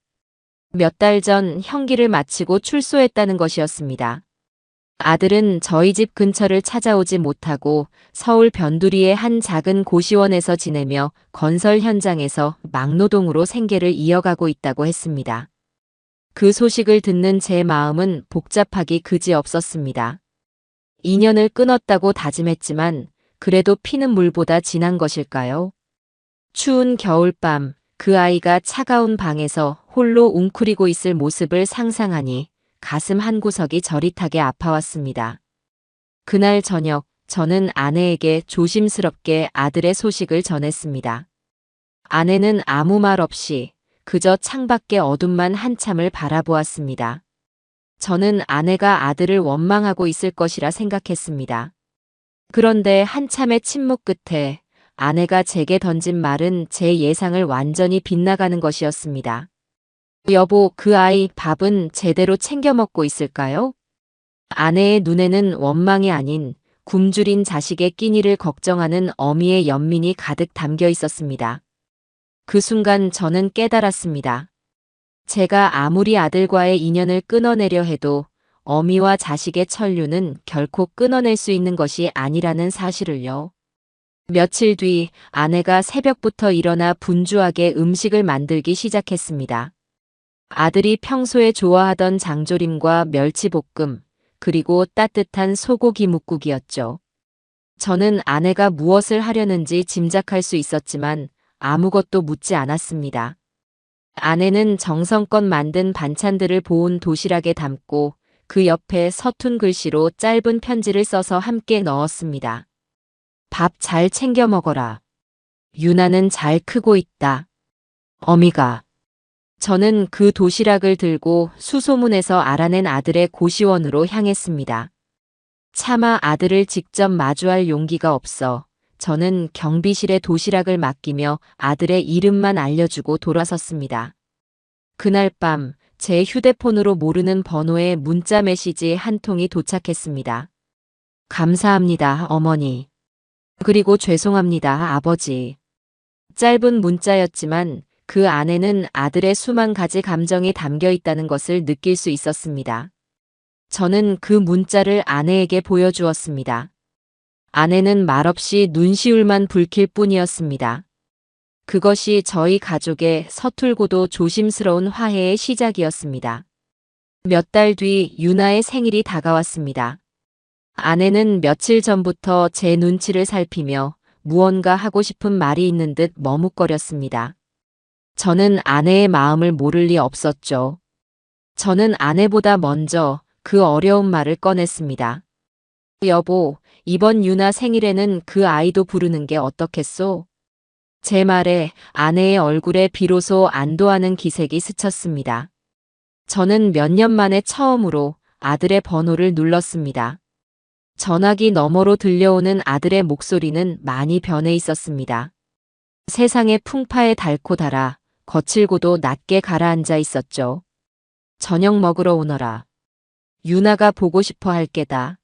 몇 달 전 형기를 마치고 출소했다는 것이었습니다. 아들은 저희 집 근처를 찾아오지 못하고 서울 변두리의 한 작은 고시원에서 지내며 건설 현장에서 막노동으로 생계를 이어가고 있다고 했습니다. 그 소식을 듣는 제 마음은 복잡하기 그지없었습니다. 인연을 끊었다고 다짐했지만 그래도 피는 물보다 진한 것일까요? 추운 겨울밤 그 아이가 차가운 방에서 홀로 웅크리고 있을 모습을 상상하니 가슴 한구석이 저릿하게 아파왔습니다. 그날 저녁 저는 아내에게 조심스럽게 아들의 소식을 전했습니다. 아내는 아무 말 없이 그저 창밖의 어둠만 한참을 바라보았습니다. 저는 아내가 아들을 원망하고 있을 것이라 생각했습니다. 그런데 한참의 침묵 끝에 아내가 제게 던진 말은 제 예상을 완전히 빗나가는 것이었습니다. 여보, 그 아이 밥은 제대로 챙겨 먹고 있을까요? 아내의 눈에는 원망이 아닌 굶주린 자식의 끼니를 걱정하는 어미의 연민이 가득 담겨 있었습니다. 그 순간 저는 깨달았습니다. 제가 아무리 아들과의 인연을 끊어내려 해도 어미와 자식의 천류는 결코 끊어낼 수 있는 것이 아니라는 사실을요. 며칠 뒤 아내가 새벽부터 일어나 분주하게 음식을 만들기 시작했습니다. 아들이 평소에 좋아하던 장조림과 멸치볶음, 그리고 따뜻한 소고기 뭇국이었죠. 저는 아내가 무엇을 하려는지 짐작할 수 있었지만 아무것도 묻지 않았습니다. 아내는 정성껏 만든 반찬들을 보온 도시락에 담고 그 옆에 서툰 글씨로 짧은 편지를 써서 함께 넣었습니다. 밥 잘 챙겨 먹어라. 유나는 잘 크고 있다. 어미가. 저는 그 도시락을 들고 수소문에서 알아낸 아들의 고시원으로 향했습니다. 차마 아들을 직접 마주할 용기가 없어 저는 경비실에 도시락을 맡기며 아들의 이름만 알려주고 돌아섰습니다. 그날 밤 제 휴대폰으로 모르는 번호의 문자 메시지 한 통이 도착했습니다. 감사합니다, 어머니. 그리고 죄송합니다, 아버지. 짧은 문자였지만 그 안에는 아들의 수만 가지 감정이 담겨 있다는 것을 느낄 수 있었습니다. 저는 그 문자를 아내에게 보여주었습니다. 아내는 말없이 눈시울만 붉힐 뿐이었습니다. 그것이 저희 가족의 서툴고도 조심스러운 화해의 시작이었습니다. 몇 달 뒤 유나의 생일이 다가왔습니다. 아내는 며칠 전부터 제 눈치를 살피며 무언가 하고 싶은 말이 있는 듯 머뭇거렸습니다. 저는 아내의 마음을 모를 리 없었죠. 저는 아내보다 먼저 그 어려운 말을 꺼냈습니다. 여보, 이번 유나 생일에는 그 아이도 부르는 게 어떻겠소? 제 말에 아내의 얼굴에 비로소 안도하는 기색이 스쳤습니다. 저는 몇 년 만에 처음으로 아들의 번호를 눌렀습니다. 전화기 너머로 들려오는 아들의 목소리는 많이 변해 있었습니다. 세상의 풍파에 닳고 달아 거칠고도 낮게 가라앉아 있었죠. 저녁 먹으러 오너라. 유나가 보고 싶어 할 게다.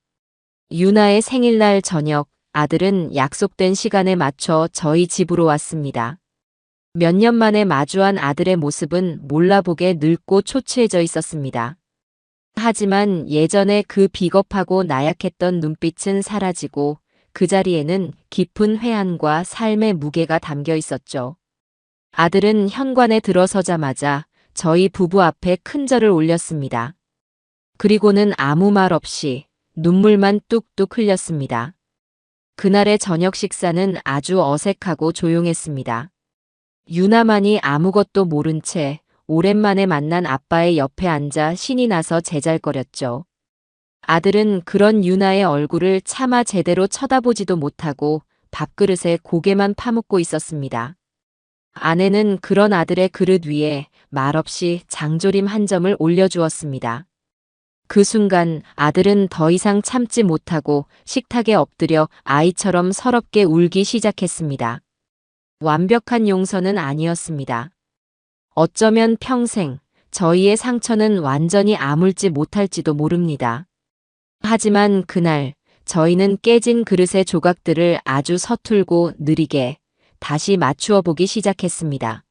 유나의 생일날 저녁, 아들은 약속된 시간에 맞춰 저희 집으로 왔습니다. 몇 년 만에 마주한 아들의 모습은 몰라보게 늙고 초췌해져 있었습니다. 하지만 예전에 그 비겁하고 나약했던 눈빛은 사라지고 그 자리에는 깊은 회한과 삶의 무게가 담겨 있었죠. 아들은 현관에 들어서자마자 저희 부부 앞에 큰 절을 올렸습니다. 그리고는 아무 말 없이 눈물만 뚝뚝 흘렸습니다. 그날의 저녁 식사는 아주 어색하고 조용했습니다. 유나만이 아무것도 모른 채 오랜만에 만난 아빠의 옆에 앉아 신이 나서 제잘거렸죠. 아들은 그런 유나의 얼굴을 차마 제대로 쳐다보지도 못하고 밥그릇에 고개만 파묻고 있었습니다. 아내는 그런 아들의 그릇 위에 말없이 장조림 한 점을 올려주었습니다. 그 순간 아들은 더 이상 참지 못하고 식탁에 엎드려 아이처럼 서럽게 울기 시작했습니다. 완벽한 용서는 아니었습니다. 어쩌면 평생 저희의 상처는 완전히 아물지 못할지도 모릅니다. 하지만 그날 저희는 깨진 그릇의 조각들을 아주 서툴고 느리게 다시 맞추어 보기 시작했습니다.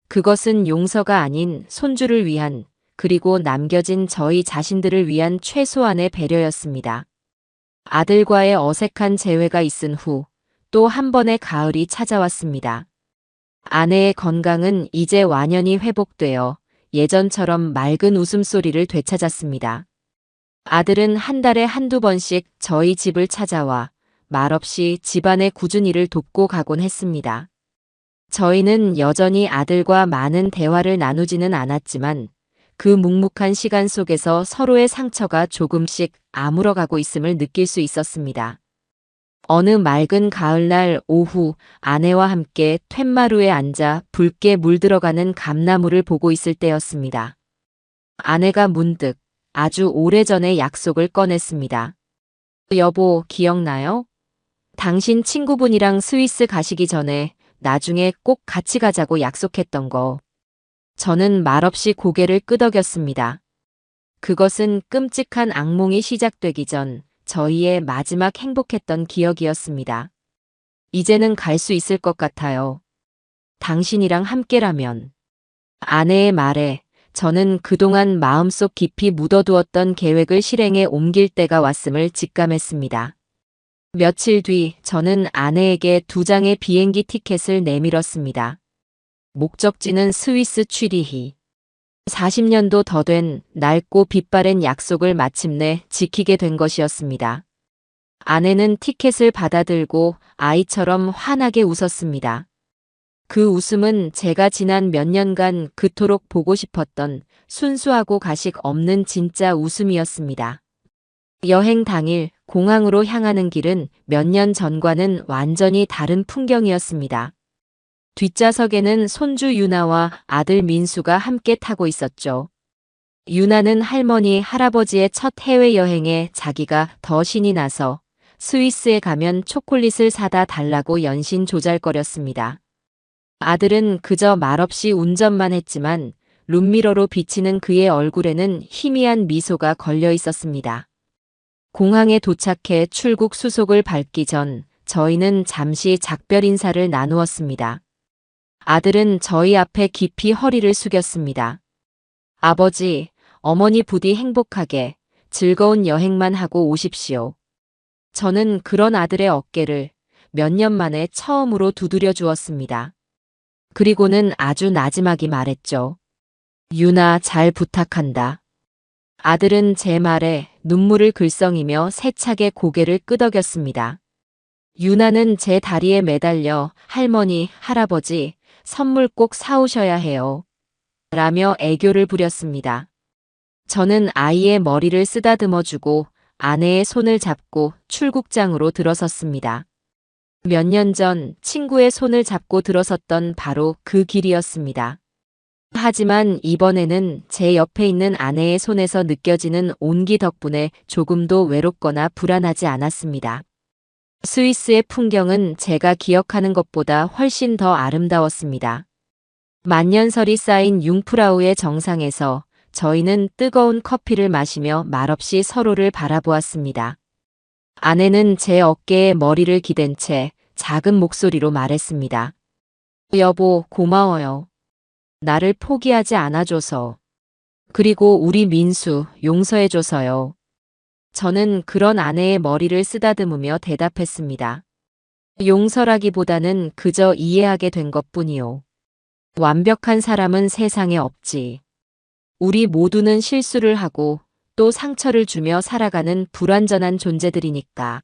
그것은 용서가 아닌 손주를 위한, 그리고 남겨진 저희 자신들을 위한 최소한의 배려였습니다. 아들과의 어색한 재회가 있은 후 또 한 번의 가을이 찾아왔습니다. 아내의 건강은 이제 완연히 회복되어 예전처럼 맑은 웃음소리를 되찾았습니다. 아들은 한 달에 한두 번씩 저희 집을 찾아와 말없이 집안의 굳은 일을 돕고 가곤 했습니다. 저희는 여전히 아들과 많은 대화를 나누지는 않았지만 그 묵묵한 시간 속에서 서로의 상처가 조금씩 아물어가고 있음을 느낄 수 있었습니다. 어느 맑은 가을날 오후 아내와 함께 툇마루에 앉아 붉게 물들어가는 감나무를 보고 있을 때였습니다. 아내가 문득 아주 오래전의 약속을 꺼냈습니다. 여보, 기억나요? 당신 친구분이랑 스위스 가시기 전에 나중에 꼭 같이 가자고 약속했던 거. 저는 말없이 고개를 끄덕였습니다. 그것은 끔찍한 악몽이 시작되기 전 저희의 마지막 행복했던 기억이었습니다. 이제는 갈 수 있을 것 같아요. 당신이랑 함께라면. 아내의 말에 저는 그동안 마음속 깊이 묻어두었던 계획을 실행에 옮길 때가 왔음을 직감했습니다. 며칠 뒤 저는 아내에게 2장의 비행기 티켓을 내밀었습니다. 목적지는 스위스 취리히. 40년도 더 된 낡고 빛바랜 약속을 마침내 지키게 된 것이었습니다. 아내는 티켓을 받아들고 아이처럼 환하게 웃었습니다. 그 웃음은 제가 지난 몇 년간 그토록 보고 싶었던 순수하고 가식 없는 진짜 웃음이었습니다. 여행 당일 공항으로 향하는 길은 몇 년 전과는 완전히 다른 풍경이었습니다. 뒷좌석에는 손주 유나와 아들 민수가 함께 타고 있었죠. 유나는 할머니, 할아버지의 첫 해외여행에 자기가 더 신이 나서 스위스에 가면 초콜릿을 사다 달라고 연신 조잘거렸습니다. 아들은 그저 말없이 운전만 했지만 룸미러로 비치는 그의 얼굴에는 희미한 미소가 걸려 있었습니다. 공항에 도착해 출국 수속을 밟기 전 저희는 잠시 작별 인사를 나누었습니다. 아들은 저희 앞에 깊이 허리를 숙였습니다. 아버지, 어머니 부디 행복하게 즐거운 여행만 하고 오십시오. 저는 그런 아들의 어깨를 몇 년 만에 처음으로 두드려 주었습니다. 그리고는 아주 나지막이 말했죠. 유나, 잘 부탁한다. 아들은 제 말에 눈물을 글썽이며 세차게 고개를 끄덕였습니다. 유나는 제 다리에 매달려 할머니, 할아버지, 선물 꼭 사오셔야 해요. 라며 애교를 부렸습니다. 저는 아이의 머리를 쓰다듬어주고 아내의 손을 잡고 출국장으로 들어섰습니다. 몇 년 전 친구의 손을 잡고 들어섰던 바로 그 길이었습니다. 하지만 이번에는 제 옆에 있는 아내의 손에서 느껴지는 온기 덕분에 조금도 외롭거나 불안하지 않았습니다. 스위스의 풍경은 제가 기억하는 것보다 훨씬 더 아름다웠습니다. 만년설이 쌓인 융프라우의 정상에서 저희는 뜨거운 커피를 마시며 말없이 서로를 바라보았습니다. 아내는 제 어깨에 머리를 기댄 채 작은 목소리로 말했습니다. 여보, 고마워요. 나를 포기하지 않아줘서. 그리고 우리 민수 용서해줘서요. 저는 그런 아내의 머리를 쓰다듬으며 대답했습니다. 용서라기보다는 그저 이해하게 된 것뿐이요. 완벽한 사람은 세상에 없지. 우리 모두는 실수를 하고 또 상처를 주며 살아가는 불완전한 존재들이니까.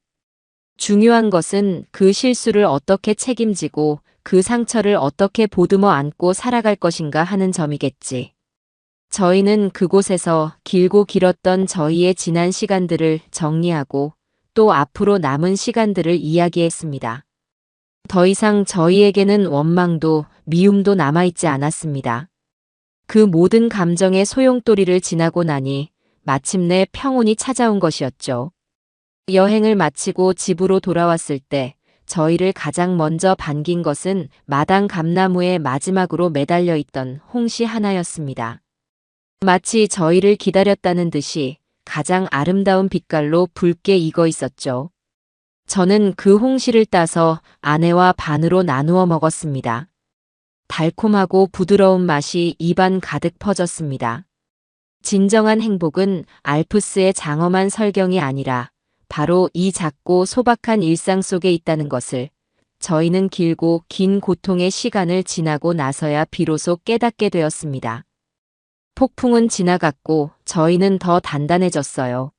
중요한 것은 그 실수를 어떻게 책임지고 그 상처를 어떻게 보듬어 안고 살아갈 것인가 하는 점이겠지. 저희는 그곳에서 길고 길었던 저희의 지난 시간들을 정리하고 또 앞으로 남은 시간들을 이야기했습니다. 더 이상 저희에게는 원망도 미움도 남아있지 않았습니다. 그 모든 감정의 소용돌이를 지나고 나니 마침내 평온이 찾아온 것이었죠. 여행을 마치고 집으로 돌아왔을 때 저희를 가장 먼저 반긴 것은 마당 감나무에 마지막으로 매달려 있던 홍시 하나였습니다. 마치 저희를 기다렸다는 듯이 가장 아름다운 빛깔로 붉게 익어 있었죠. 저는 그 홍시를 따서 아내와 반으로 나누어 먹었습니다. 달콤하고 부드러운 맛이 입안 가득 퍼졌습니다. 진정한 행복은 알프스의 장엄한 설경이 아니라 바로 이 작고 소박한 일상 속에 있다는 것을 저희는 길고 긴 고통의 시간을 지나고 나서야 비로소 깨닫게 되었습니다. 폭풍은 지나갔고 저희는 더 단단해졌어요.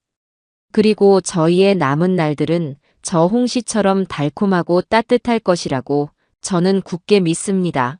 그리고 저희의 남은 날들은 저 홍시처럼 달콤하고 따뜻할 것이라고 저는 굳게 믿습니다.